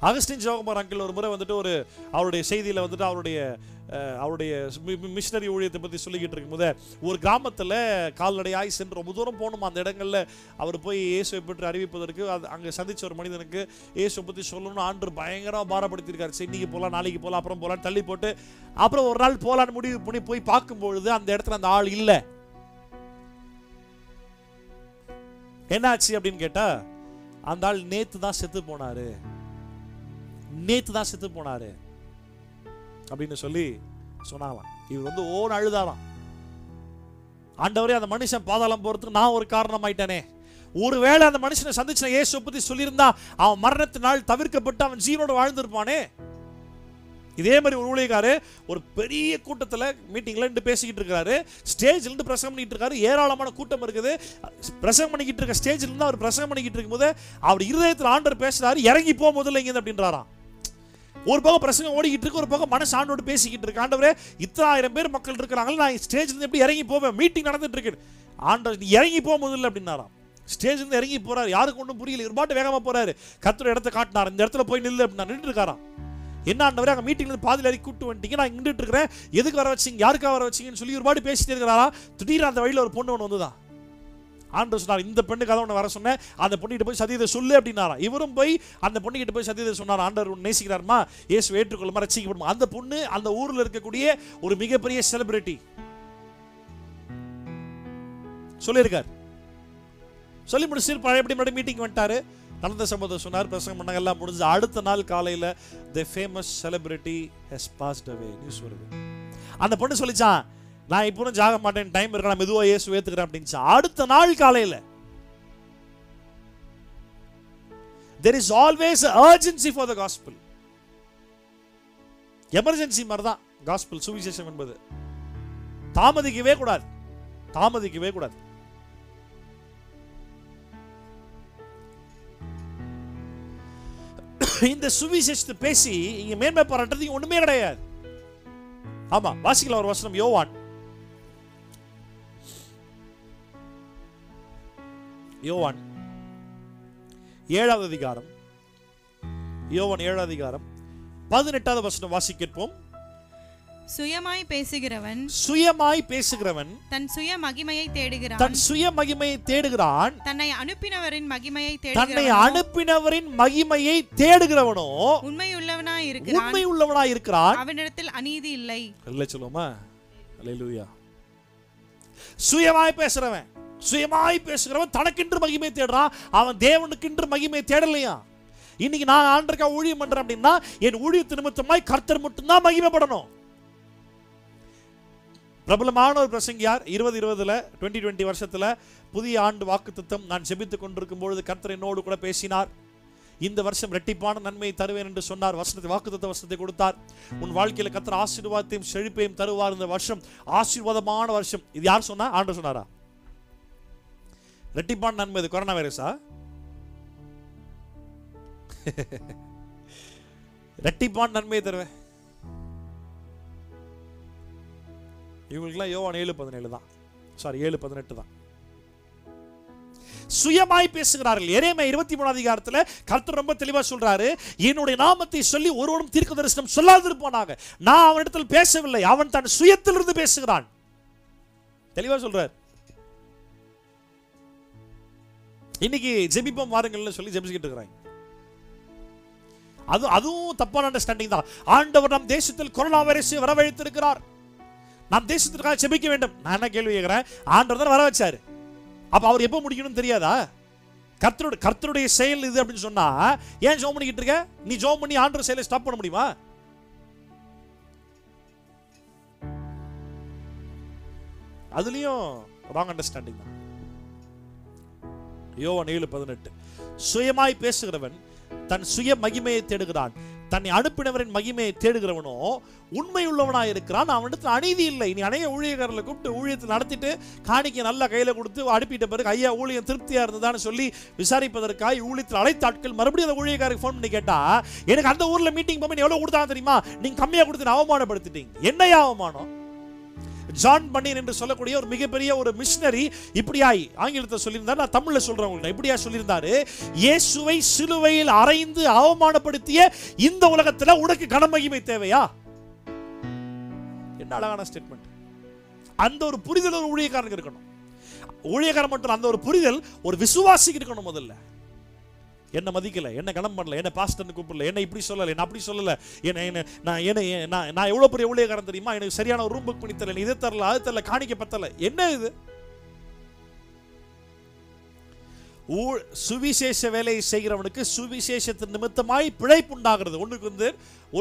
அகஸ்டின் ஜோகமார் அங்கிள் ஒரு முறை வந்துட்டு அவருடைய செய்தியில் வந்துட்டு அவருடைய மிஷனரி ஊழியத்தை பற்றி சொல்லிக்கிட்டு இருக்கும்போது, ஒரு கிராமத்தில் கால்நடையாய் சென்று ரொம்ப தூரம் போகணுமா. அந்த இடங்களில் அவர் போய் இயேசுவை பற்றி அறிவிப்பதற்கு அங்கே சந்தித்த ஒரு மனிதனுக்கு இயேசுவை பற்றி சொல்லணும்னு ஆண்டு பயங்கரமாக பாரப்படுத்தியிருக்காரு. சரி இன்னைக்கு போகலாம், நாளைக்கு போகலாம், அப்புறம் போகலான்னு தள்ளி போட்டு அப்புறம் ஒரு நாள் போகலான்னு முடிவு பண்ணி போய் பார்க்கும்பொழுது அந்த இடத்துல அந்த ஆள் இல்லை. என்னாச்சு அப்படின்னு கேட்டால், அந்த ஆள் நேற்று தான் செத்து போனாரு அப்படின்னு சொல்லி சொன்னாங்களாம். இவர் வந்து ஓன் அழுதாராம், ஆண்டவரே அந்த மனுஷன் பாதாளம் போறதுக்கு நான் ஒரு காரணம் ஆயிட்டானே. ஒருவேளை அந்த மனுஷனை சந்திச்சு இயேசுவை பத்தி சொல்லியிருந்தா அவன் மரணத்தினால் தவிர்க்கப்பட்டு அவன் ஜீவனோடு வாழ்ந்திருப்பானே. இதே மாதிரி ஒரு ஊழியக்காரு ஒரு பெரிய கூட்டத்தில் மீட்டிங்ல இருந்து பேசிக்கிட்டு இருக்காரு, ஸ்டேஜ்ல இருந்து பிரசங்கம் பண்ணிட்டு இருக்காரு, ஏராளமான கூட்டம் இருக்குது. பிரசங்கம் பண்ணிக்கிட்டு இருக்க ஸ்டேஜ்ல இருந்து அவர் பிரசங்கம் பண்ணிக்கிட்டு இருக்கும்போது அவர் இருதயத்தில் ஆண்டவர் பேசுறாரு, இறங்கி போ முதல்ல இங்க அப்படின்றாராம். ஒரு பக்கம் பிரசங்கம் ஓடிக்கிட்டு இருக்கு, ஒரு பக்கம் மனசு ஆண்டோடு பேசிக்கிட்டு இருக்கு. ஆண்டவரே இத்தனை 1000 பேர் மக்கள் இருக்கிறாங்க, நான் ஸ்டேஜ்ல இருந்து எப்படி இறங்கி போவேன், மீட்டிங் நடந்துட்டு இருக்கு, ஆண்டவர் நீ இறங்கி போ முதல்ல அப்படின்னாராம். ஸ்டேஜ்ல இருந்து இறங்கி போறாரு, யாருக்கு ஒன்றும் புரியல, ஒரு பாட்டு வேகமா போறாரு, கர்த்தர் இடத்தை காட்டினார், இந்த இடத்துல போய் நில்லு அப்படின்னு நின்றுட்டு இருக்காராம். என்ன ஆண்டவரே அங்கே மீட்டிங்ல பாதியில் இறக்கி கூட்டு வந்துட்டீங்க, நான் நின்றுட்டு இருக்கிறேன், எதுக்கு வர வச்சிங்க, யாருக்காக வர வச்சிங்கன்னு சொல்லி ஒரு பாட்டு பேசிட்டு இருக்கிறாரா. திடீர்னு அந்த வழியில் ஒரு பொண்ணு ஒன்று வந்துதான். ஆண்டவர் சொன்னார், இந்த பெண்ணுக்கு அதை ஒன்று வர சொன்னேன், அந்த பொண்ணுகிட்ட போய் சத்தியத்தை சொல்லு அப்படின்னாரா. இவரும் போய் அந்த பொண்ணுகிட்ட போய் சத்தியத்தை சொன்னார். ஆண்டவர் நேசிக்கிறாருமா, இயேசு ஏற்றுக்கொள்ளுமா, ரட்சிக்கப்படுமா. அந்த பொண்ணு அந்த ஊரில் இருக்கக்கூடிய ஒரு மிகப்பெரிய செலிபிரிட்டி சொல்லியிருக்கார். சொல்லி முடிச்சு பழையபடி மீட்டிங் வந்துட்டாரு, நடந்த சம்பவத்தை சொன்னார், பிரசங்கம் பண்ணாங்க, எல்லாம் முடிஞ்சு அடுத்த நாள் காலையில் the famous celebrity has past away news வருது. அந்த பொண்ணு சொல்லிச்சான், நான் இப்போ ஜாக மாட்டேன், டைம் இருக்க, நான் மெதுவாக இயேசு ஏத்துக்கிறேன் அப்படின்னு. அடுத்த நாள் காலையில் there is always an urgency for the gospel. Emergency மாதிரி தான் காஸ்பல் சுவிசேஷம் என்பது. தாமதிக்கவே கூடாது. இந்த சுவிசேஷத்தை பேசி இங்க மேன்மை பாராட்டுறதுக்கு ஒண்ணுமே கிடையாது. ஆமா, வாசிக்கலாம் ஒரு வசனம், யோவான் 7வது அதிகாரம், யோவான் 7வது அதிகாரம் 18வது வசனம் வாசி கேட்போம். சுயமாய் பேசுகிறவன் தன் சுய மகிமையை தேடுகிறான், தன்னை அனுப்பினவரின் மகிமையை தேடுகிறவனோ உண்மையுள்ளவனாய் இருக்கிறான், அவனிடத்தில் அநீதி இல்லை. சொல்லுமா. அல்லேலூயா. சுயமாய் பேசுகிறவன் தனக்கென்று மகிமை தேடுறான், அவன் தேவனுக்கென்று மகிமை தேடலையா. இன்னைக்கு நான் ஆண்டவருக்கா ஊழியம் பண்றேன் அப்படின்னா என் ஊழியத்து நிமித்தமாய் கர்த்தர் மட்டும்தான் மகிமைப்படணும். பிரபலமான ஒரு பிரசங்கியார் 2020 வருஷத்துல புதிய ஆண்டு வாக்குத்தத்தம் நான் ஜெபித்துக் கொண்டிருக்கும் பொழுது கர்த்தர் என்னோடு கூட பேசினார். இந்த வருஷம் இரட்டிப்பான நன்மையை தருவேன் என்று சொன்னார். வாக்குத்தத்த வசனத்தை கொடுத்தார். உன் வாழ்க்கையில கர்த்தர் ஆசீர்வாதத்தையும் செழிப்பையும் தருவார். இந்த வருஷம் ஆசீர்வாதமான வருஷம். இது யார் சொன்னா? ஆண்டவர் சொன்னாரா? இரட்டிப்பான நன்மை. இது கொரோனா வைரஸா? இரட்டிப்பான நன்மையை தருவேன். இவங்களுக்குலாம் யோவான் 7:17 தான், 7:18 தான். சுயமாய் பேசுகிறார்கள். எரேமியா 23வது அதிகாரத்துல கர்த்தர் ரொம்ப தெளிவா சொல்றாரு, என்னுடைய நாமத்தை சொல்லி ஒருவனும் தீர்க்க தரிசனம் சொல்லாதிருப்பானாக. நான் அவனிடத்தில் பேசவில்லை, அவன் தன் சுயத்திலிருந்து பேசுகிறான். தெளிவா சொல்றார். இன்னைக்கு ஜெபிப்போம் வாருங்கள்னு சொல்லி ஜெபிச்சுக்கிட்டு இருக்கிறாங்க. அதுவும் தப்பான அண்டர்ஸ்டாண்டிங் தான். ஆண்டவர் நம் தேசத்தில் கொரோனா வைரஸை வரவழைத்திருக்கிறார், நாம் தேசத்திற்காக ஜெபிக்க வேண்டும். நான் என்ன கேள்வி கேட்கிறேன், ஆண்டவர் தான் வர வச்சாரு, அப்ப அவர் எப்போ முடிக்கணும்னு தெரியாதா? கர்த்தருடைய செயல் இது அப்படின்னு சொன்னா ஏன் ஜெபம் பண்ணிக்கிட்டு இருக்க? நீ ஜெபம் பண்ணி ஆண்டவர் செயலை ஸ்டாப் பண்ண முடியுமா? அதுலயும் ராங் அண்டர்ஸ்டாண்டிங் தான். யோவான் 7:18 சுயமாய் பேசுகிறவன் தன் சுய மகிமையை தேடுகிறான், தன்னை அனுப்பினவரின் மகிமையை தேடுகிறவனோ உண்மை உள்ளவனாய் இருக்கிறான், அவனிடத்தில் அநீதி இல்லை. நீ அநேக ஊழியக்காரர்களை கூப்பிட்டு ஊழியத்தை நடத்திட்டு காணிக்க நல்லா கையில கொடுத்து அனுப்பிட்ட பிறகு ஐயா ஊழியம் திருப்தியா இருந்ததான்னு சொல்லி விசாரிப்பதற்காக ஊழியத்தில் அழைத்த ஆட்கள் மறுபடியும் அந்த ஊழியக்காரருக்கு ஃபோன் பண்ணி கேட்டா, எனக்கு அந்த ஊர்ல மீட்டிங் போய் எவ்வளவு கொடுத்தாங்க தெரியுமா, நீங்க கம்மியா கொடுத்து அவமானப்படுத்திட்டீங்க. என்னையா அவமானம்? ஜான் பன்னீர் என்று சொல்லக்கூடிய ஒரு மிகப்பெரிய ஒரு மிஷனரி இப்படியாய் ஆங்கிலத்தை சொல்லியிருந்தார், நான் தமிழ்ல சொல்றேன் உங்களுக்கு. இப்படியா சொல்லியிருந்தாரு, இயேசுவை சிலுவையில் அறைந்து அவமானப்படுத்திய இந்த உலகத்துல உனக்கு கனமகிமை தேவையா? என்ன அழகான ஸ்டேட்மெண்ட். அந்த ஒரு புரிதல் ஒரு ஊழியக்காரனுக்கு இருக்கணும். ஊழியக்காரன் மட்டும் அந்த ஒரு புரிதல் ஒரு விசுவாசிக்கு இருக்கணும். முதல்ல என்ன மதிக்கல, என்ன கனம் பண்ணல, என்ன பாஸ்டர்னு கூப்பிடல, என்ன இப்படி சொல்லல, என்ன அப்படி சொல்லல, நான் எவ்வளவு பெரிய ஊழியக்காரன் தெரியுமா, எனக்கு சரியான ஒரு ரூம் புக் பண்ணி தரல, இதை தரல, அது தரல, காணிக்க பத்தல. என்ன இது? சுவிசேஷ வேலையை செய்கிறவனுக்கு சுவிசேஷத்தின் நிமித்தமாய் பிழைப்பு உண்டாகிறது.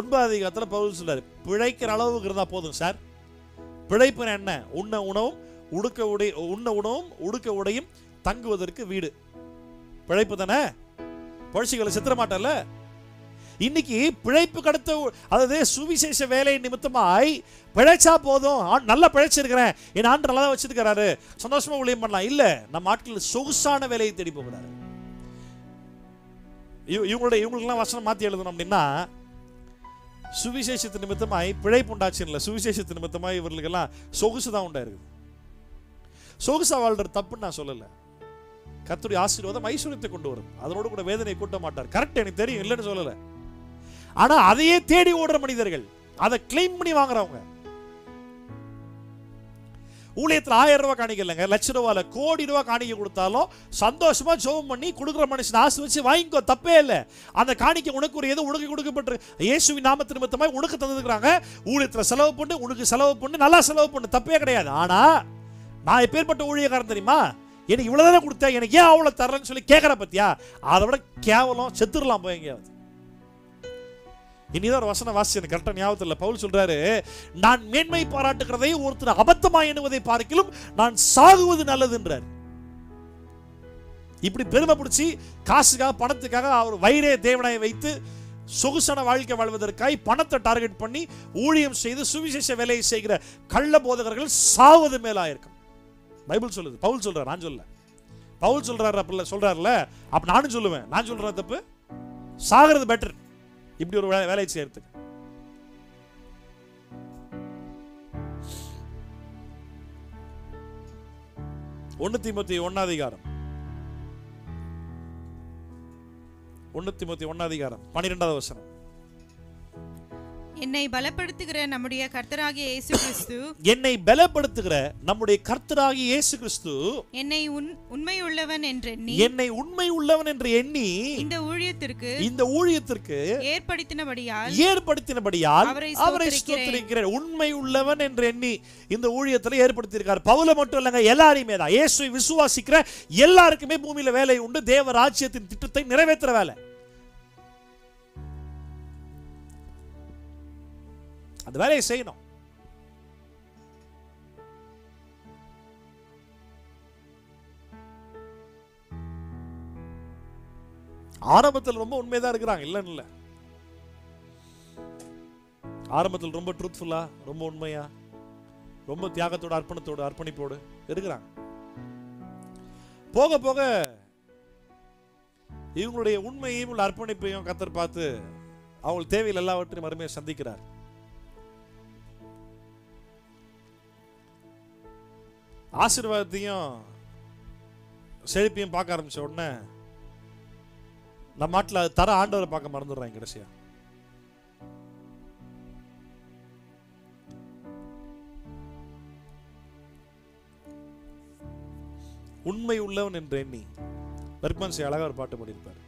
1 அதிகாரத்தில் பவுல் சொல்றாரு, பிழைக்கிற அளவுக்கு இருந்தா போதும் சார். பிழைப்பு என்ன? உண்ண உணவும் உடுக்க உடையும் தங்குவதற்கு வீடு. பிழைப்பு தானே. பழசிகளை சித்திர மாட்டல. இன்னைக்கு பிழைப்பு கடத்த, அதாவது சுவிசேஷ வேலை நிமித்தமாய் பிழைச்சா போதும், நல்லா பிழைச்சிருக்கிறேன், என் ஆண்டு நல்லா வச்சிருக்கிறாரு, சந்தோஷமா ஊழியம் பண்ணலாம். இல்ல, நம்ம ஆட்கள் சொகுசான வேலையை தேடி போகிறாரு. இவங்களுக்கெல்லாம் வசனம் மாத்தி எழுதணும் அப்படின்னா, சுவிசேஷத்து நிமித்தமாய் பிழைப்பு உண்டாச்சு இல்லை, சுவிசேஷத்து நிமித்தமாய் இவர்களுக்கெல்லாம் சொகுசு தான் உண்டாயிருக்குது. சொகுசா வாழ்றது தப்புன்னு நான் சொல்லலை. கர்த்தருடைய ஆசீர்வாதம் ஐஸ்வரியத்தை கொண்டு வரும், அதனோடு கூட வேதனை கூட்ட மாட்டார். கரெக்ட், எனக்கு தெரியும், இல்லைன்னு சொல்லல. ஆனா அதையே தேடி ஓடுற மனிதர்கள், அதை கிளைம் பண்ணி வாங்குறவங்க, ஊழியத்தில் 1000 ரூபாய் காணிக்க இல்லைங்க, லட்ச ரூபாய் கோடி ரூபாய் காணிக்க கொடுத்தாலும் சந்தோஷமா ஜெபம் பண்ணி கொடுக்குற மனுஷன் ஆசை வச்சு வாங்கிக்கோ, தப்பே இல்லை. அந்த காணிக்க உனக்கு ஒரு எது உனக்கு கொடுக்கப்பட்டு இயேசுவின் நாமத்து நிமித்தமாய் உனக்கு தந்துக்கிறாங்க. ஊழியத்தில் செலவு பண்ணு, உனக்கு செலவு பண்ணு, நல்லா செலவு பண்ணு, தப்பே கிடையாது. ஆனா நான் எப்பேற்பட்ட ஊழியக்காரன் தெரியுமா, எனக்கு இவ்வளவுதானே கொடுத்தேன், எனக்கு ஏன் அவ்வளவு தரலன்னு சொல்லி கேட்கற பத்தியா, அதை விட கேவலம், செத்துடலாம் போய் எங்கேயாவது. இனிதான் ஒரு வசனம் வாசி, எனக்கு கரெக்டா ஞாபகத்தில் இல்லை. பவுல் சொல்றாரு, நான் மேன்மை பாராட்டுகிறதை ஒருத்தர் அபத்தமாய் எண்ணுவதை பார்க்கிலும் நான் சாகுவது நல்லதுன்றார். இப்படி பெருமை பிடிச்சி காசுக்காக பணத்துக்காக அவர் வயிறே தேவனாய் வைத்து சொகுசான வாழ்க்கை வாழ்வதற்காக பணத்தை டார்கெட் பண்ணி ஊழியம் செய்து சுவிசேஷ வேலையை செய்கிற கள்ள போதகர்கள் சாவது மேலாயிருக்கும். பைபிள் சொல்லுது, பவுல் சொல்றார், நான் சொல்ல. பவுல் சொல்றாரு, அப்ப சொல்றாருல, அப்ப நானும் சொல்லுவேன். நான் சொல்றேன் தப்பு, சாகிறது பெட்டர் இப்படி ஒரு வேலையை செய்யறதுக்கு. தீமோத்தேயு 1 அதிகாரம் 12வது வசனம். என்னை பலப்படுத்துகிற நம்முடைய கர்த்தராகிய இயேசு கிறிஸ்து, என்னை பலப்படுத்துகிற நம்முடைய கர்த்தராகிய இயேசு கிறிஸ்து என்னை உண்மை உள்ளவன் என்று எண்ணி இந்த ஊழியத்திற்கு ஏற்படுத்தினபடியால் அவரை ஸ்தோத்திரிக்கிறேன். உண்மை உள்ளவன் என்று எண்ணி இந்த ஊழியத்தில் ஏற்படுத்தியிருக்கார். பவுல மட்டும் இல்லைங்க, எல்லாரையுமே தான். இயேசுவை விசுவாசிக்கிற எல்லாருக்குமே பூமியில வேலை உண்டு, தேவ ராஜ்யத்தின் திட்டத்தை நிறைவேற்றுற வேலை. அந்த வேலையை செய்யணும். ஆரம்பத்தில் ரொம்ப உண்மைதான் இருக்கிறாங்க, இல்லன்னு இல்ல. ஆரம்பத்தில் ரொம்ப ட்ரூத்ஃபுல்லா, ரொம்ப உண்மையா, ரொம்ப தியாகத்தோட, அர்ப்பணத்தோட, அர்ப்பணிப்போடு இருக்கிறாங்க. போக போக இவங்களுடைய உண்மையையும் உள்ள அர்ப்பணிப்பையும் கர்த்தர் பார்த்து அவங்களுக்கு தேவையில் எல்லாவற்றையும் மறுமையை சந்திக்கிறார். ஆசீர்வாதத்தையும் செழிப்பையும் பார்க்க ஆரம்பிச்ச உடனே நம்ம நாட்டில் தர ஆண்டவரை பார்க்க மறந்துடுறாங்க கடைசியா. உண்மை உள்ளவன் என்று எண்ணி பர்மன்சி அழகா ஒரு பாட்டு பாடியிருப்பார்.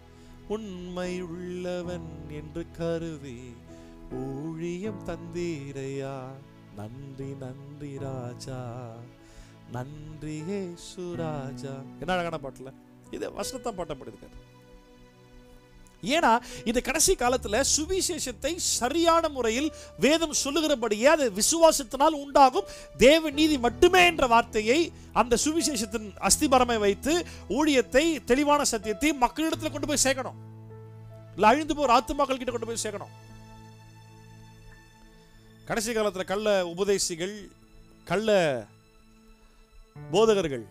உண்மை உள்ளவன் என்று கருதி ஊழியம் தந்தீரையா, நன்றி நன்றி ராஜா, நன்றி ஏசு ராஜா. என்ன அழகான பாட்டுல இதை வசனத்தான் பாட்டப்படுது. ஏன்னா இந்த கடைசி காலத்துல சுவிசேஷத்தை சரியான முறையில் வேதம் சொல்லுகிறபடியே அது விசுவாசத்தினால் உண்டாகும் தேவ நீதி மட்டுமே என்ற வார்த்தையை அந்த சுவிசேஷத்தின் அஸ்திபாரமை வைத்து ஊழியத்தை, தெளிவான சத்தியத்தை மக்களிடத்தில் கொண்டு போய் சேர்க்கணும். இல்ல அழிந்து போற ஆத்துமாக்கள் கிட்ட கொண்டு போய் சேர்க்கணும். கடைசி காலத்துல கள்ள உபதேசிகள், கள்ள போதகர்கள்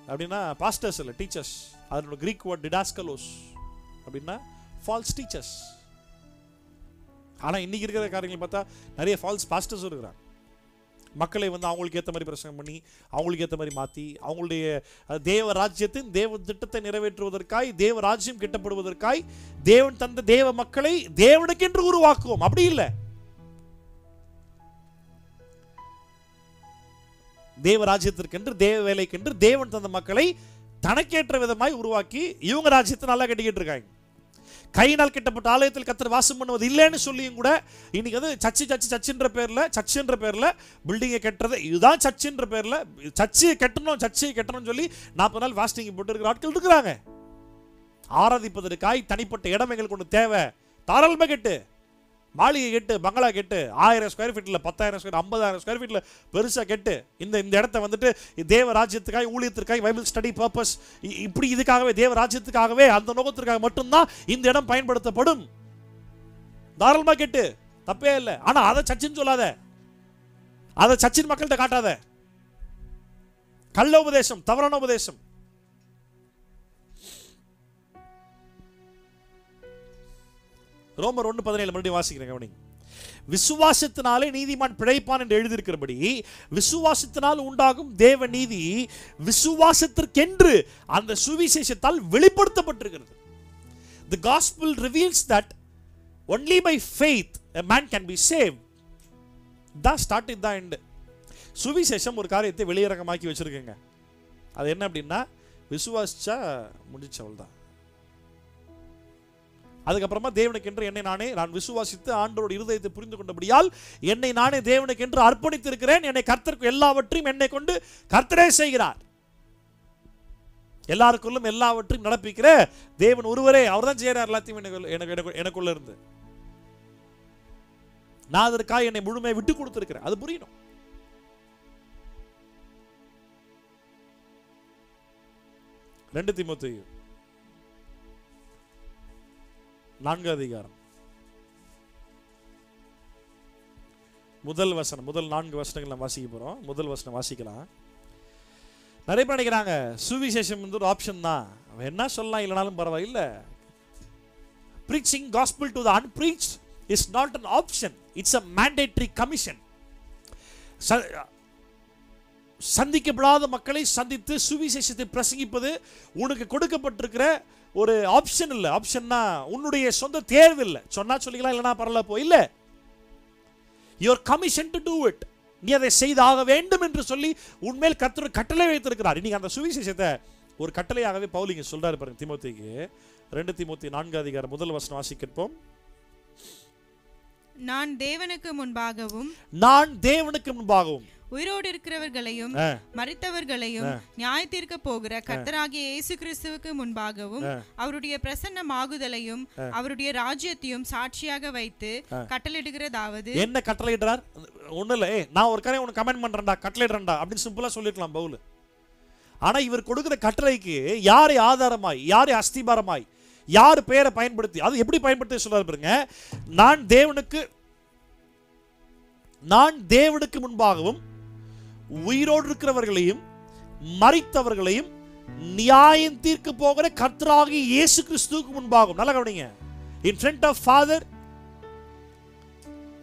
அப்படின்னா பாஸ்டர்ஸ் இல்ல, டீச்சர்ஸ். அதனோட கிரீக் வேர்ட் டிடாஸ்கலோஸ் அப்படின்னா ஃபால்ஸ் டீச்சர்ஸ். ஆனா இன்னைக்கு இருக்கிற காரியங்கள் பார்த்தா நிறைய ஃபால்ஸ் பாஸ்டர்ஸ் இருக்கிறாங்க. மக்களை அவங்களுக்கு ஏற்ற மாதிரி பிரசங்கம் பண்ணி, அவங்களுக்கு ஏற்ற மாதிரி மாற்றி, அவங்களுடைய தேவ ராஜ்யத்தின் தேவ திட்டத்தை நிறைவேற்றுவதற்காய், தேவ ராஜ்யம் கிட்டப்படுவதற்காய் தேவன் தந்த தேவ மக்களை தேவனுக்கென்று உருவாக்குவோம். அப்படி இல்லை, தேவ ராஜ்யத்திற்கென்று, தேவ வேலைக்கென்று தேவன் தந்த மக்களை தனக்கேற்ற விதமாய் உருவாக்கி இவங்க ராஜ்யத்தை நல்லா கட்டிக்கிட்டு இருக்காங்க. கையினால் கட்டப்பட்ட ஆலயத்தில் கர்த்தர் வாசம் பண்ணுவது இல்லைன்னு சொல்லியும் கூட இன்னைக்கு வந்து சர்ச்சுன்ற பேர்ல பில்டிங்கை கட்டுறது, இதுதான் சர்ச்சுன்ற பேர்ல சர்ச்சை கட்டணும்னு சொல்லி 40 நாள் ஃபாஸ்டிங் போட்டு இருக்கிற ஆட்கள் இருக்கிறாங்க. ஆராதிப்பதற்காய் தனிப்பட்ட இடம் எங்களுக்கு ஒன்று தேவை, தாராளமாக கெட்டு, மாளிகை கெட்டு, பங்களா கெட்டு, 1000 ஸ்கொயர் ஃபீட்டில் 10,000 ஸ்கொயர் 50,000 ஸ்கொயர் ஃபீட்டில் பெருசாக கெட்டு இந்த இடத்த வந்துட்டு தேவ ராஜ்யத்துக்காய், ஊழியத்திற்காய், பைபிள் ஸ்டடி பர்பஸ், இப்படி இதுக்காகவே, தேவ ராஜ்யத்துக்காகவே, அந்த நோக்கத்திற்காக மட்டும்தான் இந்த இடம் பயன்படுத்தப்படும். தாராளமாக கெட்டு, தப்பே இல்லை. ஆனால் அதை சர்ச்சின்னு சொல்லாத, அதை சர்ச்சின் மக்கள்கிட்ட காட்டாத. கள்ள உபதேசம், தவறான உபதேசம். ரோமர் 1:17 மறுபடியும் வாசிக்கிறேன், கவனிங்க. விசுவாசத்தினாலே நீதிமான் பிழைப்பான் என்று எழுதியிருக்கிறபடி விசுவாசத்தினால் உண்டாகும் தேவ நீதி விசுவாசத்திற்கென்று அந்த சுவிசேஷத்தால் வெளிப்படுத்தப்பட்டிருக்கிறது. The gospel reveals that only by faith a man can be saved. That started the end. சுவிசேஷம் ஒரு காரியத்தை வெளியரங்கமாக்கி வச்சிருக்கேங்க. அது என்ன அப்படின்னா, விசுவாசிச்சா முடிச்சவள் தான். அதுக்கப்புறமா தேவனுக்கென்று என்னை நானே நான் விசுவாசித்து ஆண்டவரோட இருதயத்தை புரிந்து கொண்டபடியால் என்னை நானே தேவனுக்கென்று அர்ப்பணித்திருக்கிறேன். என்னை கர்த்தருக்கு எல்லாவற்றையும் என்னை கொண்டு கர்த்தரே செய்கிறார். எல்லாருக்குள்ளும் எல்லாவற்றையும் நடப்பிக்கிற தேவன் ஒருவரே, அவர் தான் செய்கிறார் எல்லாத்தையும் எனக்குள்ள இருந்து. நான் அதற்காக என்னை முழுமையை விட்டு கொடுத்திருக்கிறேன். அது புரியணும். ரெண்டு தீமோத்தேயு 4 அதிகாரம் முதல் வசனம், முதல் 4 வசனங்கள் நம்ம வாசிக்க போறோம். முதல் வசனம் வாசிக்கலாம். நிறைய பேர் நினைக்கிறாங்க சுவிசேஷம் வந்து ஒரு ஆப்ஷன் தான், அவன் என்ன சொல்லலாம் இல்லைனாலும் பரவாயில்ல. preaching gospel to the unpreached is not an option, it's a mandatory commission. சந்திக்கப்படாத மக்களை சந்தித்து சுவிசேஷத்தை பிரசங்கிப்பது உனக்கு கொடுக்கப்பட்டிருக்கிற ஒரு ஆப்ஷன் இல்லை. ஆப்ஷன்னா உன்னுடைய சொந்த தேர்வு இல்லை. சொன்னா சொல்லிக்கலாம், இல்லைனா பரவாயில்ல போ, இல்லை. Your commission to do it. நீ அதை செய்தாக வேண்டும் என்று சொல்லி உண்மையில் கர்த்தர் கட்டளை வைத்திருக்கிறார். இன்னைக்கு அந்த சுவிசேஷத்தை ஒரு கட்டளையாகவே பவுல் இங்க சொல்றாரு பாருங்க தீமோத்தேயுக்கு. 2 தீமோத்தேயு 4 அதிகாரம் முதல் வசனம் வாசிக்கிறோம். நான் தேவனுக்கு முன்பாகவும் உயிரோடு இருக்கிறவர்களையும் மரித்தவர்களையும் நியாயத்தீர்க்க போகிற கர்த்தராகிய இயேசு கிறிஸ்துவுக்கு முன்பாகவும் அவருடைய பிரசன்னமாகுதலையும் அவருடைய ராஜ்யத்தையும் சாட்சியாக வைத்து கட்டளையிடுகிறதாவது. என்ன கட்டளையிடுறார்? ஒண்ணு இல்ல, நான் ஒரு காரியம் உனக்கு கமெண்ட் பண்றேன்டா, கட்டளையிடுறேன்டா அப்படின்னு சிம்பிளா சொல்லிருக்கலாம் பவுல். ஆனா இவர் கொடுக்கிற கட்டளைக்கு யாரை ஆதாரமாய், யாரை அஸ்திபாரமாய், யார் பெயரை பயன்படுத்தி, அது எப்படி பயன்படுத்தி சொல்றாரு பாருங்க. நான் தேவனுக்கு முன்பாகவும் உயிரோடு இருக்கிறவர்களையும் மரித்தவர்களையும் நியாயம் தீர்க்க போகிற கர்த்தராகிய இயேசு கிறிஸ்துவுக்கு முன்பாகவும். நல்லா கவனிங்க. in front of Father,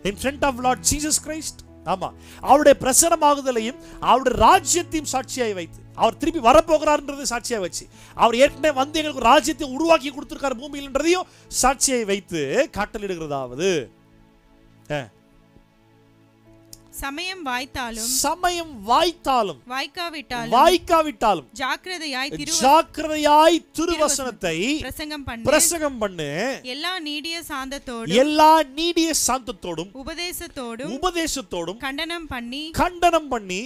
in front of Lord Jesus Christ. ஆமா, அவருடைய பிரசன்னமாகுதலையும் அவருடைய ராஜ்யத்தையும் சாட்சியாய் வைத்து, அவர் திருப்பி வரப்போகிறார்ன்றது சாட்சியாய் வச்சு, அவர் ஏற்கனவே வந்து எங்களுக்கு ராஜ்யத்தை உருவாக்கி கொடுத்திருக்கார் பூமியில்ன்றதையும் சாட்சியாய் வைத்து கட்டளையிடுகிறதாவது. சமயம் வாய்த்தாலும் வாய்க்காவிட்டாலும் ஜாக்கிரதையாய் திருவசனத்தை பிரசங்கம் பண்ணு. எல்லா நீடிய சாந்தத்தோடும் உபதேசத்தோடும் கண்டனம் பண்ணி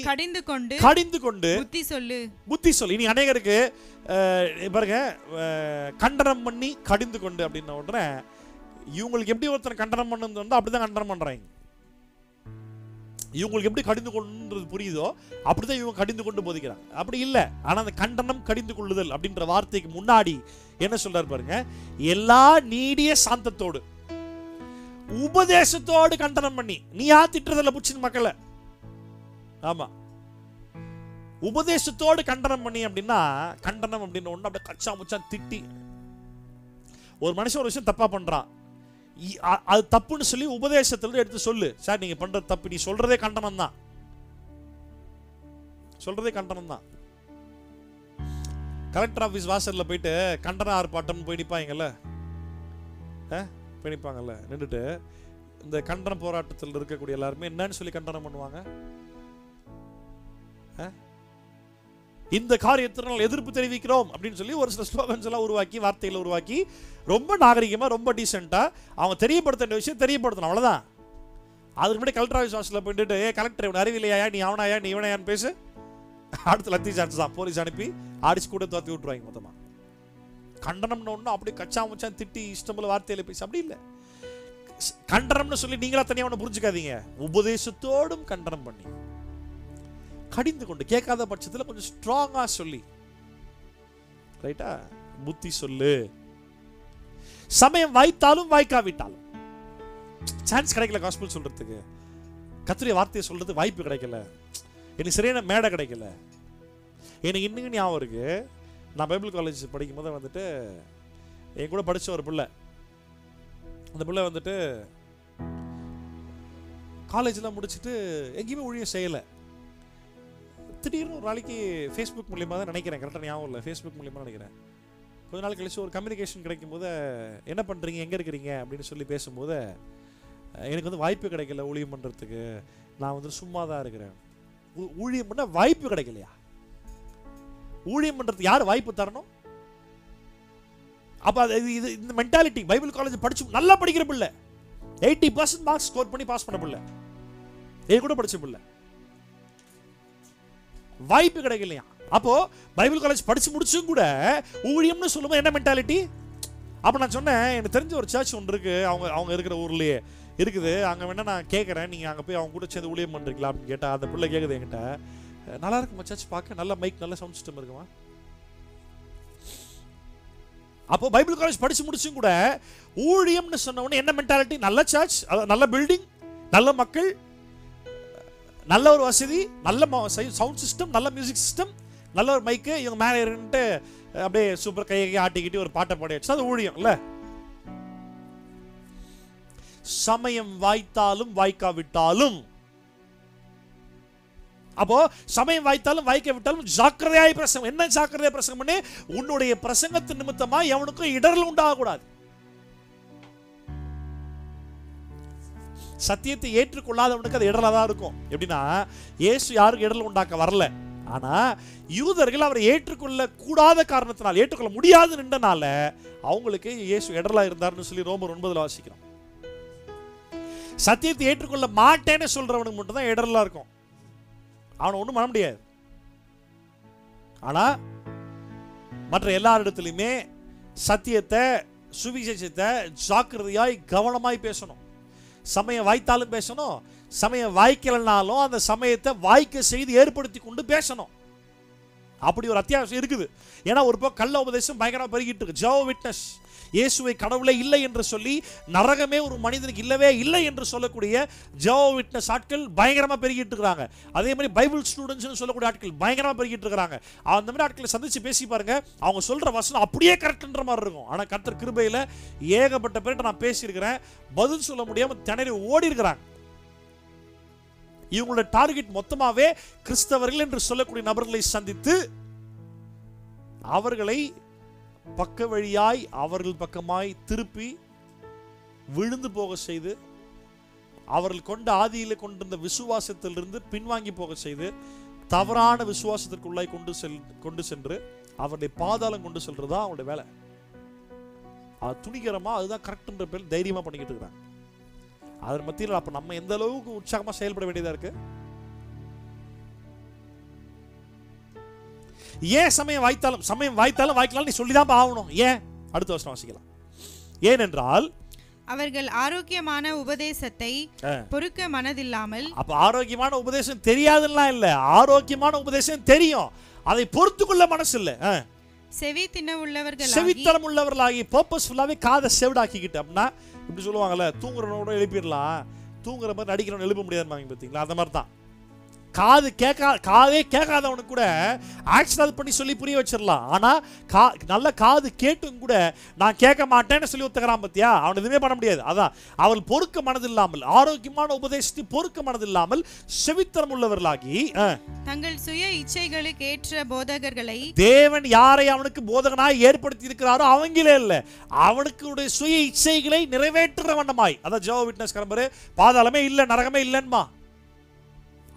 கடிந்து கொண்டு புத்தி சொல்லு. இனி அநேகருக்கு பாருங்க, கண்டனம் பண்ணி கடிந்து கொண்டு அப்படின்ன உடனே இவங்களுக்கு எப்படி ஒருத்தர் கண்டனம் பண்ணது வந்து அப்படிதான் கண்டனம் பண்றாங்க. இவங்களுக்கு எப்படி கடிந்து கொண்டு புரியுதோ அப்படிதான் இவங்க கடிந்து கொண்டு போதிக்கிறாங்க. அப்படி இல்லை. ஆனா அந்த கண்டனம் கடிந்து கொள்ளுதல் அப்படின்ற வார்த்தைக்கு முன்னாடி என்ன சொல்றாரு பாருங்க, எல்லா நீடிய சாந்தத்தோடு உபதேசத்தோடு கண்டனம் பண்ணி. நீ திட்டுறதில்ல புடிச்சின் மக்களை. ஆமா, உபதேசத்தோடு கண்டனம் பண்ணி அப்படின்னா, கண்டனம் அப்படின்னு ஒண்ணு அப்படியே கச்சா முச்சா திட்டி. ஒரு மனுஷன் ஒரு விஷயம் தப்பா பண்றான், அது தப்புன்னு சொல்லி உபதேசத்துல எடுத்து சொல்லு. சார் நீங்க பண்ற தப்பு, நீ சொல்றதே கண்டனம் தான், கலெக்டர் ஆபீஸ் வாசல்ல போயிட்டு கண்டன ஆர்ப்பாட்டம் போய் நிப்பாங்கல்ல, நின்றுட்டு இந்த கண்டன போராட்டத்தில் இருக்கக்கூடிய எல்லாருமே என்னன்னு சொல்லி கண்டனம் பண்ணுவாங்க. இந்த காரியத்தினால் எதிர்ப்பு தெரிவிக்கிறோம் அப்படின்னு சொல்லி ஒரு சில ஸ்லோகன்ஸ் எல்லாம் உருவாக்கி, வார்த்தைகளை உருவாக்கி, ரொம்ப நாகரிகமா ரொம்ப டீசெண்டா அவங்க தெரியப்படுத்த வேண்டிய விஷயம் தெரியப்படுத்தணும். அவ்வளவுதான். அதுக்கு முன்னாடி கலெக்டர் ஆஃபீஸ் வாசல்ல போயிட்டு கலெக்டர் இவன் அறிவில்லையா, நீ அவனாயா, நீ இவனையான்னு பேசு. அடுத்து லத்தி சான்ஸ் தான், போலீஸ் அனுப்பி அடிச்சு கூட தோத்தி விட்டுருவாங்க மொத்தமா. கண்டனம்னு ஒண்ணு அப்படியே கச்சா முச்சா திட்டி இஷ்டம்பல வார்த்தையில பேசி அப்படி இல்லை. கண்டனம்னு சொல்லி நீங்களா தனியா ஒண்ணு புரிஞ்சுக்காதீங்க. உபதேசத்தோடும் கண்டனம் பண்ணி கடிந்து கொண்டு, கேட்காத பட்சத்தில் கொஞ்சம் ஸ்ட்ராங்கா சொல்லி, ரைட்டா, புத்தி சொல்லு. சமயம் வாய்த்தாலும் வாய்க்காவிட்டாலும். சான்ஸ் கிடைக்கல காஸ்பல் சொல்றதுக்கு, கர்த்தருடைய வார்த்தையை சொல்றது வாய்ப்பு கிடைக்கல, எனக்கு சரியான மேடை கிடைக்கல. எனக்கு இன்னும் ஞாபகம் இருக்கு, நான் பைபிள் காலேஜ் படிக்கும் போது வந்துட்டு என் கூட படிச்ச ஒரு பிள்ளை, அந்த பிள்ளை வந்துட்டு காலேஜ்லாம் முடிச்சுட்டு எங்கேயுமே ஊழியம் செய்யலை. திடீர்னு ஒரு நாளைக்கு ஃபேஸ்புக் மூலியமாக தான் நினைக்கிறேன், கரெக்டாக ஞாபகம் இல்லை, ஃபேஸ்புக் மூலியமாக நினைக்கிறேன், கொஞ்ச நாள் கழிச்சு ஒரு கம்யூனிகேஷன் கிடைக்கும் போது என்ன பண்ணுறீங்க, எங்கே இருக்கிறீங்க அப்படின்னு சொல்லி பேசும்போது, எனக்கு வந்து வாய்ப்பு கிடைக்கல ஊழியம் பண்ணுறதுக்கு, நான் வந்து சும்மா தான் இருக்கிறேன். ஊழியம் பண்ண வாய்ப்பு கிடைக்கலையா? ஊழியம் பண்ணுறதுக்கு யார் வாய்ப்பு தரணும்? அப்போ இது இந்த மென்டாலிட்டி. பைபிள் காலேஜ் படிச்சு நல்லா படிக்கிற பிள்ளை, 80% மார்க்ஸ் ஸ்கோர் பண்ணி பாஸ் பண்ண பிள்ளை, ஏன் கூட படிச்ச பிள்ளை, வாய்ப்பு கிடைக்கலையா? அப்போ பைபிள் காலேஜ் படிச்சு முடிச்சும் கூட ஊழியம்னு சொல்லும்போது என்ன மென்டாலிட்டி? அப்போ நான் சொன்னேன், எனக்கு தெரிஞ்ச ஒரு சர்ச் ஒன்று இருக்கு, அவங்க இருக்கிற ஊர்லயே இருக்குது, அங்கே வேணா நான் கேட்குறேன், நீங்கள் அங்கே போய் அவங்க கூட சேர்ந்து ஊழியம் பண்ணுறீங்களா அப்படின்னு கேட்டால் அந்த பிள்ளை கேட்குது என்கிட்ட, நல்லா இருக்குமா சர்ச் பார்க்க, நல்ல மைக், நல்ல சவுண்ட் சிஸ்டம் இருக்குமா. அப்போ பைபிள் காலேஜ் படிச்சு முடிச்சும் கூட ஊழியம்னு சொன்ன உடனே என்ன மென்டாலிட்டி? நல்ல சர்ச், நல்ல பில்டிங், நல்ல மக்கள், நல்ல ஒரு வசதி, நல்ல சவுண்ட் சிஸ்டம், நல்ல மியூசிக் சிஸ்டம், நல்ல ஒரு மைக்கு, இவங்க மேலே இருந்துட்டு அப்படியே சூப்பர் கையை ஆட்டிக்கிட்டு ஒரு பாட்டை பாடியாச்சு, அது ஊழியம் இல்ல. சமயம் வாய்த்தாலும் வாய்க்காவிட்டாலும், அப்போ சமயம் வாய்த்தாலும் வாய்க்காவிட்டாலும் ஜாக்கிரதையாய் பிரசங்கம். என்ன ஜாக்கிரதையா பிரசங்கம் பண்ணி? உன்னுடைய பிரசங்கத்தின் நிமித்தமா எவனுக்கும் இடரல் உண்டாகக்கூடாது. சத்தியத்தை ஏற்றுக்கொள்ளாதவனுக்கு அது இடரலா தான் இருக்கும். எப்படின்னா, இயேசு யாருக்கு இடரல் உண்டாக்க வரல, ஆனா யூதர்கள் அவரை ஏற்றுக்கொள்ள கூடாத காரணத்தினால், ஏற்றுக்கொள்ள முடியாது நின்றனால அவங்களுக்கு இயேசு இடரலா இருந்தார்னு சொல்லி ரோமர் 9 வாசிக்கிறோம். சத்தியத்தை ஏற்றுக்கொள்ள மாட்டேன்னு சொல்றவனுக்கு மட்டும் தான் இடரலா இருக்கும், அவனை ஒண்ணும் பண்ண முடியாது. ஆனா மற்ற எல்லாரிடத்திலுமே சத்தியத்தை, சுவிசேஷத்தை ஜாக்கிரதையாய் கவனமாய் பேசணும். சமயம் வாய்த்தாலும் பேசணும், சமயம் வாய்க்கலனாலும் அந்த சமயத்தை வாய்க்க செய்து ஏற்படுத்தி கொண்டு பேசணும். அப்படி ஒரு அத்தியாவசியம் இருக்குது. ஏன்னா ஒரு பக்கம் கள்ள உபதேசம் பயங்கரமா பெருகிட்டு இருக்கு. ஜெகோவா விட்னஸ், இயேசுவை கடவுளே இல்லை என்று சொல்லி, நரகமே ஒரு மனிதனுக்கு இல்லவே இல்லை என்று சொல்லக்கூடிய ஜெகோவா விட்னஸ் ஆட்கள் பயங்கரமா பெருகிட்டு இருக்கிறாங்க. அதே மாதிரி பைபிள் ஸ்டூடெண்ட்ஸ் சொல்லக்கூடிய ஆட்கள் பயங்கரமா பெருகிட்டு இருக்கிறாங்க. அந்த மாதிரி ஆட்களை சந்திச்சு பேசி பாருங்க, அவங்க சொல்ற வசனம் அப்படியே கரெக்ட்ன்ற மாதிரி இருக்கும். ஆனா கர்த்தர் கிருபையில ஏகப்பட்ட பேர்கிட்ட நான் பேசியிருக்கிறேன், பதில் சொல்ல முடியாம திணறி ஓடி இருக்கிறாங்க. இவங்களோட டார்கெட் மொத்தமாவே கிறிஸ்தவர்கள் என்று சொல்லக்கூடிய நபர்களை சந்தித்து அவர்களை பக்க வழியாய் அவர்கள் பக்கமாய் திருப்பி விழுந்து போக செய்து அவர்கள் கொண்ட ஆதியிலே கொண்டிருந்த விசுவாசத்திலிருந்து பின்வாங்கி போக செய்து தவறான விசுவாசத்திற்குள்ளாய் கொண்டு சென்று அவருடைய பாதாளம் கொண்டு செல்றதா அவருடைய வேலை. அது துணிகரமா, அதுதான் கரெக்ட்ன்ற பேர் தைரியமா பண்ணிக்கிட்டு இருக்கிறாங்க. அதன் மத்தியில் அப்ப நம்ம எந்த அளவுக்கு உற்சாகமா செயல்பட வேண்டியதா இருக்கு? ஏன் சமயம் வாய்த்தாலும் வாய்க்கலாம் நீ சொல்லிதான் ஆகணும். ஏன்? அடுத்த வருஷம் வாசிக்கலாம். ஏனென்றால் அவர்கள் ஆரோக்கியமான உபதேசத்தை பொறுக்க மனதில்லாமல். அப்ப ஆரோக்கியமான உபதேசம் தெரியாதுன்னா இல்ல, ஆரோக்கியமான உபதேசம் தெரியும், அதை பொறுத்துக்கொள்ள மனசு இல்ல. செவித்தனம் உள்ளவர்களாகி பர்பஸ்ஃபுல்லாவே காதை செவிடாக்கிக்கிட்டு. அப்படின்னா இப்படி சொல்லுவாங்கல்ல, தூங்குறவனோட எழுப்பிடலாம், தூங்குற மாதிரி நடிக்கிறவன் எழுப்ப முடியாது பார்த்தீங்களா? அந்த மாதிரி தான். காதே கேட்காதவனுக்கு கூட ஆக்ஷன் பண்ணி சொல்லி புரிய வச்சிடலாம். ஆனா நல்ல காது கேட்டும் கூட நான் கேட்க மாட்டேன்னு சொல்லி ஒத்துக்கிறான் பத்தியா, அவன் எதுவுமே பண்ண முடியாது. அதான் அவள் பொறுக்க மனதில்லாமல், ஆரோக்கியமான உபதேசத்தை பொறுக்க மனதில்லாமல் செவித்தனம் உள்ளவர்களாகி தங்கள் சுய இச்சைகளுக்கு ஏற்ற போதகர்களை. தேவன் யாரை அவனுக்கு போதகனாய் ஏற்படுத்தி இருக்கிறாரோ அவங்களே இல்ல, அவனுக்கு சுய இச்சைகளை நிறைவேற்றுற வண்ணமாய். அதான் ஜெகோவா விட்னஸ் கிளம்புற பாதாளமே இல்ல, நரகமே இல்லைன்மா.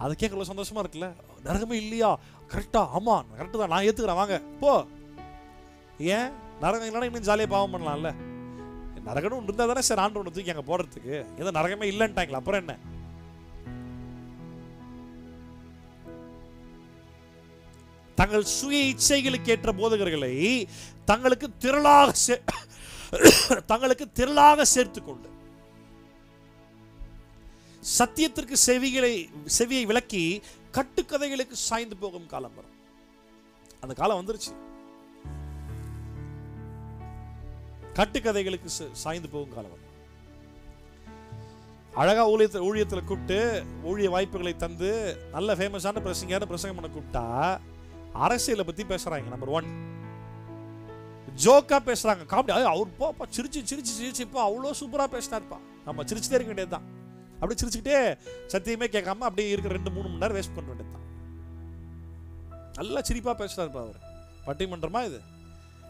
அதை கேட்கல சந்தோஷமா இருக்குல்ல. நரகமே இல்லையா? கரெக்டா? ஆமா கரெக்டு தான், நான் ஏத்துக்கிறேன், வாங்க போ. ஏன் நரகம் இல்லைன்னா இன்னும் ஜாலியாக பாவம் பண்ணலாம்ல. நரகம்னு ஒன்று இருந்தால் தானே சார் ஆண்டு ஒன்று தூக்கி அங்கே போடுறதுக்கு. ஏதோ நரகமே இல்லைன்ட்டாங்களா, அப்புறம் என்ன? தங்கள் சுய இச்சைகளுக்கு ஏற்ற போதகர்களை தங்களுக்கு திரளாக சேர்த்து கொண்டு சத்தியத்திற்கு செவியை விலக்கி கட்டுக்கதைகளுக்கு சாய்ந்து போகும் காலம் வரும். அந்த காலம் வந்துருச்சு. கட்டுக்கதைகளுக்கு சாய்ந்து போகும் காலம் வரும். அழகா ஊழியத்தில் கூப்பிட்டு ஊழிய வாய்ப்புகளை தந்து நல்ல ஃபேமஸான பிரசங்கம் பண்ண கூப்பிட்டா அரசியலை பத்தி பேசுறாங்க. நம்பர் 1 ஜோக்கா பேசுறாங்க, காமெடி. அவர் போப்பா சிரிச்சு இப்போ அவ்வளோ சூப்பரா பேசினார்ப்பா, நம்ம சிரிச்சுட்டே இருக்க வேண்டியதுதான். அப்படி சிரிச்சுக்கிட்டே சத்தியமே கேட்காம அப்படியே இருக்கிற 2-3 மணி நேரம் வேஸ்ட் பண்ண வேண்டியதுதான். நல்லா சிரிப்பா பேசுறாருப்பா அவர். பட்டிமன்றமா இது?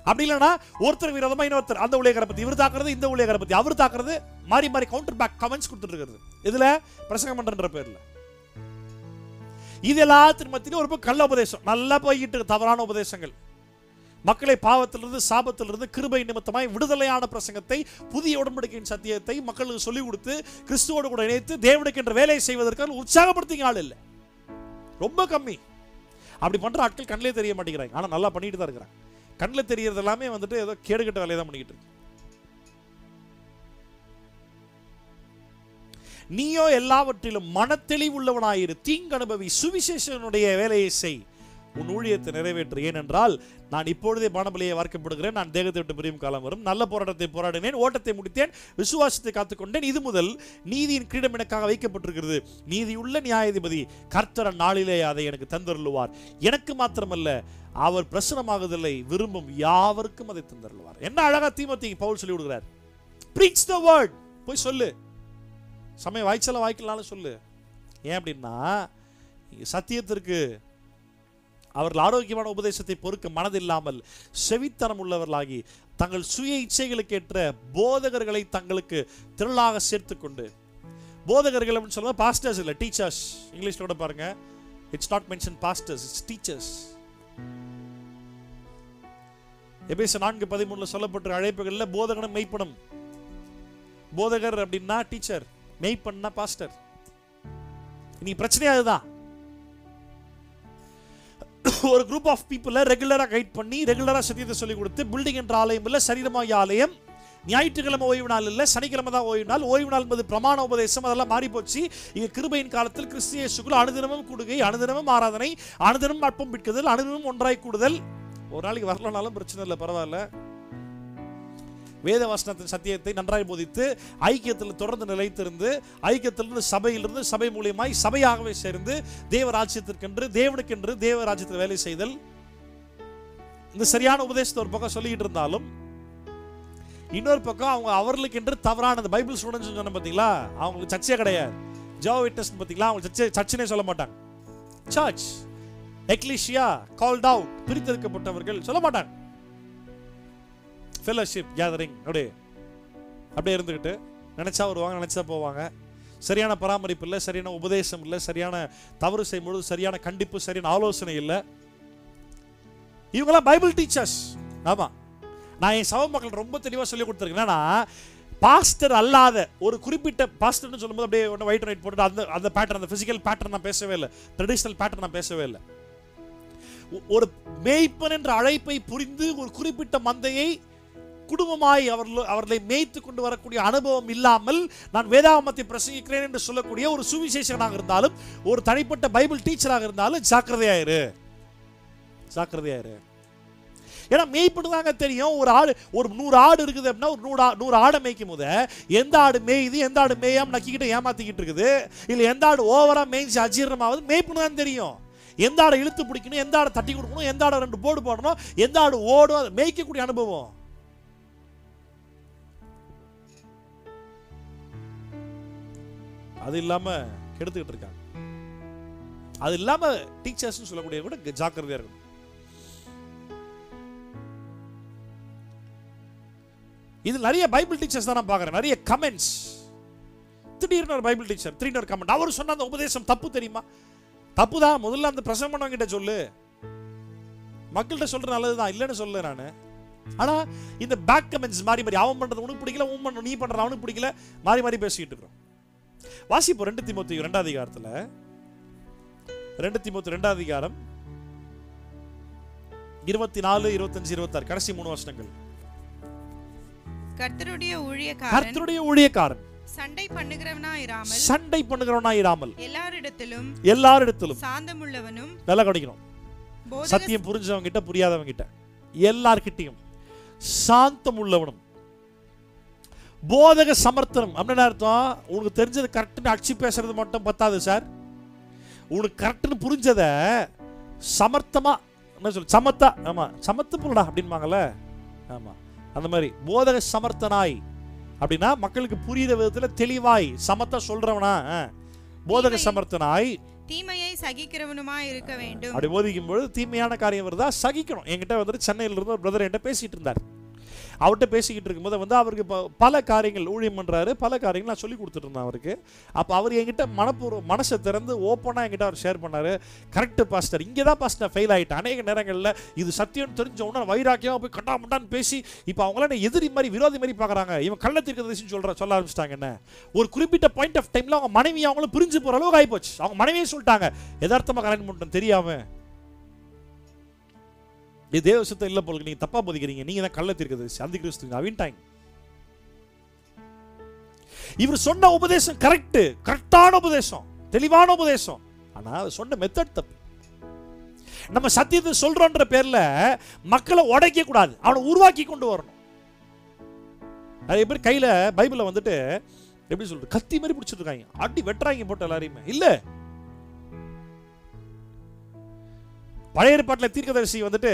அப்படி இல்லைன்னா ஒருத்தர் விரோதமா இன்னொருத்தர், அந்த ஊழியக்காரை பத்தி இவர் தாக்குறது, இந்த ஊழியக்காரை பத்தி அவர் தாக்குறது, மாறி கவுண்டர் பேக் கமெண்ட்ஸ் கொடுத்துட்டு இருக்கிறது. இதுல பிரசங்கம் பண்றன்ற பேர்ல இது எல்லாத்தின் மத்தியிலும் ஒரு கள்ள உபதேசம் நல்லா போய்கிட்டு, தவறான உபதேசங்கள். மக்களை பாவத்திலிருந்து சாபத்திலிருந்து கிருபை நிமித்தமாய் விடுதலையான பிரசங்கத்தை, புதிய உடன்படிக்கையின் சத்தியத்தை மக்களுக்கு சொல்லிக் கொடுத்து கிறிஸ்துவோடு கூட இணைத்து தேவனுக்கு என்ற வேலையை செய்வதற்காக உற்சாகப்படுத்திங்க ஆள் இல்லை, ரொம்ப கம்மி. அப்படி பண்ற ஆட்கள் கண்ணிலே தெரிய மாட்டேங்கிறாங்க, ஆனா நல்லா பண்ணிட்டு தான் இருக்கிறாங்க. கண்ணில் தெரியறது எல்லாமே ஏதோ கேடுகட்ட வேலையை தான் பண்ணிக்கிட்டு இருக்கு. நீயோ எல்லாவற்றிலும் மனத்தெளிவுள்ளவனாயிரு, தீங்கு அனுபவி, சுவிசேஷனுடைய வேலையை செய், உன் ஊழியத்தை நிறைவேற்று. ஏனென்றால் நான் இப்பொழுதே பானபலியை வார்க்கப்படுகிறேன், நான் தேகத்தை விட்டு பிரியும் காலம் வரும். நல்ல போராட்டத்தை போராடினேன், ஓட்டத்தை முடித்தேன், விசுவாசத்தை காத்துக்கொண்டேன். இது முதல் நீதியின் கிரீடம் எனக்காக வைக்கப்பட்டிருக்கிறது. நீதியுள்ள நியாயாதிபதி கர்த்தர் நாளிலே அதை எனக்கு தந்தருளுவார். எனக்கு மாத்திரமல்ல, அவர் பிரசனமாகுதலை விரும்பும் யாவருக்கும் அதை தந்தருளுவார். என்ன அழகா தீமோத்தேயுக்கு பவுல் சொல்லி விடுகிறார். preach the word, போய் சொல்லு. சமயம் வாய்க்கலாலும் சொல்லு. ஏன் அப்படின்னா சத்தியத்திற்கு அவர்கள் ஆரோக்கியமான உபதேசத்தை பொறுக்க மனதில்லாமல் செவித்தனம் உள்ளவர்களாகி தங்கள் சுய இச்சைகளுக்கு ஏற்ற போதகர்களை தங்களுக்கு திரளாக சேர்த்துக்கொண்டு, போதகர்கள் அப்படின்னு சொல்லுவது பாஸ்டர்ஸ் இல்லை, டீச்சர்ஸ். இங்கிலீஷ்ல கூட பாருங்க, it's not mention pastors, it's teachers. எபேசியர் 4:13 சொல்லப்பட்ட அழைப்புகள்ல போதகனும் மெய்ப்பனும். போதகர் அப்படின்னா டீச்சர், மெய்ப்பன்னா பாஸ்டர். இன்னைக்கு பிரச்சனையா அதுதான். ஒரு குரூப் ஆஃப் பீப்புளை ரெகுலரா கைட் பண்ணி ரெகுலரா சத்தியத்தை சொல்லிக் கொடுத்து, பில்டிங் என்ற ஆலயம் இல்லை, சரீரமாகிய ஆலயம், ஞாயிற்றுக்கிழமை ஓய்வு நாள் இல்லை, சனிக்கிழமை தான் ஓய்வு நாள். ஓய்வு நாள் என்பது பிரமாண உபதேசம், அதெல்லாம் மாறி போச்சு. இங்க கிருபையின் காலத்தில் கிறிஸ்து இயேசுக்குள் அனுதினமும் கூடுகை, அனுதினமும் ஆராதனை, அனுதினமும் அப்பம் பிட்குதல், அனுதினமும் ஒன்றாய் கூடுதல். ஒரு நாளைக்கு வரலனாலும் பிரச்சனை இல்லை, பரவாயில்ல. வேத வசனத்தின் சத்தியத்தை நன்றாய் போதித்து ஐக்கியத்தில் தொடர்ந்து நிலைத்திருந்து, ஐக்கியத்திலிருந்து சபையிலிருந்து சபை மூலியமாய் சபையாகவே சேர்ந்து தேவராஜ்யத்திற்கென்று தேவனுக்கென்று தேவராஜ்யத்தில் வேலை செய்தல். இந்த சரியான உபதேசத்தை ஒரு பக்கம் சொல்லிக்கிட்டு இருந்தாலும் இன்னொரு பக்கம் அவங்க அவர்களுக்கென்று தவறானது. பைபிள் ஸ்டூடெண்ட்ஸ் சொன்ன பார்த்தீங்களா, அவங்களுக்கு சர்ச்சே கிடையாது. ஜெகோவா விட்னஸ் பார்த்தீங்களா, அவங்க சர்ச்சனே சொல்ல மாட்டாங்க. சர்ச், எக்லீசியா, கால்ட் அவுட், பிரித்தெடுக்கப்பட்டவர்கள் சொல்ல மாட்டாங்க. ஃபெலோஷிப் கேதரிங் அப்படியே இருந்துக்கிட்டு நினைச்சா வருவாங்க, நினைச்சா போவாங்க. சரியான பராமரிப்பு இல்லை, சரியான உபதேசம் இல்லை, சரியான தவறு செய்யும்பொழுது சரியான கண்டிப்பு, சரியான ஆலோசனை இல்லை. இவங்கெல்லாம் பைபிள் டீச்சர்ஸ். ஆமா, நான் என் சபை மக்கள் ரொம்ப தெளிவாக சொல்லி கொடுத்துருக்கேன். என்னன்னா, பாஸ்டர் அல்லாத ஒரு குறிப்பிட்ட பாஸ்டர்னு சொல்லும்போது அப்படியே ஒன்று ஒயிட் ரைட் போட்டு அந்த பேட்டர்ன், அந்த பிசிக்கல் பேட்டர்ன் நான் பேசவே இல்லை, ட்ரெடிஷனல் பேட்டர்ன் நான் பேசவே இல்லை. ஒரு மேய்ப்பன் என்ற அழைப்பை புரிந்து ஒரு குறிப்பிட்ட மந்தையை குடும்பமாய் அவர்களை மேய்த்து கொண்டு வரக்கூடிய அனுபவம் இல்லாமல் நான் வேதாகமத்தை பிரசங்கிக்கிறேன் என்று சொல்லக்கூடிய ஒரு சுவிசேஷகனாக இருந்தாலும், ஒரு தனிப்பட்ட பைபிள் டீச்சராக இருந்தாலும் ஜாக்கிரதையாயிரு. ஏன்னா மேய்ப்பனு தாங்க தெரியும். ஒரு ஆடு, ஒரு 100 ஆடு இருக்குது அப்படின்னா ஒரு 100 ஆடை மேய்க்கும் போது எந்த ஆடு மேயுது, எந்த ஆடு மேயாம நக்கிக்கிட்டு ஏமாத்திக்கிட்டு இருக்குது, இல்லை எந்த ஆடு ஓவரா மேய்ச்சி அஜீரணமாவது மேய்ப்பனு தான் தெரியும். எந்த ஆடை இழுத்து பிடிக்கணும், எந்த ஆடை தட்டி கொடுக்கணும், எந்த ஆடை 2 போடு போடணும், எந்த ஆடு ஓடும், அதை மேய்க்கக்கூடிய அனுபவம். அது இல்லாம கெடுத்துக்கிட்டு இருக்காங்க. அது இல்லாம டீச்சர்ஸ் சொல்லக்கூடிய கூட ஜாக்கிரதையா இருக்கணும். இது நிறைய பைபிள் டீச்சர்ஸ் தான் நான் பார்க்குறேன். நிறைய கமெண்ட்ஸ், திடீர்னு ஒரு பைபிள் டீச்சர் திடீர்னு ஒரு கமெண்ட், அவர் சொன்ன அந்த உபதேசம் தப்பு தெரியுமா? தப்பு தான். முதல்ல அந்த பிரசங்கம் பண்ணவங்கிட்ட சொல்லு, மக்கள்கிட்ட சொல்ற நல்லதுதான், இல்லைன்னு சொல்லு நான். ஆனா இந்த பேக் கமெண்ட்ஸ் மாறி மாறி, அவன் பண்றது உனக்கு பிடிக்கல, நீ பண்றது அவனுக்கு பிடிக்கல, மாறி மாறி பேசிக்கிட்டு இருக்கிறோம். வாசிப்போம் 2 தீமோத்தேயு 2 அதிகாரத்துல, 2 தீமோத்தேயு 2 அதிகாரம் 24, 25, 26 கடைசி 3 வசனங்கள். கர்த்தருடைய ஊழியக்காரன் சண்டை பண்ணுகிறவனாயிராமல் எல்லாரிடத்திலும் சாந்தமுள்ளவனும், நல்லா கவனிக்கணும், சத்தியம் புரிஞ்சவங்க கிட்ட புரியாதவங்க கிட்ட எல்லார்கிட்டையும் சாந்தம் உள்ளவனும், போதக சமர்த்தனம். அப்படின்னு அர்த்தம், உனக்கு தெரிஞ்சது கரெக்ட்னு அடிச்சு பேசுறது மட்டும் பத்தாது சார். உனக்கு கரெக்ட்னு புரிஞ்சத சமர்த்தமா, என்ன சொல்லு, சமத்தா, ஆமா சமத்து புள்ளடா அப்படின்பாங்கல்ல, ஆமா அந்த மாதிரி போதக சமர்த்தனாய் அப்படின்னா மக்களுக்கு புரியுற விதத்துல தெளிவாய் சமத்தா சொல்றவனா, போதக சமர்த்தனாய், தீமையை சகிக்கிறவனுமாய் இருக்க வேண்டும். அப்படி போதிக்கும் பொழுது தீமையான காரியம் வருதா சகிக்கணும். என்கிட்ட வந்துட்டு சென்னையில இருந்து ஒரு பிரதர் என்கிட்ட பேசிட்டு இருந்தார். அவர்கிட்ட பேசிக்கிட்டு இருக்கும்போது வந்து அவருக்கு பல காரியங்கள் ஊழியம் பண்ணுறாரு, பல காரியங்கள் நான் சொல்லி கொடுத்துட்டு இருந்தேன் அவருக்கு. அப்போ அவர் என்கிட்ட மனசை திறந்து ஓப்பனாக என்கிட்ட அவர் ஷேர் பண்ணார். கரெக்டு பாஸ்டர், இங்கே தான் பாஸ்டர் ஃபெயில் ஆகிட்டேன். அநேக நேரங்களில் இது சத்தியம்னு தெரிஞ்சவொன்னா வைராக்கியமாக போய் கட்டாமட்டான்னு பேசி இப்போ அவங்களாம் என்ன எதிரி மாதிரி விரோதி மாதிரி பார்க்குறாங்க. இவன் கள்ளத்திற்கதரிசின்னு சொல்ல ஆரம்பிச்சிட்டாங்க. என்ன ஒரு குறிப்பிட்ட பாயிண்ட் ஆஃப் டைமில் அவங்க மனைவி அவங்களும் பிரிஞ்சு போகிற அளவுக்கு ஆகிப்போச்சு. அவங்க மனைவியே சொல்லிட்டாங்க, யதார்த்தமாக கல்யாணம் பண்ணிட்டேன் தெரியாமல், இது தேவ சுத்தம் இல்லை போல, நீங்க தப்பா போதிக்கிறீங்க, நீங்க தான் கள்ளத்திற்கதரிசி, அந்த கிறிஸ்து அவின்டாங்க. இவர் சொன்ன உபதேசம் கரெக்டான உபதேசம், தெளிவான உபதேசம். ஆனா அவர் சொன்ன மெத்தட் தப்பு. நம்ம சத்தியத்தை சொல்றோன்ற பேர்ல மக்களை உடைக்க கூடாது, அவனை உருவாக்கி கொண்டு வரணும். நிறைய பேர் கையில பைபிளை வந்துட்டு எப்படி சொல்றது, கத்தி மாதிரி பிடிச்சிட்டு இருக்காங்க, அடி வெட்டுறாங்க போட்டு எல்லாரையுமே. இல்ல, பழைய ஏற்பாட்டில் தீர்க்கதரிசி வந்துட்டு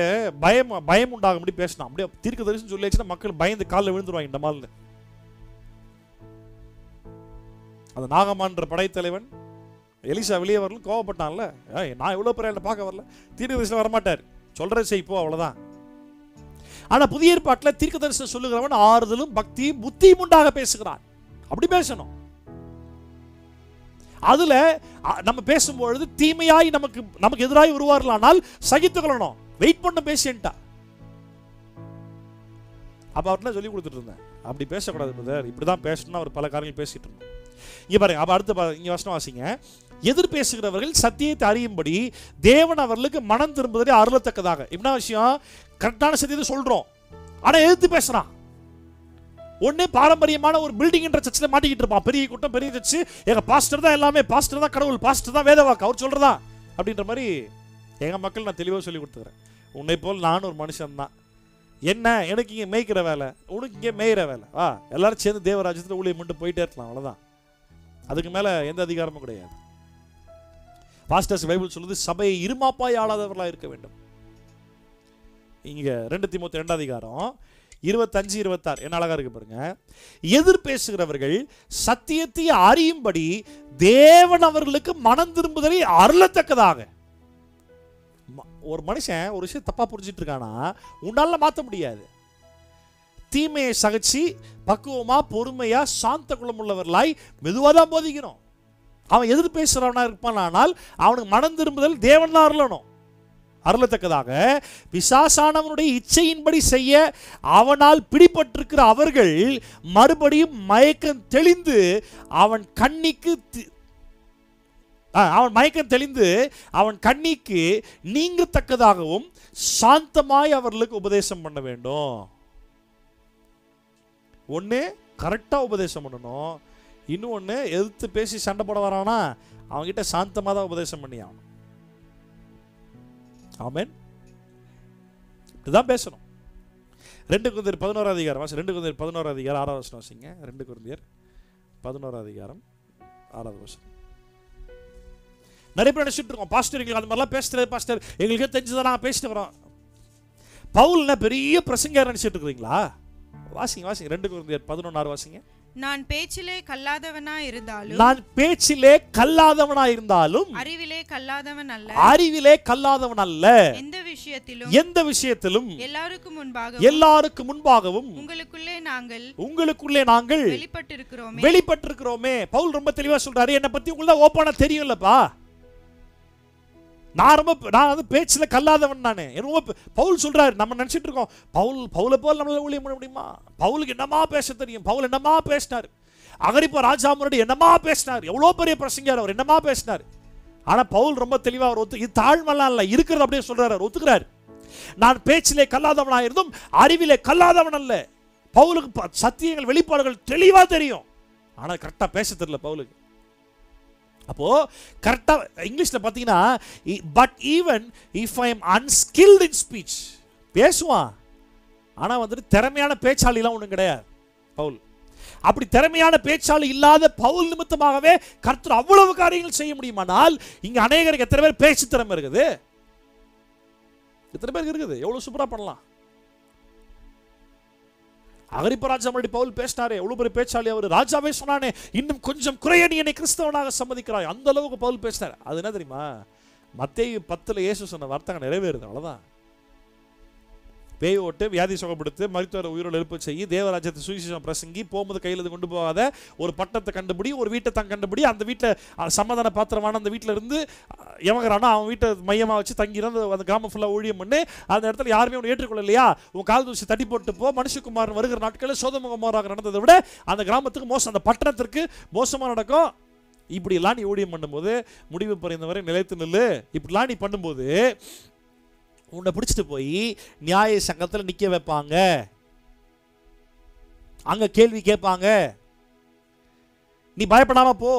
பயம் உண்டாகும்படி பேசினான். அப்படியே தீர்க்கதரிசின்னு சொல்லியாச்சுன்னா மக்கள் பயந்து காலில் விழுந்துருவாங்க. இந்த மாதிரி அந்த நாகமான்ற படைத்தலைவன் எலிசா வெளியே வரலும் கோவப்பட்டான்ல, நான் எவ்வளவு பேர் பார்க்க வரல, தீர்க்கதரிசி வரமாட்டார், சொல்றது செய்ப்போ அவ்வளவுதான். ஆனா புதிய ஏற்பாட்டில் தீர்க்கதரிசி சொல்லுகிறவன் ஆறுதலும் பக்தியும் புத்தியும் உண்டாக பேசுகிறான். அப்படி பேசணும். அதுல நம்ம பேசும்பொழுது தீமையாய் நமக்கு எதிராய் உருவாரலானால் சகித்துக் கொள்ளணும், வெயிட் பண்ண பேசிட்டா. அப்ப அவர்கிட்ட சொல்லி கொடுத்துட்டு இருந்தேன், அப்படி பேசக்கூடாது பிரதர், இப்படிதான் பேசணும். அவர் பல காரியங்கள் பேசிட்டு இருந்தோம். இங்க பாருங்க, அப்ப அடுத்த இங்க வசனம் வாசிங்க. எதிர் பேசுகிறவர்கள் சத்தியத்தை அறியும்படி தேவன் அவர்களுக்கு மனம் திரும்புவதை அருளத்தக்கதாக. என்ன விஷயம், கரெக்டான சத்தியத்தை சொல்றோம், ஆனா எதிர்த்து பேசுறான். ஒன்னே பாரம்பரியமான ஒரு பில்டிங் என்ற சர்ச்சில் மாட்டிக்கிட்டு இருப்பான், பெரிய கூட்டம், பெரிய சர்ச்சு, எங்க பாஸ்டர் தான் எல்லாமே, பாஸ்டர் தான் கடவுள், பாஸ்டர் தான் வேதவாக்கு, அவர் சொல்றதா அப்படின்ற மாதிரி எங்க மக்கள் நான் தெளிவாக சொல்லி கொடுத்துக்கிறேன். உன்னை போல் நானும் ஒரு மனுஷன் தான், என்ன எனக்கு இங்கே மேய்க்கிற வேலை, உனக்கு இங்கே மேய்கிற வேலை, எல்லாரும் சேர்ந்து தேவராஜ்யத்தில் ஊழியம் மட்டும் போயிட்டே இருக்கலாம், அவ்வளோதான். அதுக்கு மேலே எந்த அதிகாரமும் கிடையாது. பாஸ்டர்ஸ் பைபிள் சொல்லுது சபையை இருமாப்பாய் ஆளாதவர்களாக இருக்க வேண்டும். இங்க 2 தீமோத்தேயு 2 அதிகாரம் 25, 26 என்ன அழகா இருக்கு பாருங்க. எதிர் பேசுகிறவர்கள் சத்தியத்தை அறியும்படி தேவன் அவர்களுக்கு மனம் திரும்புதலை அருளத்தக்கதாக. ஒரு மனுஷன் ஒரு விஷயம் தப்பா புரிஞ்சிட்டு இருக்கானா உன்னால மாற்ற முடியாது. தீமையை சகிச்சு பக்குவமா பொறுமையா சாந்த குணமுள்ளவர்களாய் மெதுவா தான் போதிக்கணும். அவன் எதிர் பேசுறவனா இருப்பான், ஆனால் அவனுக்கு மனம் திரும்புதல் தேவன் தான் அருளணும். அருளத்தக்கதாக பிசாசானவனுடைய இச்சையின்படி செய்ய அவனால் பிடிபட்டிருக்கிற அவர்கள் மறுபடியும் மயக்கம் தெளிந்து அவன் கண்ணிக்கு நீங்கத்தக்கதாகவும் சாந்தமாய் அவர்களுக்கு உபதேசம் பண்ண வேண்டும். ஒன்று கரெக்டாக உபதேசம் பண்ணணும், இன்னொன்று எதிர்த்து பேசி சண்டை போட வரானா அவன்கிட்ட சாந்தமாக தான் உபதேசம் பண்ணி ஆகணும். ஆமென். இதுதான் பேசணும். 2 கொரிந்தியர் 11 அதிகாரம் 2 கொரிந்தியர் 11 அதிகாரம் 6வது வசனம் வாசிங்க. 2 கொரிந்தியர் 11 அதிகாரம் 6வது வசனம். நிறைய பேர் நினைச்சிட்டு இருக்கோம், பாஸ்டர் எங்களுக்கு அந்த மாதிரிலாம் பேசுறது, பாஸ்டர் எங்களுக்கே தெரிஞ்சுதான் நாங்கள் பேசிட்டு வரோம். பவுல்னா பெரிய பிரசங்கர் நினைச்சிட்டு இருக்கிறீங்களா? வாசிங்க 2 கொரிந்தியர் 11:6 வாசிங்க. நான் பேச்சிலே கல்லாதவனா இருந்தாலும் அறிவிலே கல்லாதவன் அல்ல. எந்த விஷயத்திலும் எல்லாருக்கும் முன்பாகவும் உங்களுக்குள்ளே நாங்கள் வெளிப்பட்டிருக்கிறோமே. பவுல் ரொம்ப தெளிவா சொல்றாரு, என்னை பத்தி உங்களுக்கு ஓப்பனா தெரியும்லப்பா, நான் வந்து பேச்சில் கல்லாதவன் நானே. பவுல் சொல்றாரு, நம்ம நினைச்சிட்டு இருக்கோம் பவுலை போல் நம்மளால ஊழியம் பண்ண முடியுமா? பவுலுக்கு என்னமா பேச தெரியும், பவுல் என்னமா பேசினார், அகிரிப்பா ராஜா முன்னாடி என்னமா பேசினார், எவ்வளோ பெரிய பிரசங்கர் அவர், என்னமா பேசினார். ஆனா பவுல் ரொம்ப தெளிவா அவர் இது தாழ்மெல்லாம் இல்லை, இருக்கிறது அப்படியே சொல்றாரு, அவர் ஒத்துக்கிறார். நான் பேச்சிலே கல்லாதவனா இருந்தும் அறிவிலே கல்லாதவன் அல்ல. பவுலுக்கு சத்தியங்கள் வெளிப்பாடுகள் தெளிவா தெரியும், ஆனா கரெக்டா பேச தெரியல பவுலுக்கு. அப்போ கரெக்டா இங்கிலீஷ்ல பாத்தீங்கன்னா, but even if I am unskilled in speech, பேசுவான் ஆனா வந்துட்டு திறமையான பேச்சாளிலாம் ஒன்றும் கிடையாது பவுல். அப்படி திறமையான பேச்சாளி இல்லாத பவுல் நிமித்தமாகவே கர்த்தர் அவ்வளவு காரியங்கள் செய்ய முடியுமானால், இங்க அநேகருக்கு எத்தனை பேர் பேச்சு திறமை இருக்குது, எத்தனை பேருக்கு இருக்குது, எவ்வளவு சூப்பரா பண்ணலாம். அகிரிப்பா ராஜா முன்னாடி பவுல் பேசினாரே, எவ்வளவு பெரிய பேச்சாளி அவர். ராஜாவே சொன்னானே, இன்னும் கொஞ்சம் குறைய நீ என்னை கிறிஸ்தவனாக சம்மதிக்கிறாய், அந்த அளவுக்கு பவுல் பேசினார். அது என்ன தெரியுமா? மத்தேயு 10 இயேசு சொன்ன வார்த்தை நிறைவேறுது, அவ்வளவுதான். பேய் ஓட்டு, வியாதி சுகப்படுத்து, மரித்தோரை உயிரோடு எழுப்ப செய்யி, தேவராஜ்யத்தை சுவிசேஷம் பிரசங்கி, போகும்போது கையில் கொண்டு போகாத, ஒரு பட்டத்தை கண்டுபிடி, ஒரு வீட்டை தான் கண்டுபிடி, அந்த வீட்டில் சமாதான பாத்திரமான அந்த வீட்டில் இருந்து எவங்கிறானோ அவன் வீட்டை மையமாக வச்சு தங்கிருந்து அந்த கிராமம் ஃபுல்லாக ஊழியம் பண்ணு. அந்த இடத்துல யாருமே ஒன்று ஏற்றுக்கொள்ள இல்லையா, உன் கால் தூசி தட்டி போட்டு போ. மனுஷகுமாரன் வருகிற நாட்களில் சோதமுகமாராக நடந்ததை விட அந்த கிராமத்துக்கு மோசம், அந்த பட்டணத்திற்கு மோசமாக நடக்கும். இப்படிலாம் நீ ஊழியம் பண்ணும்போது முடிவு பறிந்தவரை நிலைத்து நில்லு. இப்படிலாம் நீ பண்ணும்போது உன்னை பிடிச்சிட்டு போய் நியாய சங்கத்தில் நிற்க வைப்பாங்க, அங்க கேள்வி கேட்பாங்க. நீ பயப்படாம போ.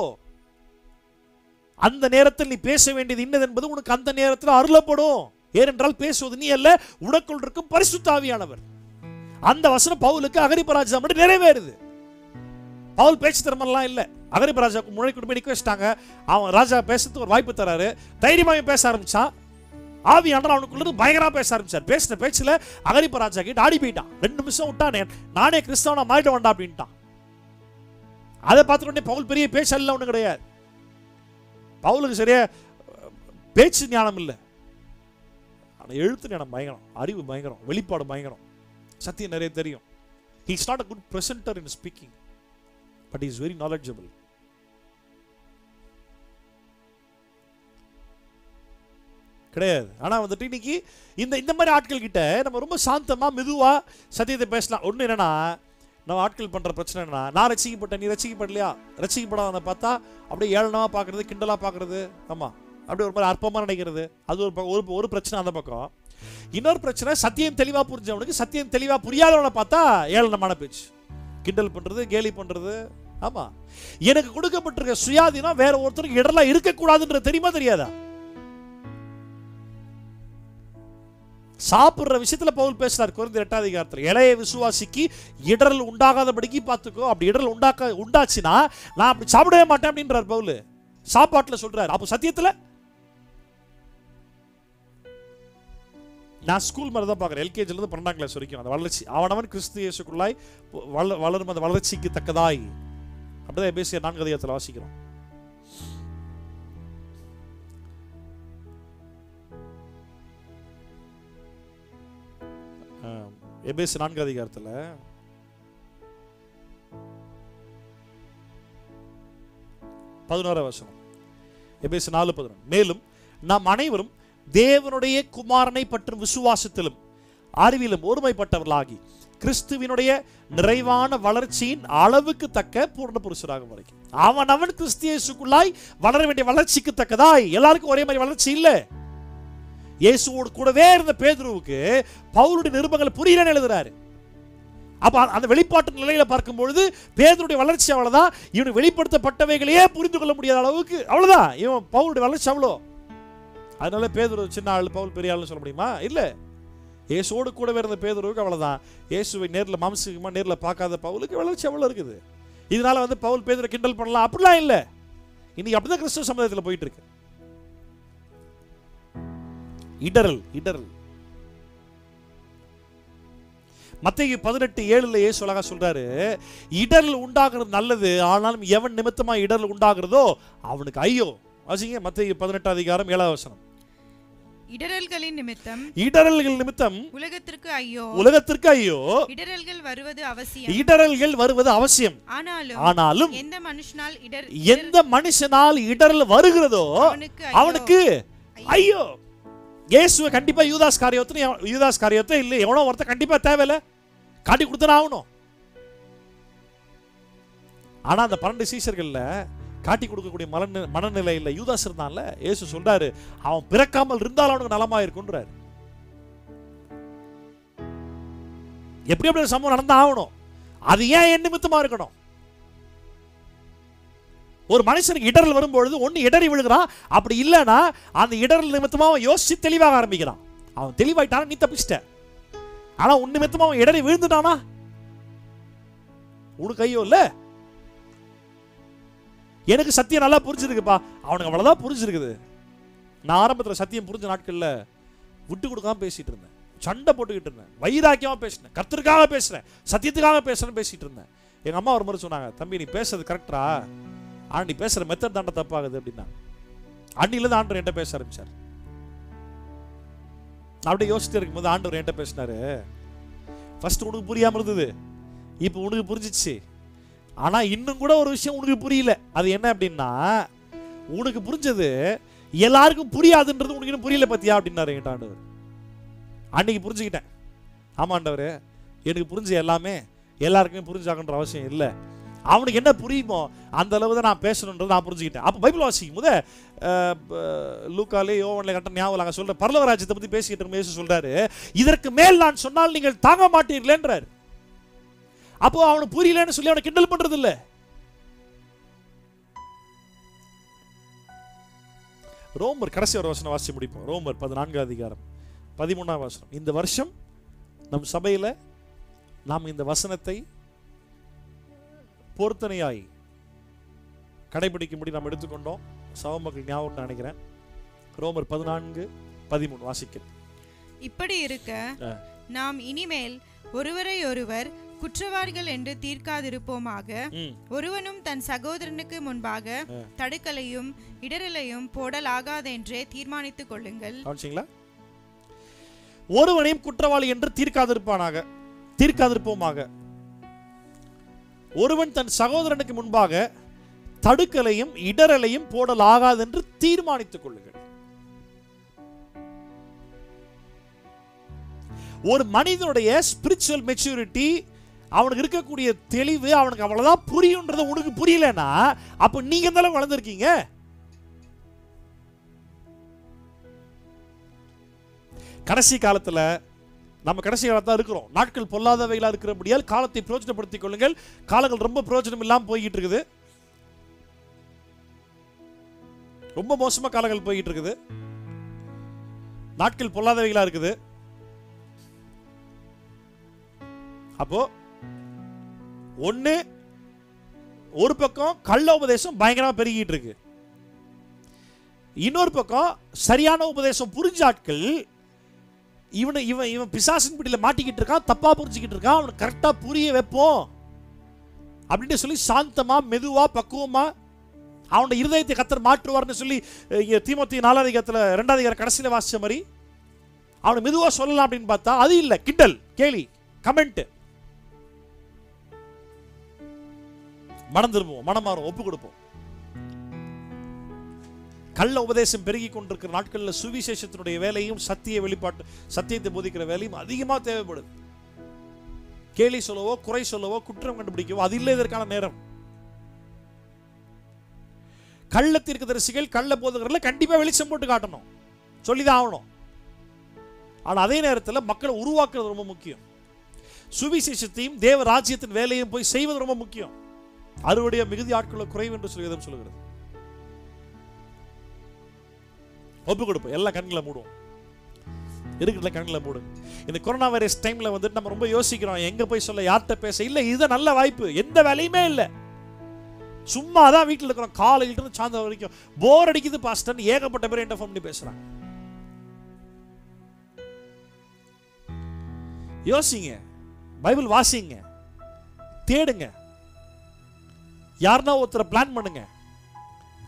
அந்த நேரத்தில் நீ பேச வேண்டியது இன்னது என்பது உனக்கு அந்த நேரத்தில் அருளப்படும். ஏனென்றால் பேசுவது நீ அல்ல, உனக்குள் இருக்கும் பரிசுத்த ஆவியானவர். அந்த வசனம் பவுலுக்கு அகிரிப்பா ராஜா மட்டும் நிறைவேறுது. பவுல் பேச்சு திறமெல்லாம் இல்லை. அகிரிப்பா ராஜாவுக்கு முன்னாடி கொண்டு போய் நிற்க வச்சிட்டாங்க. அவன் ராஜா பேசுறதுக்கு ஒரு வாய்ப்பு தராரு. தைரியமாக பேச ஆரம்பிச்சான். ஆவியானவர் அவனுக்குள்ள பயங்கரமா பேச ஆரம்பிச்சார். பேசின பேச்சுல அகிரிப்பா ராஜா கிட்ட ஆடி போயிட்டான். 2 நிமிஷம் விட்டானே, நானே கிறிஸ்தவனா மாறிட வேண்டாம் அப்படின்ட்டான். அதை பார்த்துட்டு பவுல் பெரிய பேச்சல்ல ஒண்ணு கிடையாது. பவுலுக்கு சரியா பேச்சு ஞானம் இல்லை, ஆனா எழுத்து ஞானம் பயங்கரம், அறிவு பயங்கரம், வெளிப்பாடு பயங்கரம், சத்தியம் நிறைய தெரியும். He is not a good presenter in speaking, but he is very knowledgeable. கிடையாது. ஆனால் வந்துட்டு இன்னைக்கு இந்த மாதிரி ஆட்கள் கிட்ட நம்ம ரொம்ப சாந்தமாக மெதுவாக சத்தியத்தை பேசலாம். ஒன்று என்னன்னா, நம்ம ஆட்கள் பண்ணுற பிரச்சனை என்னன்னா, நான் ரசிக்கப்பட்டேன் நீ ரசிக்கப்படலையா, ரசிக்கப்படாத பார்த்தா அப்படியே ஏளனமாக பார்க்குறது, கிண்டலாக பார்க்குறது, ஆமாம் அப்படியே ஒரு மாதிரி அற்பமாக நினைக்கிறது. அது ஒரு பிரச்சனை அந்த பக்கம். இன்னொரு பிரச்சனை, சத்தியம் தெளிவாக புரிஞ்சவனுக்கு சத்தியம் தெளிவாக புரியாதவனை பார்த்தா ஏளனமான பேச்சு, கிண்டல் பண்ணுறது, கேலி பண்ணுறது. ஆமாம், எனக்கு கொடுக்கப்பட்டிருக்க சுயாதீனம் வேற ஒருத்தருக்கு இடரெல்லாம் இருக்கக்கூடாதுன்ற தெரியுமா தெரியாதா? சாப்பிடுற விஷயத்துல பவுல் பேசுறார் கொரிந்தியர் 8 அதிகாரத்தில், இளைய விசுவாசிக்கு இடரல் உண்டாகாதபடிக்கு பார்த்துக்கோ. அப்படி இடரல் உண்டாச்சுன்னா நான் அப்படி சாப்பிடவே மாட்டேன் அப்படின்றார் பவுல். சாப்பாட்டுல சொல்றாரு. அப்போ சத்தியத்துல நான் ஸ்கூல் மாதிரி தான் பார்க்குறேன். எல்கேஜில இருந்து 12ஆம் கிளாஸ் வரைக்கும் அந்த வளர்ச்சி, அவனவன் கிறிஸ்து இயேசுக்குள்ளாய் வளரும் அந்த வளர்ச்சிக்கு தக்கதாய், அப்படிதான் எபேசியர் 4 அதிகாரத்தில் வாசிக்கிறோம். எபேசியர் 4 அதிகாரத்தில் 11 வசனம். எபேசியர் 4:11. மேலும் நாம் அனைவரும் தேவனுடைய குமாரனை பற்றும் விசுவாசத்திலும் அறிவிலும் ஒருமைப்பட்டவர்களாகி கிறிஸ்துவினுடைய நிறைவான வளர்ச்சியின் அளவுக்கு தக்க பூர்ண புருஷராகும் வரைக்கும் அவன் கிறிஸ்து இயேசுக்குள்ளாய் வளர வேண்டிய வளர்ச்சிக்கு தக்கதாய். எல்லாருக்கும் ஒரே மாதிரி வளர்ச்சி இல்லை. இயேசுவோடு கூடவே இருந்த பேதுருவுக்கு பவுலுடைய நிருபங்களை புரியலன்னு எழுதுறாரு. அப்ப அந்த வெளிப்பாட்டு நிலையில பார்க்கும் பொழுது பேதுருடைய வளர்ச்சி அவ்வளவுதான். இவனுக்கு வெளிப்படுத்தப்பட்டவைகளையே புரிந்து கொள்ள முடியாத அளவுக்கு அவ்வளவுதான். இவன் பவுலுடைய வளர்ச்சி அவ்வளோ. அதனால பேதுரு சின்ன ஆள், பவுல் பெரிய ஆள்னு சொல்ல முடியுமா? இல்ல. இயேசுவோடு கூடவே இருந்த பேதுருவுக்கு அவ்வளவுதான். இயேசுவை நேரில் மாம்சமா நேரில் பார்க்காத பவுலுக்கு வளர்ச்சி அவ்வளோ இருக்குது. இதனால பவுல் பேதுரை கிண்டல் பண்ணலாம் அப்படிலாம் இல்லை. இன்னைக்கு அப்படிதான் கிறிஸ்துவ சமுதாயத்தில் போயிட்டு இருக்கு. இடரல் இடரல். மத்தேயு 18:7 இயேசு அழகா சொல்றாரு, இடரல் உண்டாகிறது நல்லது, ஆனாலும் எவன் நிமித்தமா இடரல் உண்டாகிறதோ அவனுக்கு ஐயோ. வாசிங்க மத்தேயு 18:7. இடரல்களின் நிமித்தம் இடரல்கள் நிமித்தம் உலகத்திற்கு ஐயோ, உலகத்திற்கு ஐயோ. இடரல்கள் வருவது அவசியம், இடரல்கள் வருவது அவசியம். ஆனாலும் எந்த மனுஷனால் இடரல் வருகிறதோ அவனுக்கு ஐயோ. இயேசுவை கண்டிப்பா யூதாஸ் காரியத்தை இல்லை எவனோ ஒருத்தர் கண்டிப்பா தேவையில்லை, காட்டி கொடுத்தன ஆகணும். ஆனா அந்த 12 சீஷர்கள்ல காட்டி கொடுக்கக்கூடிய மனநிலையில் யூதாஸ் இருந்தான்ல, இயேசு சொல்றாரு அவன் பிறக்காமல் இருந்தால் அவனுக்கு நலமா இருக்குன்றாரு. எப்படி எப்படி சம்பவம் நடந்தா ஆகணும். அது ஏன் என் நிமித்தமா இருக்கணும்? ஒரு மனுஷனுக்கு இடரல் வரும்பொழுது ஒன்னு இடறி விழுகிறான், அப்படி இல்லைன்னா அந்த இடரல் நிமித்தமா அவன் யோசிச்சு தெளிவாக ஆரம்பிக்கிறான். அவன் தெளிவாயிட்டானா நீ தப்பிச்சிட்ட. ஆனா உன் நிமித்தமா அவன் இடறி விழுந்துட்டானா உனக்கு ஐயோ இல்ல. எனக்கு சத்தியம் நல்லா புரிஞ்சிருக்குப்பா, அவனுக்கு அவ்வளவுதான் புரிஞ்சிருக்குது. நான் ஆரம்பத்தில் சத்தியம் புரிஞ்ச நாட்கள்ல விட்டு கொடுக்காம பேசிட்டு இருந்தேன், சண்டை போட்டுக்கிட்டு இருந்தேன், வைராக்கியமா பேசினேன், கர்த்தருக்காக பேசுறேன், சத்தியத்துக்காக பேசுறேன்னு பேசிட்டு இருந்தேன். எங்க அம்மா ஒரு முறை சொன்னாங்க, தம்பி நீ பேசுறது கரெக்டா, ஆனா நீ பேசுற மெத்தட் தாண்ட தப்பாகுது அப்படின்னா. அன்னிலிருந்து ஆண்டவர் என்கிட்ட பேச ஆரம்பிச்சார். அப்படியே யோசிச்சுட்டு இருக்கும்போது ஆண்டவர் என்கிட்ட பேசினாரு, ஃபர்ஸ்ட் உனக்கு புரியாம இருந்தது, இப்போ உனக்கு புரிஞ்சிச்சு. ஆனா இன்னும் கூட ஒரு விஷயம் உனக்கு புரியல. அது என்ன அப்படின்னா, உனக்கு புரிஞ்சது எல்லாருக்கும் புரியாதுன்றது உனக்கு இன்னும் புரியல பத்தியா அப்படின்னாரு என்கிட்ட ஆண்டவர். அன்னைக்கு புரிஞ்சுக்கிட்டேன், ஆமா ஆண்டவர் எனக்கு புரிஞ்ச எல்லாமே எல்லாருக்குமே புரிஞ்சாகன்ற அவசியம் இல்லை. அவனுக்கு என்ன புரியுமோ அந்த அளவு தான் நான் பேசணுன்றது நான் புரிஞ்சுக்கிட்டேன். அப்போ பைபிள் வாசிக்கும் போது லூக்காலே யோவான்ல கட்ட ஞாபகம் நாங்கள் சொல்ற பரலோக ராஜ்யத்தை பற்றி பேசிக்கிட்டு இருக்கும் இயேசு சொல்றாரு, இதற்கு மேல் நான் சொன்னால் நீங்கள் தாங்க மாட்டீர்களேன்றாரு. அப்போ அவனுக்கு புரியலன்னு சொல்லி அவனை கிண்டல் பண்றது இல்லை. ரோமர் கடைசி ஒரு வசனம் வாசி முடிப்போம். ரோமர் 14:13. இந்த வருஷம் நம் சபையில நாம் இந்த வசனத்தை பொருத்தனையாய் கடைபிடிக்கும்படி நாம் எடுத்துக்கொண்டோம். சபை மக்கள் ஞாபகம் நினைக்கிறேன். ரோமர் 14:13 வாசிக்கிறேன். இப்படி இருக்க நாம் இனிமேல் ஒருவரை ஒருவர் குற்றவாளிகள் என்று தீர்க்காதிருப்போமாக. ஒருவனும் தன் சகோதரனுக்கு முன்பாக தடுக்கலையும் இடரலையும் போடலாகாதென்றே தீர்மானித்துக் கொள்ளுங்கள். ஒருவனையும் குற்றவாளி என்று தீர்க்காதிருப்போமாக. ஒருவன் தன் சகோதரனுக்கு முன்பாக தடுக்கலையும் இடரலையும் போடலாகாது என்று தீர்மானித்துக் கொள்ளுங்கள். ஒரு மனிதனுடைய ஸ்பிரிச்சுவல் மெச்சூரிட்டி, அவனுக்கு இருக்கக்கூடிய தெளிவு, அவனுக்கு அவ்வளவுதான் புரியும்ன்றது உனக்கு புரியலன்னா அப்ப நீங்க எந்த அளவுக்கு வளர்ந்துருக்கீங்க? கடைசி காலத்துல நம்ம கடைசி காலத்தான் இருக்கிறோம். நாட்கள் பொல்லாதவைகளா இருக்கிறபடியால் காலத்தை பிரயோஜனப்படுத்திக் கொள்ளுங்கள். காலங்கள் ரொம்ப பிரயோஜனம் இல்லாம போய்கிட்டு இருக்குது. ரொம்ப மோசமா காலங்கள் போய்கிட்டு இருக்குது. நாட்கள் பொல்லாதவைகளா இருக்குது. அப்போ ஒண்ணு, ஒரு பக்கம் கள்ள உபதேசம் பயங்கரமா பெருகிட்டு இருக்கு. இன்னொரு பக்கம் சரியான உபதேசம் புரிஞ்ச ஆட்கள் இவன் பிசாசின் பிடியில மாட்டிக்கிட்டு இருக்கான், தப்பா புரிஞ்சுக்கிட்டு இருக்கான், அவனுக்கு கரெக்டா புரிய வைப்போம் அப்படின்னு சொல்லி சாந்தமா மெதுவா பக்குவமா அவனுடைய இருதயத்தை கர்த்தர் மாற்றுவார்னு சொல்லி தீமோத்தேயு 4:2 கடைசியில வாசிச்ச மாதிரி அவனை மெதுவா சொல்லலாம் அப்படின்னு பார்த்தா அது இல்ல, கிண்டல், கேலி, கமெண்ட். மனம் திரும்புவோம், மனம் மாறும், ஒப்பு கொடுப்போம். கள்ள உபதேசம் பெருகி கொண்டிருக்கிற நாட்களில் சுவிசேஷத்தினுடைய வேலையும் சத்தியத்தை போதிக்கிற வேலையும் அதிகமாக தேவைப்படுது. கேலி சொல்லவோ, குறை சொல்லவோ, குற்றம் கண்டுபிடிக்கவோ அது இல்லை இதற்கான நேரம். கள்ள தீர்க்கதரிசிகள், கள்ள போதகர்கள் கண்டிப்பா வெளிச்சம் போட்டு காட்டணும், சொல்லிதான் ஆகணும். ஆனா அதே நேரத்தில் மக்களை உருவாக்குறது ரொம்ப முக்கியம். சுவிசேஷத்தையும் தேவ ராஜ்யத்தின் வேலையும் போய் செய்வது ரொம்ப முக்கியம். அறுவடைய மிகுதி ஆட்கள குறைவு என்று சொல்லுகிறது. ஒப்பு கொடுப்போம். எல்லா கண்களை மூடுவோம், இருக்கிற கண்களை மூடுங்க. இந்த கொரோனா வைரஸ் டைம்ல வந்துட்டு நம்ம ரொம்ப யோசிக்கிறோம், எங்க போய் சொல்ல, யார்கிட்ட பேச. இல்ல, இது நல்ல வாய்ப்பு. எந்த வேலையுமே இல்லை, சும்மா தான் வீட்டில் இருக்கிறோம். காலையில இருந்து சாயந்தரம் வரைக்கும் போர் அடிக்குது பாஸ்டர், ஏகப்பட்ட பேர் என்கிட்ட ஃபோன் பண்ணி பேசுறாங்க. யோசிங்க, பைபிள் வாசிங்க, தேடுங்க, யாருன்னா ஒருத்தரை பிளான் பண்ணுங்க,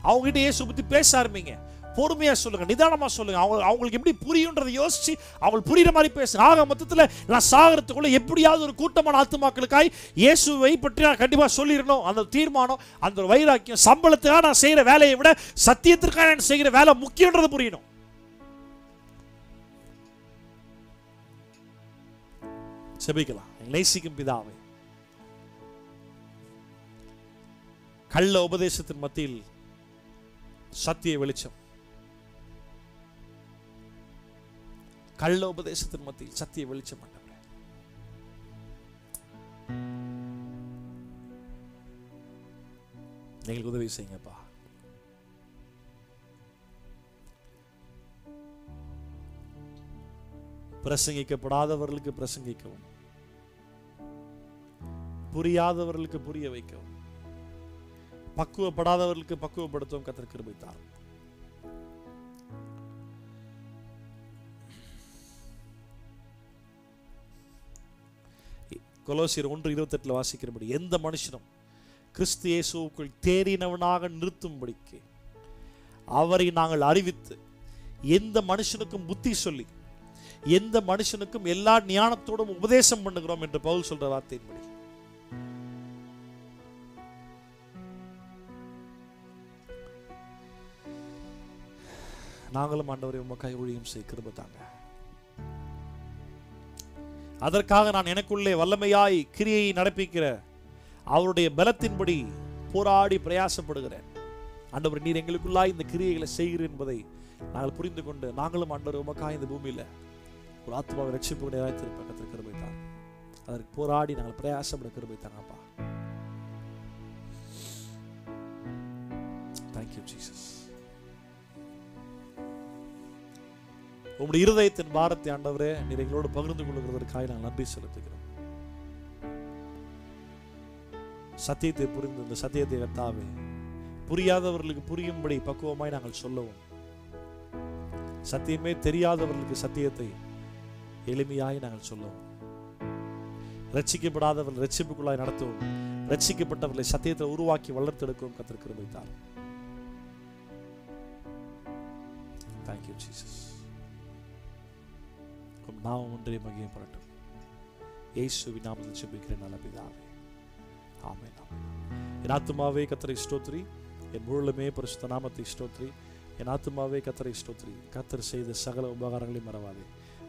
அவங்க கிட்ட இயேசு பத்தி பேச ஆரம்பிங்க. பொறுமையா சொல்லுங்க, நிதானமா சொல்லுங்க. அவங்களுக்கு எப்படி புரியுன்றதை யோசிச்சு அவங்க புரியுற மாதிரி பேசுங்க. ஆக மொத்தத்தில் நான் சாகரத்துக்குள்ள எப்படியாவது ஒரு கூட்டமான ஆத்துமாக்களுக்காய் இயேசுவை பற்றி நான் கண்டிப்பா சொல்லிடணும். அந்த தீர்மானம், அந்த வைராக்கியம், சம்பளத்துக்காக நான் செய்யற வேலையை விட சத்தியத்திற்காக நான் செய்கிற வேலை முக்கியன்றது புரியணும். செபிக்கலாம். நேசிக்கும் பிதாவே, கள்ள உபதேசத்தின் மத்தியில் சத்திய வெளிச்சம், கள்ள உபதேசத்தின் மத்தியில் சத்திய வெளிச்சம் ஆண்டவரே, நீங்கள் உதவி செய்யுங்கப்பா. பிரசங்கிக்கப்படாதவர்களுக்கு பிரசங்கிக்கவும், புரியாதவர்களுக்கு புரிய வைக்கவும், பக்குவப்படாதவர்களுக்கு பக்குவப்படுத்தவும் கர்த்தர் கிருபை தாரும். கொலோசியர் 1:28 வாசிக்கிறபடி, எந்த மனுஷனும் கிறிஸ்து இயேசுவுக்குள் தேறினவனாக நிறுத்தும்படிக்கு அவரை நாங்கள் அறிவித்து, எந்த மனுஷனுக்கும் புத்தி சொல்லி, எந்த மனுஷனுக்கும் எல்லா ஞானத்தோடும் உபதேசம் பண்ணுகிறோம் என்று பவுல் சொல்ற வார்த்தையின்படி நாங்களும் ஆண்டவரை உமக்காய் ஊழியம் செய்ய கிருபை தாங்க. அதற்காக நான் எனக்குள்ளே வல்லமையாய் கிரியை நடப்பிக்கிற அவருடைய பலத்தின்படி போராடி பிரயாசப்படுகிறேன். ஆண்டவர், நீர் எங்களுக்குள்ளாய் இந்த கிரியைகளை செய்கிறேன் என்பதை நாங்கள் புரிந்து கொண்டு நாங்களும் ஆண்டவர் உமக்காய் இந்த பூமியில ஒரு ஆத்மாவை ரட்சிப்பு நிறைவேற்றிருப்ப கர்த்தர் கிருபை தாங்க. அதற்கு போராடி நாங்கள் பிரயாசப்பட கிருபை தாங்கப்பா. Thank you Jesus. உங்களுடைய இருதயத்தின் பாரத்தை ஆண்டவரே நீர் எங்களோடு பகிர்ந்து கொள்ளுகிறதற்காக நாங்கள் நன்றி செலுத்துகிறோம். சத்தியத்தை புரிந்து இந்த சத்தியத்தை கர்த்தாவே புரியாதவர்களுக்கு புரியும்படி பக்குவமாய் நாங்கள் சொல்லவும், சத்தியமே தெரியாதவர்களுக்கு சத்தியத்தை எளிமையாய் நாங்கள் சொல்லவும், ரட்சிக்கப்படாதவர்கள் ரட்சிப்புக்குள்ளாய் நடத்தவும், ரட்சிக்கப்பட்டவர்களை சத்தியத்தை உருவாக்கி வளர்த்தெடுக்கவும் கர்த்தர் கிருபை தாரும். Thank you Jesus. நாமம் ஒன்றே மகிமைப்படட்டும். இயேசுவின் நாமத்தில் ஜெபிக்கிறேன் நல்ல பிதாவே. ஆமென். என் ஆத்துமாவே கர்த்தரை ஸ்தோத்திரி, என் முழுமே பரிசுத்த நாமத்தை ஸ்தோத்திரி. என் ஆத்துமாவே கர்த்தரை ஸ்தோத்திரி. கர்த்தர் செய்த சகல உபகாரங்களையும் மறவாதே.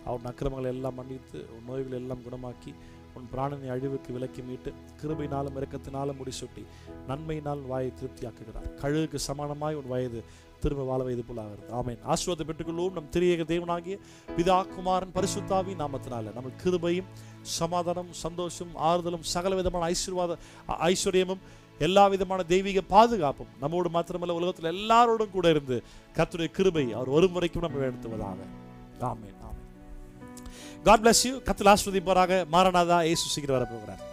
அவன் அக்கிரமங்களை எல்லாம் மன்னித்து, உன் நோய்களை எல்லாம் குணமாக்கி, உன் பிராணனை அழிவுக்கு விலக்கி மீட்டு, கிருபையினாலும் இரக்கத்தினாலும் முடிசூட்டி, நன்மையினால் வாயை திருப்தியாக்குகிறார். கழுகுக்கு சமானமாய் உன் வயது திரும்ப வாழ வயது போல ஆகிறது. ஆமென். ஆசீர்வாதத்தை பெற்றுக்கொள்வோம். நம் திரியேக தேவனாகிய பிதா, குமாரன், பரிசுத்தாவி நாமத்தினால நம்ம கிருபையும் சமாதானம், சந்தோஷம், ஆறுதலும், சகல விதமான ஐஸ்வர்யமும், எல்லா விதமான தெய்வீக பாதுகாப்பும் நம்மோடு மாத்திரமல்ல உலகத்தில் எல்லாரோடும் கூட இருந்து கர்த்தருடைய கிருபை அவர் வரும் வரைக்கும் நம்ம எடுத்துவதாக. ஆமென். ஆமென். God bless you. கர்த்தர் ஆசீர்வதிப்பாராக. மாரநாதா, இயேசு சீக்கிரம் வரப்போகிறார்.